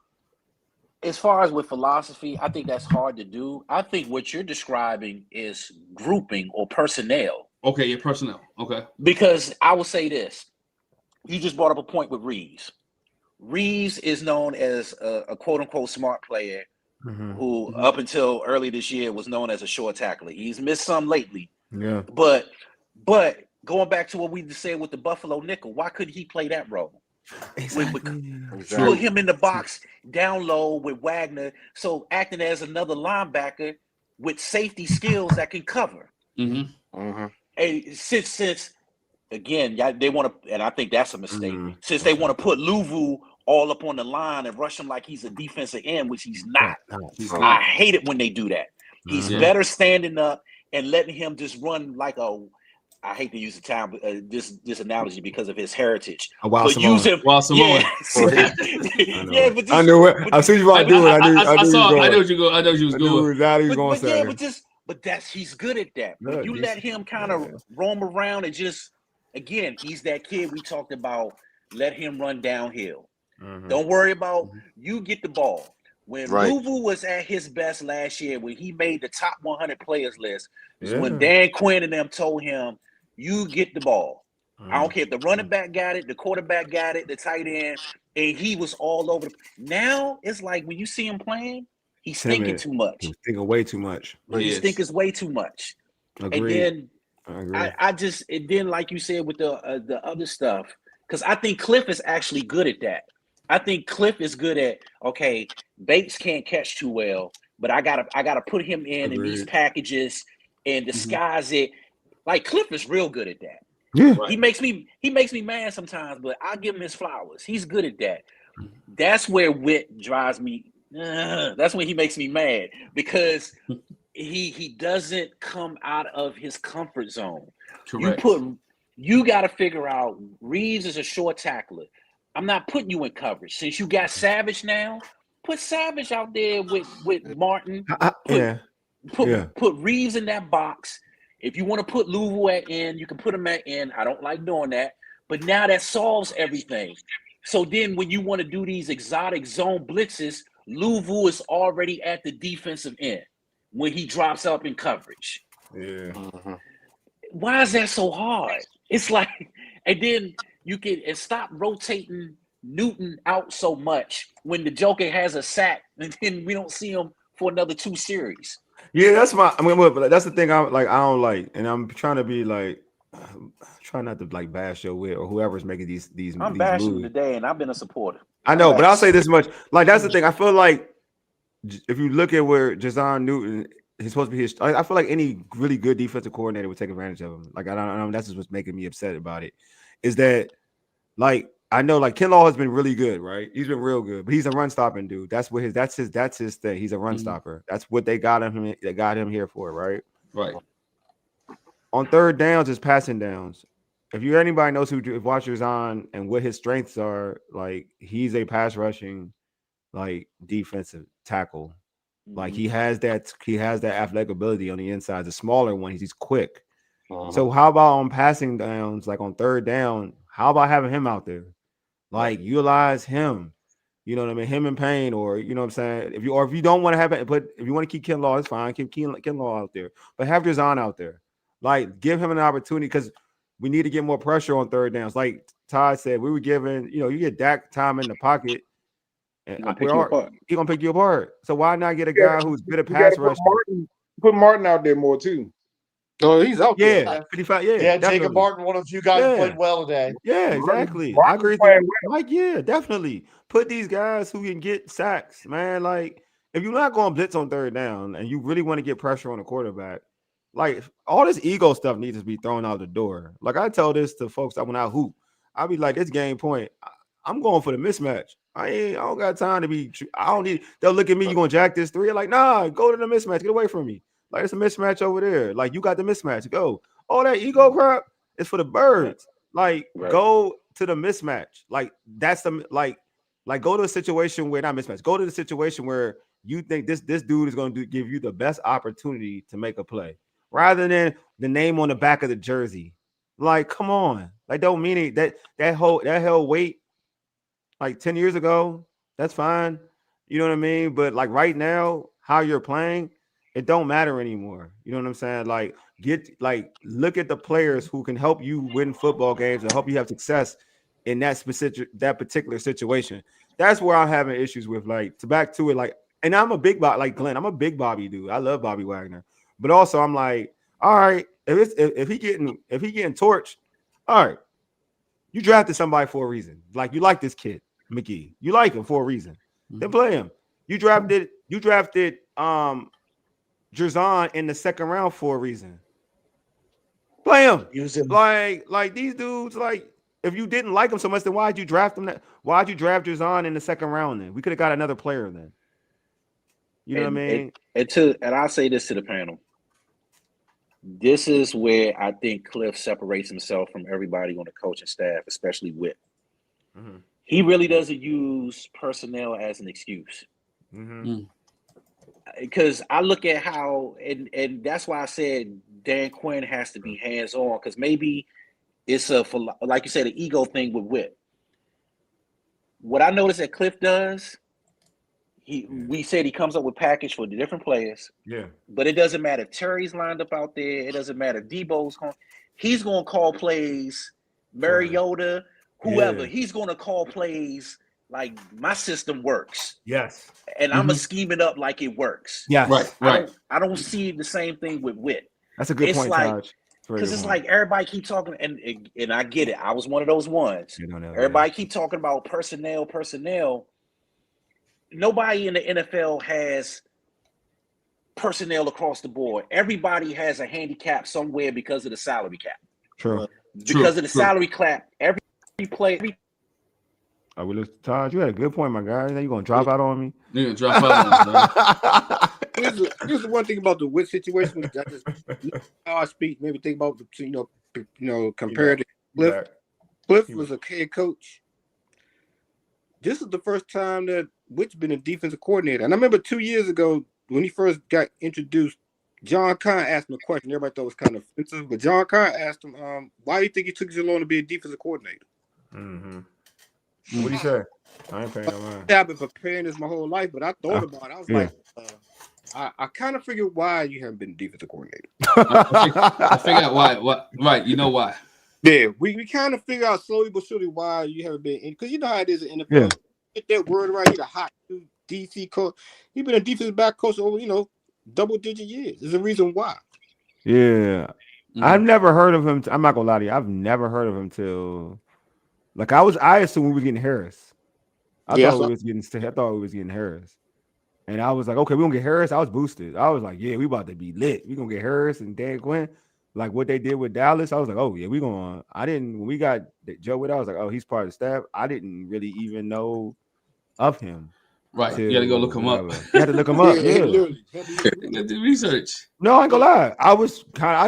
As far as with philosophy, I think that's hard to do. I think what you're describing is grouping or personnel. Okay, your personnel. Okay. Because I will say this. You just brought up a point with Reeves. Reeves is known as a quote-unquote smart player who up until early this year was known as a short tackler. He's missed some lately. Yeah. But going back to what we just said with the Buffalo nickel, why couldn't he play that role? Exactly. Put him in the box down low with Wagner, so acting as another linebacker with safety skills that can cover. And since again, they want to, and I think that's a mistake. Since they want to put Luvu all up on the line and rush him like he's a defensive end, which he's not. I hate it when they do that. He's better standing up and letting him just run like a. I hate to use the time, this analogy because of his heritage. But use him. Yeah, but I knew it. I see you about to do it. I know what you was going. But he's good at that. When you let him kind of roam around and just, again, he's that kid we talked about. Let him run downhill. Don't worry about you get the ball. When Right. Louvu was at his best last year, when he made the top 100 players list, is when Dan Quinn and them told him, you get the ball. I don't care if the running back got it, the quarterback got it, the tight end, and he was all over. Now it's like when you see him playing, he's thinking too much. He's thinking way too much. He's thinking way too much. Agreed. And then and then like you said with the other stuff, because I think Cliff is actually good at that. I think Cliff is good at, okay, Bates can't catch too well, but I gotta put him in these packages and disguise it. Like Cliff is real good at that. Yeah. He makes me mad sometimes, but I'll give him his flowers. He's good at that. That's where Witt drives me. That's when he makes me mad, because he doesn't come out of his comfort zone. Correct. You got to figure out, Reeves is a short tackler. I'm not putting you in coverage. Since you got Savage now, put Savage out there with Martin. Put Reeves in that box. If you want to put Louvu at end, you can put him at end. I don't like doing that. But now that solves everything. So then when you want to do these exotic zone blitzes, Louvu is already at the defensive end when he drops up in coverage. Yeah. Why is that so hard? It's like, and then you can stop rotating Newton out so much when the Joker has a sack, and then we don't see him for another 2 series. Yeah, that's that's the thing I don't like, and I'm trying to be like, try not to like bash your Witt or whoever's making these. I'm bashing you today, and I've been a supporter. I know, but I'll say this much: like that's the thing. I feel like if you look at where Jayden Newton is supposed to be, I feel like any really good defensive coordinator would take advantage of him. Like I don't. That's just what's making me upset about it. Is that like I know like Kinlaw has been really good, right? He's been real good, but he's a run stopping dude. That's his thing. He's a run stopper. That's what they got him. They got him here for, right? Right. On third downs is passing downs. If you anybody knows who watches on and what his strengths are, like he's a pass rushing, like defensive tackle. Like he has that athletic ability on the inside. The smaller one, he's quick. So how about on passing downs, like on third down? How about having him out there? Like utilize him. You know what I mean? Him and Payne, or you know what I'm saying? If you don't want to have it, but if you want to keep Kinlaw, it's fine. Keep Kinlaw out there. But have Jayden out there. Like give him an opportunity, because we need to get more pressure on third downs. Like Todd said, we were giving, you get Dak time in the pocket. And he's gonna pick you apart. So why not get a guy who's good at pass rush? Put Martin out there more too. Oh, he's out there. Yeah, 55. Yeah, yeah. Jacob Martin, one of the few guys who played well today. Yeah, exactly. I agree with you. Like, yeah, definitely put these guys who can get sacks, man. Like, if you're not going blitz on third down and you really want to get pressure on the quarterback, like all this ego stuff needs to be thrown out the door. Like I tell this to folks when I hoop, I'll be like, it's game point. I'm going for the mismatch. I don't got time to be. I don't need. They'll look at me. You gonna jack this 3? Like, nah, go to the mismatch. Get away from me. Like it's a mismatch over there. Like you got the mismatch. Go. All that ego crap is for the birds. Like go to the mismatch. Like that's the like go to a situation where not mismatch. Go to the situation where you think this dude is going to give you the best opportunity to make a play, rather than the name on the back of the jersey. Like, come on. Like don't mean it. That held weight like 10 years ago. That's fine. You know what I mean? But like right now, how you're playing, it don't matter anymore. You know what I'm saying? Like look at the players who can help you win football games and help you have success in that particular situation. That's where I'm having issues with. Like to back to it, like, and I'm a big like Glen. I'm a big Bobby dude. I love Bobby Wagner, but also I'm like, all right, if he getting torched, all right, you drafted somebody for a reason. Like you like this kid McGee, you like him for a reason. Then play him. You drafted Jayden in the second round for a reason. Play him. Use him. Like these dudes, like if you didn't like him so much, then why'd you draft him? Why'd you draft Jayden in the second round? Then we could have got another player then. You know what I mean? And I'll say this to the panel. This is where I think Cliff separates himself from everybody on the coaching staff, especially Witt. Mm-hmm. He really doesn't use personnel as an excuse. Mm-hmm. Because I look at how, and that's why I said Dan Quinn has to be hands-on, because maybe it's like you said, an ego thing with Witt. what I noticed that Cliff does, we said he comes up with package for the different players. Yeah. But it doesn't matter if Terry's lined up out there. It doesn't matter if Debo's going. He's going to call plays, Mariota, whoever. Yeah. He's going to call plays like my system works. Yes. And I'm going to scheme it up like it works. Yes. Right. I don't see the same thing with Witt. That's a good point, Taj. Because it's like everybody keep talking, and I get it. I was one of those ones. Everybody keep talking about personnel. Nobody in the NFL has personnel across the board. Everybody has a handicap somewhere because of the salary cap. True. Because of the salary cap, every play. Oh, we look, Todd, you had a good point, my guy. You gonna drop out on me? You're gonna drop out on me, Here's the one thing about the Witt situation. How I speak, maybe think about compared to Cliff. Cliff was a head coach. This is the first time that Witt's been a defensive coordinator. And I remember 2 years ago when he first got introduced, John Kahn asked him a question. Everybody thought it was kind of offensive, but John Kahn asked him, why do you think he took so long to be a defensive coordinator? Mm-hmm. What do you say? I ain't paying no mind. I've been preparing this my whole life, but I thought about it. I was like, I kind of figured why you haven't been a defensive coordinator. I figured out why. Right, you know why. Yeah, we kind of figure out slowly but surely why you haven't been in, because you know how it is in NFL. Yeah. Get that word right. He's a hot DC coach. He's been a defensive back coach over, double-digit years. There's a reason why. Yeah. I've never heard of him. I'm not gonna lie to you. I've never heard of him till I assumed we were getting Harris. I thought we was getting Harris. And I was like, okay, we're gonna get Harris. I was boosted. I was like, yeah, we about to be lit. We're gonna get Harris and Dan Quinn. Like what they did with Dallas. I was like, oh yeah, when we got Joe Witt, I was like, oh, he's part of the staff. I didn't really even know of him. Right. You gotta go look him up. You had to look him up. Yeah. You gotta do research. No, I ain't gonna lie. I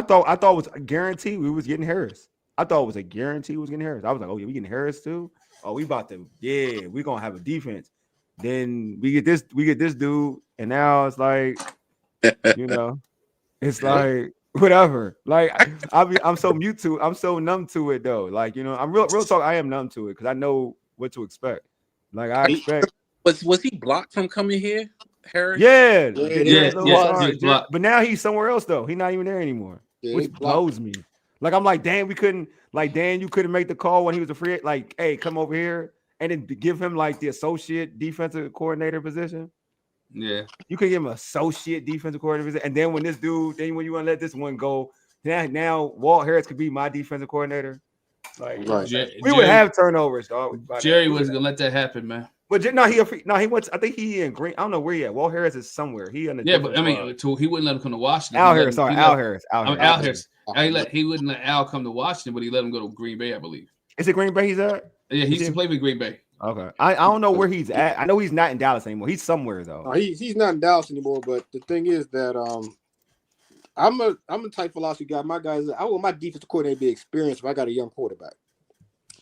thought it was a guarantee we was getting Harris. I thought it was a guarantee we was getting Harris. I was like, oh yeah, we getting Harris too. Oh, we about to, we gonna have a defense. Then we get this dude, and now it's like, it's like whatever. Like I'm so numb to it though. Like, I'm real talk. I am numb to it because I know what to expect. Like I expect. Was he blocked from coming here, Harris? Yeah. But now he's somewhere else though. He's not even there anymore, which blows me. Like I'm like, Dan, you couldn't make the call when he was a free. Like, hey, come over here and then give him like the associate defensive coordinator position. Yeah, you could give him associate defensive coordinator position, and then when when you want to let this one go, now Walt Harris could be my defensive coordinator. Like, we would have turnovers, dog. Jerry wasn't gonna let that happen, man. But he went. I think he in Green. I don't know where he at. Walt Harris is somewhere. He on the but I mean, he wouldn't let him come to Washington. Al Harris. Al Harris. He wouldn't let Al come to Washington, but he let him go to Green Bay, I believe. Is it Green Bay he's at? Yeah, he used to play with Green Bay. Okay, I don't know where he's at. I know he's not in Dallas anymore. He's somewhere though. He's not in Dallas anymore. But the thing is that I'm a type philosophy guy. My guys, I want my defensive coordinator to be experienced. If I got a young quarterback,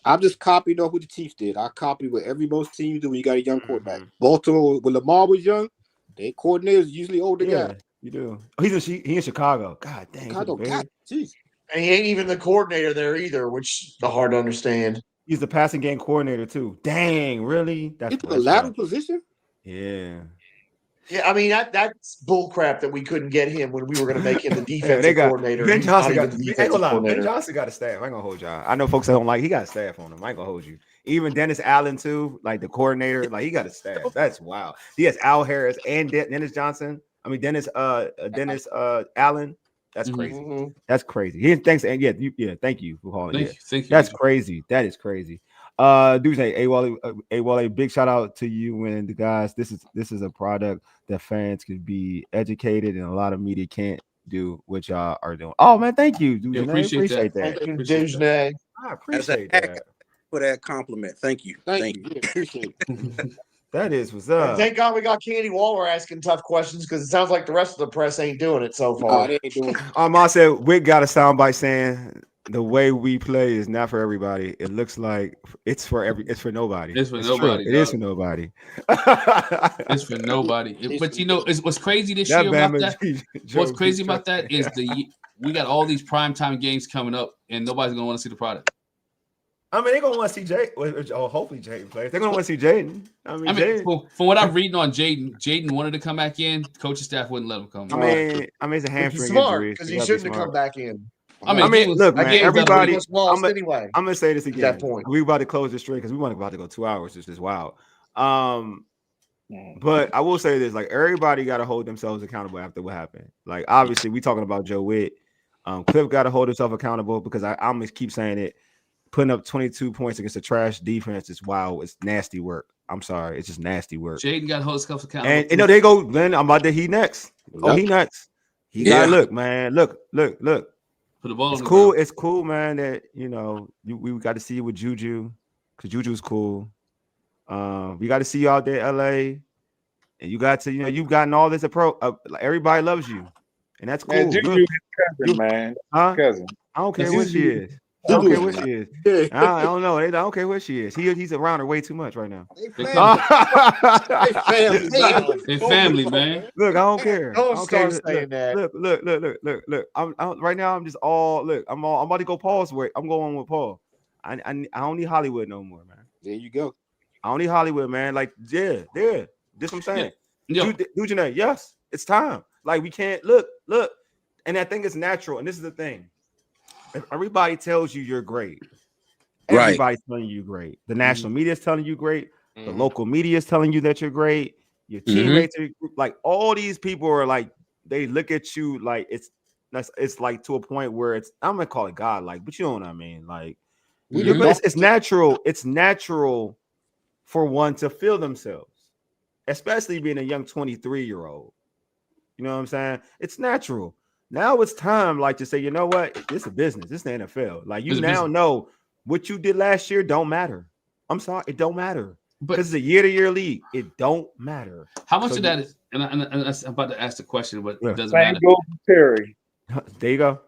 I've just copied off what the Chiefs did. I copied what most teams do when you got a young quarterback. Baltimore, when Lamar was young, their coordinators usually older guys. You do. Oh, he in Chicago. God dang. Chicago. God, jeez. And he ain't even the coordinator there either, which is hard to understand. He's the passing game coordinator too. Dang, really? That's a lateral position. Yeah. Yeah, I mean that's bullcrap that we couldn't get him when we were going to make him the defensive coordinator. Ben Johnson got a staff. I ain't gonna hold y'all. I know folks that don't like. He got a staff on him. I ain't gonna hold you. Even Dennis Allen too, like the coordinator, like he got a staff. That's wild. He has Al Harris and Dennis Johnson. I mean Dennis Allen. That's crazy. Mm-hmm. That's crazy. Thanks and thank you for calling. Thank you. That's crazy. That is crazy. Do say Wole, big shout out to you and the guys. This is a product that fans can be educated and a lot of media can't do what y'all are doing. Oh man, thank you. Yeah, appreciate that. I appreciate that. For that compliment. Thank you. Thank you. Yeah, appreciate it. That is what's up. Thank God we got Candy Waller asking tough questions because it sounds like the rest of the press ain't doing it so far. They ain't doing it. I said Wick got a soundbite saying the way we play is not for everybody. It looks like it's for nobody. It's for nobody. It is for nobody. It's for nobody. But what's crazy this year about that? What's crazy about that is we got all these primetime games coming up, and nobody's gonna want to see the product. I mean, they're gonna want to see Jayden. Oh, hopefully Jayden plays. They're gonna want to see Jayden. I mean, from what I'm reading on Jayden wanted to come back in. Coaching staff wouldn't let him come. I mean, it's a hamstring smart injury because he shouldn't have come back in. I mean, look, man. Everybody, anyway. I'm gonna say this again. At that point, we about to close this straight because we about to go 2 hours. This is wild. But I will say this: like everybody got to hold themselves accountable after what happened. Like obviously, we talking about Joe Witt. Cliff got to hold himself accountable because I'm gonna keep saying it. Putting up 22 points against a trash defense is wild. It's nasty work. I'm sorry, it's just nasty work. Jayden got to hold himself accountable. And you know they go. Glen, I'm about to he next. Oh, he next. He got look, man. Look. Put the ball. It's cool. It's cool, man. That we got to see you with Juju because Juju's cool. We got to see you out there, LA, and you got to you've gotten all this approach. Everybody loves you, and that's cool. Man, Juju is cousin, man. Huh? Cousin. I don't care what she is. I don't care what she is. I don't know. I don't care what she is. He's around her way too much right now. They family, man. Look, I don't care. Don't start saying that. Look. I'm right now. I'm just all look. I'm about to go Paul's way. I'm going with Paul. I don't need Hollywood no more, man. There you go. I don't need Hollywood, man. Like, yeah. This what I'm saying. Yeah. Dude, yes, it's time. Like, we can't look. And I think it's natural. And this is the thing. If everybody tells you you're great, everybody's telling you you're great. The national media is telling you great. The local media is telling you that you're great. Your teammates are like all these people are like they look at you like it's like to a point where I'm gonna call it godlike, but you know what I mean. Like it's natural. It's natural for one to feel themselves, especially being a young 23-year-old. You know what I'm saying? It's natural. Now it's time, like, to say, you know what? It's a business. It's the NFL. Like, you now know what you did last year don't matter. I'm sorry, it don't matter. Because it's a year-to-year league. It don't matter. How much of that is? And I'm about to ask the question, but it doesn't Same matter. goes with Terry. There you go.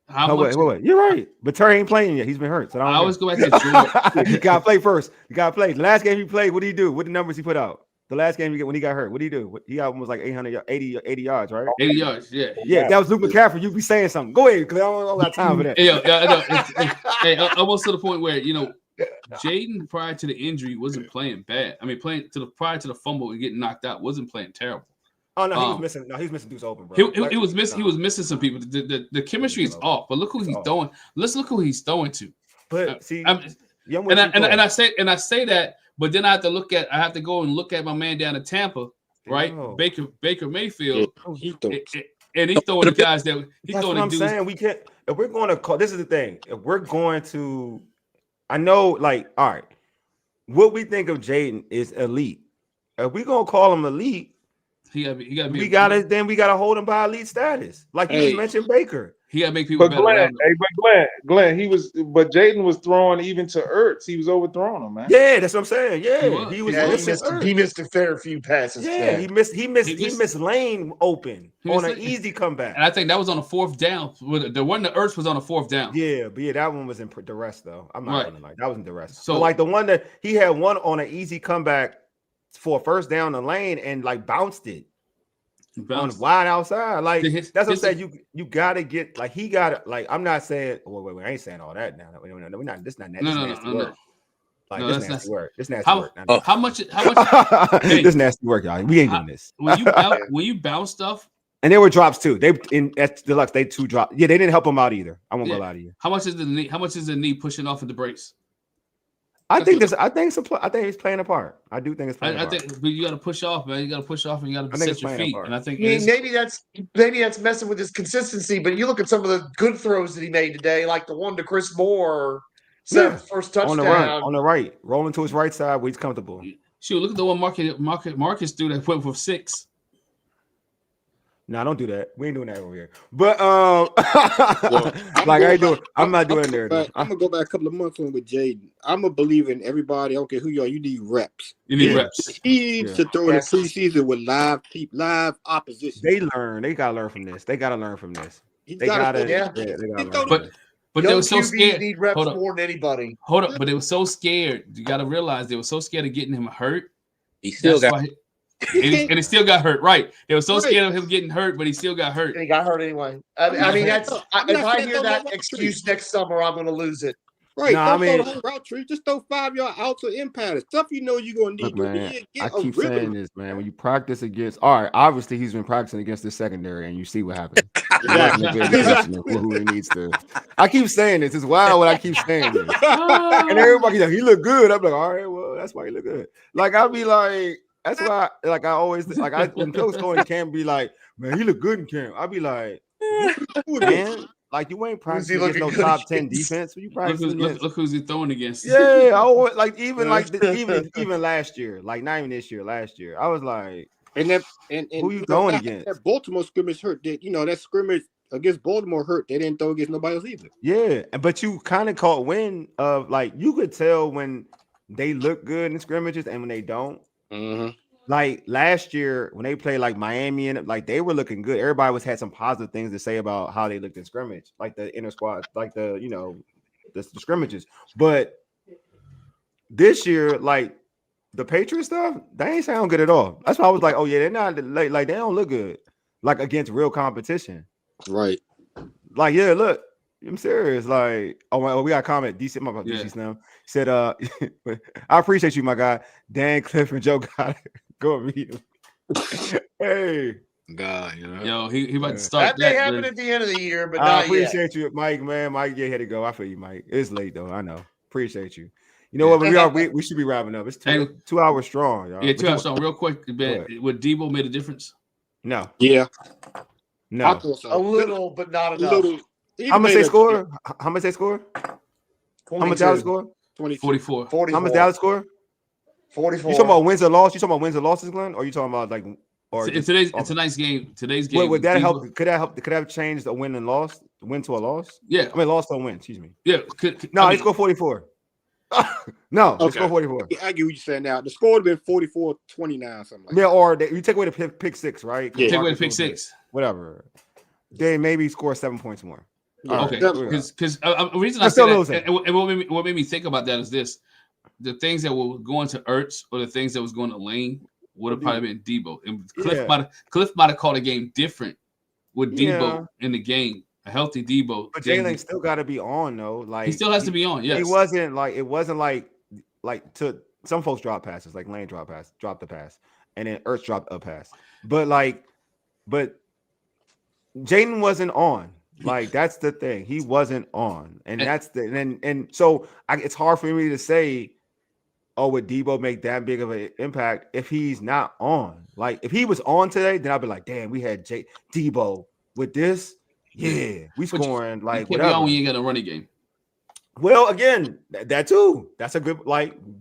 How much? Wait. You're right. But Terry ain't playing yet. He's been hurt. So I always go back to George. You got to play first. You got to play. The last game he played, what did he do? What the numbers he put out? The last game when he got hurt, what did he do? He got almost like 80 yards, right? 80 yards, yeah. Yeah, that was Luke McCaffrey. You be saying something. Go ahead, because I don't got time for that. Hey, almost to the point where, Jayden, prior to the injury, wasn't playing bad. I mean, prior to the fumble and getting knocked out, wasn't playing terrible. Oh, no, he was missing. No, he was missing dudes open, bro. He was missing some people. The chemistry is off, but look who he's throwing. Let's look who he's throwing to. But see, I say that. But then I have to go and look at my man down in Tampa, right? Baker Mayfield. And he's throwing the guys that he's That's throwing. What I'm saying, we can't. If we're going to call, this is the thing. If we're going to, I know, like, all right, what we think of Jayden is elite. If we're gonna call him elite, he gotta be. We gotta hold him by elite status. Like you just mentioned, Baker. He gotta make people better. Glenn, Jayden was throwing even to Ertz. He was overthrowing him, man. Yeah, that's what I'm saying. Yeah, he missed a fair few passes. Yeah, he missed lane open on an easy comeback. And I think that was on a fourth down. The one that Ertz was on a fourth down. Yeah, but that one was in duress though. I'm not gonna lie, that was in duress. So like the one that he had one on an easy comeback for a first down the lane and like bounced it. On wide outside, like that's what I'm saying. You gotta get like he got like I'm not saying. Wait, I ain't saying all that now. We're not. This not nasty work. Like this nasty work. This nasty work. How much? This nasty work, y'all. We ain't doing this. When you bounce stuff, and there were drops too. They at Deluxe they 2 drops. Yeah, they didn't help him out either. I won't go lie to you. How much is the knee? How much is the knee pushing off of the brace? I think it's playing a part. I do think it's playing a part. I think, but you got to push off, man. You got to push off, and you got to set your feet. And I think maybe that's messing with his consistency. But you look at some of the good throws that he made today, like the one to Chris Moore, first touchdown on the right, rolling to his right side where he's comfortable. Shoot, look at the one Marcus threw that went for 6. No, don't do that. We ain't doing that over here. But I'm not doing it there. I'm gonna go back a couple of months on with Jayden. I'm a believer in everybody. Okay, who you are? You need reps. You need reps. He needs to throw in the preseason with live opposition. They learn. They gotta learn from this. They gotta learn from this. But they were so scared. Need reps more than anybody. Hold up, but they were so scared. You got to realize they were so scared of getting him hurt. He still got. And he still got hurt, right? They were so scared of him getting hurt, but he still got hurt. And he got hurt anyway. I mean, if I hear that excuse next summer, I'm going to lose it. Right. Nah, Don't throw the whole route tree. Just throw 5-yard outs or impact. Stuff you know you're gonna need look, during the man, year. I Get a keep rhythm. saying this, man. When you practice against, all right, obviously he's been practicing against the secondary, and you see what happened. It wasn't a good indication of who he needs to. I keep saying this. It's wild when I keep saying this, and everybody's like, "He look good." I'm like, "All right, well, that's why he look good." Like I'll be like, "That's why." Like I always like when Coach Cohen can't be like, "Man, he look good in camp." I'll be like, "Man, like you ain't Who's he practicing against no looking good top 10 against? defense. What you practicing against?" Look who's he throwing against. Yeah, I always like even last year, like not even this year, last year. I was like, And who you throwing that against? Baltimore scrimmage hurt. That scrimmage against Baltimore hurt. They didn't throw against nobody else either. Yeah, but you kind of caught wind of like you could tell when they look good in scrimmages and when they don't. Mm-hmm. Like last year when they played like Miami and like they were looking good. Everybody had some positive things to say about how they looked in scrimmage, like the inner squad, like the the scrimmages. But this year, like the Patriots stuff, they ain't sound good at all. That's why I was like, oh yeah, they're not like they don't look good, like against real competition. Right. Like, yeah, look, I'm serious. Like, oh my, we got a comment. DC, my Yeah. DC Slim said, I appreciate you, my guy. Dan, Cliff, and Joe got it. Go meet him. Hey, God, Yo, he about to start That may happen at the end of the year, but I not appreciate yet. you, Mike. Man, Mike, you had to go. I feel you, Mike. It's late though. I know. Appreciate you. You know what? We should be wrapping up. It's 2 hours strong, y'all. Yeah, 2 hours strong. Real quick, would Debo made a difference? No. Yeah. No. I thought so. A little, but not enough. How much they score? How much they score? 22. How much Dallas score? 44. How much Dallas score? 44. You talking about wins or losses? You talking about wins or losses, Glenn? Or you talking about like? Or tonight's game. Today's game. Would that help? Could that help? Could that have changed a win and loss? Win to a loss? Yeah. I mean, loss to a win. Excuse me. Yeah. He scored 44. No, they scored 44. I get what you're saying now. The score would have been 44-29, something like that. Yeah, or you take away the pick six, right? Yeah. Take away the pick six. Whatever. They maybe score 7 points more. Yeah. Okay. Because the reason I said that, and what made me think about that is this: the things that were going to Ertz or the things that was going to Lane would have probably been Debo. And Cliff might have called a game different with Debo in the game. A healthy Debo. But Jalen still got to be on though. Like he still has to be on. Yes. It wasn't like to some folks drop passes, like Lane dropped the pass, and then Ertz dropped a pass. But Jayden wasn't on. Like that's the thing. He wasn't on, and that's so it's hard for me to say, oh, would Debo make that big of an impact if he's not on? Like if he was on today, then I'd be like, damn, we had Debo with this. Yeah, we scoring like whatever. When you ain't got a running game. Well, again, that too. That's a good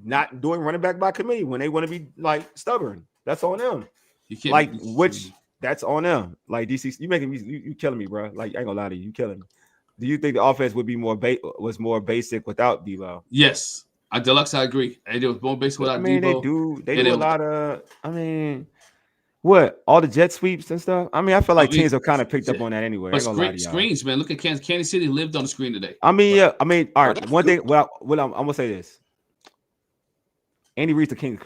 not doing running back by committee when they want to be like stubborn. That's on them. You can't that's on them. Like DC, you making me you killing me, bro. Like I ain't gonna lie to you, killing me. Do you think the offense would be more basic without Debo? Yes, Deluxe. I agree. And it was more basic without Debo. They do a lot of. I mean. What all the jet sweeps and stuff? I mean, I feel like teams have kind of picked up on that anyway. But screens, man. Look at Kansas City lived on the screen today. I mean, yeah. I mean, all right. One thing. Well, I'm gonna say this. Andy Reid's the king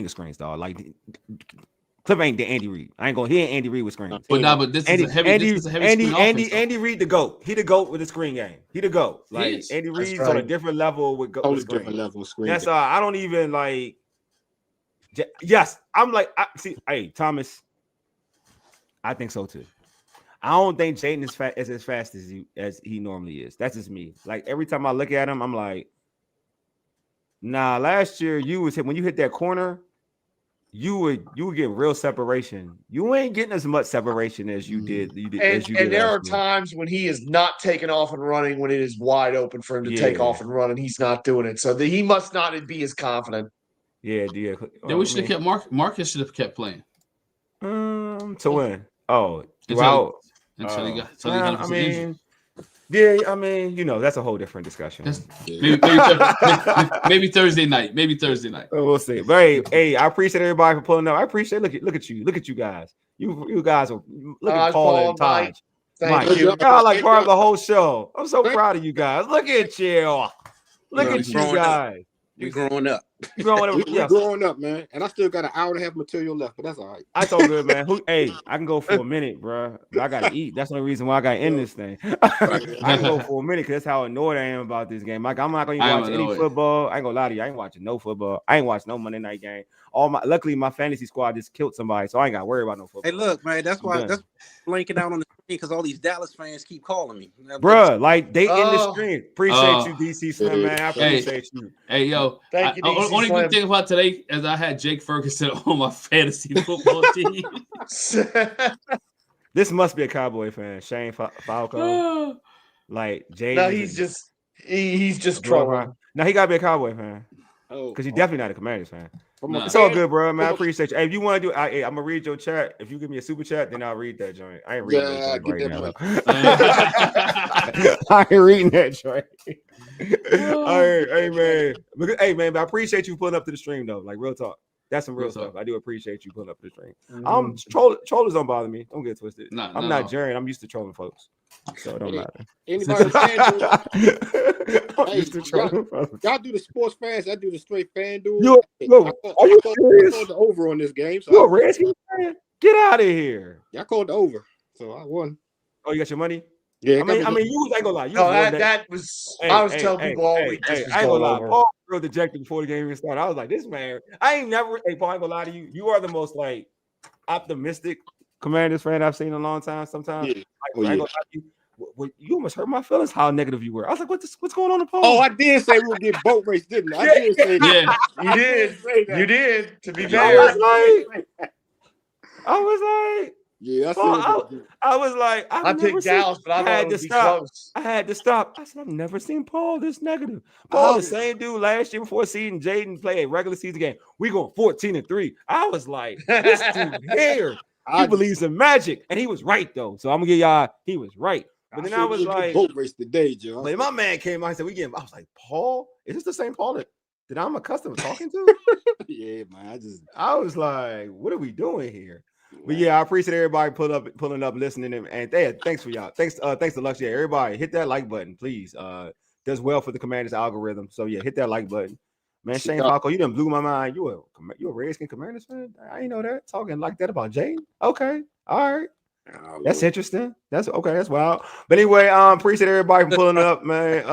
of screens, dog. Like Cliff ain't the Andy Reid. I ain't gonna hear Andy Reid with screens. But this is a heavy screen offense. Andy Reid the GOAT. He the GOAT with the screen game. He the GOAT. Like Andy Reid's on a different level with screen. Different level of screen. That's I don't even like. Yes, I'm like, hey, Thomas, I think so too. I don't think Jayden is as fast as he normally is. That's just me. Like every time I look at him, I'm like, nah. Last year when you hit that corner, you would get real separation. You ain't getting as much separation as you did. And there are times when he is not taking off and running when it is wide open for him to take off and run, and he's not doing it. So he must not be as confident. Yeah. Then we should have kept Marcus should have kept playing. To win. Oh, until he got. I mean, yeah. I mean, that's a whole different discussion. Maybe Thursday night. Maybe Thursday night. We'll see. But hey, I appreciate everybody for pulling up. I appreciate. Look at you guys. You guys are look at Paul and Taj. Thank you. Y'all like part of the whole show. I'm so proud of you guys. Look at you. Look at you guys. You're growing up. You growing up? We growing up, man. And I still got an hour and a half material left, but that's all right. I told good, man. Hey, I can go for a minute, bro. But I gotta eat. That's the only reason why I gotta end this thing. I can go for a minute because that's how annoyed I am about this game. Like, I'm not gonna watch any football. I ain't gonna lie to you. I ain't watching no football. I ain't watching no Monday night game. Luckily, my fantasy squad just killed somebody, so I ain't gotta worry about no football. Hey, look, man, that's blinking out on the screen because all these Dallas fans keep calling me. Bruh, like they in the stream. Appreciate you, DC Slim, man. I appreciate you. Hey, yo. Thank you, DC only Slim. good thing about today is I had Jake Ferguson on my fantasy football team. This must be a Cowboy fan. Shane Falco. Like Jayden. No, he's just trolling. No, he gotta be a Cowboy fan. Oh, Because he's definitely not a Commanders fan. Nah. It's all good, bro, man. I appreciate you. Hey, if you want to do I'm gonna read your chat. If you give me a super chat, then I'll read that joint. I ain't reading that joint right now. I ain't reading that joint. All right, hey man, but I appreciate you pulling up to the stream though. Like real talk. That's some real stuff. I do appreciate you pulling up to the stream. Trollers don't bother me. Don't get twisted. I'm not Jerry. I'm used to trolling folks. So it don't matter. Anybody I'm used to trolling folks. Y'all do the sports fans. I do the straight FanDuel. Are you serious? I called the over on this game. So you a Redskins fan? Get out of here. Y'all called the over. So I won. Oh, you got your money? Yeah. I mean, you ain't gonna lie. No, that was. I was telling people all week. I ain't gonna lie. Paul was real dejected before the game even started. I was like, this man. I ain't never. Hey, Paul, I ain't gonna lie to you. You are the most like optimistic Commanders fan I've seen in a long time. Sometimes, Yeah. I ain't gonna lie to you. You almost hurt my feelings. How negative you were. I was like, what's going on in Paul? Oh, I did say we would get boat race, didn't I? I did say that. Yeah, you did. You did. To be I fair, was like. Yeah, I was like, I picked Dallas, but I had to stop. close. I had to stop. I said, I've never seen Paul this negative. Paul, the same dude last year before seeing Jayden play a regular season game. We going 14-3. I was like, this dude here, he believes in magic, and he was right though. So I'm gonna give y'all, he was right. But then I was like, boat race today, Joe. But my man came out and said, we getting. I was like, Paul, is this the same Paul that I'm accustomed to talking to? Yeah, man. I was like, what are we doing here? But yeah, I appreciate everybody pulling up, listening, and thanks for y'all. Thanks to Lux. Yeah, everybody hit that like button, please. Does well for the Commanders algorithm. So yeah, hit that like button. Man, Shane Falco, you done blew my mind. You a Redskins Commanders fan? I ain't know that. Talking like that about Jayden. Okay, all right. That's interesting. That's okay. That's wild. But anyway, appreciate everybody for pulling up, man.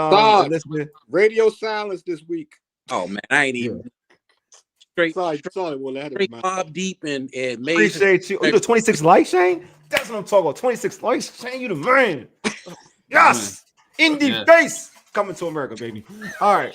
Radio silence this week. Oh man, I ain't even. Sorry, straight Mob Deep and appreciate you. Oh, you do 26 likes, Shane? That's what I'm talking about. 26 likes, Shane. You the man. Yes, indie face coming to America, baby. All right.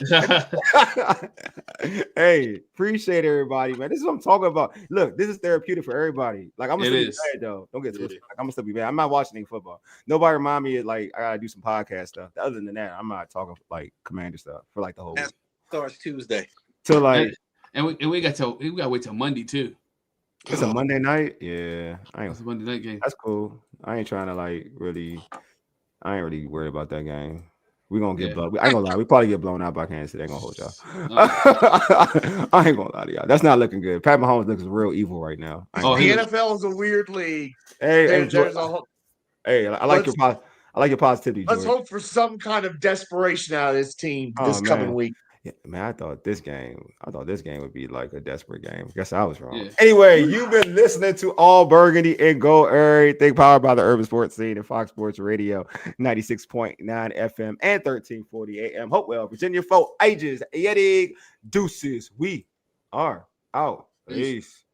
Hey, appreciate everybody, man. This is what I'm talking about. Look, this is therapeutic for everybody. Like I'm gonna still be bad though. Don't get twisted. Like, I'm gonna still be bad. I'm not watching any football. Nobody remind me of, like I gotta do some podcast stuff. Other than that, I'm not talking like Commander stuff for like the whole week. Starts Tuesday. So like. And we gotta wait till Monday too. It's a Monday night. Yeah, it's a Monday night game. That's cool. I ain't trying to like really. I ain't really worried about that game. We gonna get blown. I ain't gonna lie. We probably get blown out by Kansas City. They gonna hold y'all. I ain't gonna lie to y'all. That's not looking good. Pat Mahomes looks real evil right now. The NFL is a weird league. Hey, I like your positivity. Let's hope for some kind of desperation out of this team this coming week. Yeah, man, I thought this game would be like a desperate game. Guess I was wrong. Yeah. Anyway, you've been listening to All Burgundy and Go Errrything, powered by the Urban Sports Scene and Fox Sports Radio, 96.9 FM and 1340 AM. Hopewell, Virginia, for ages. Yeti deuces. We are out. Peace.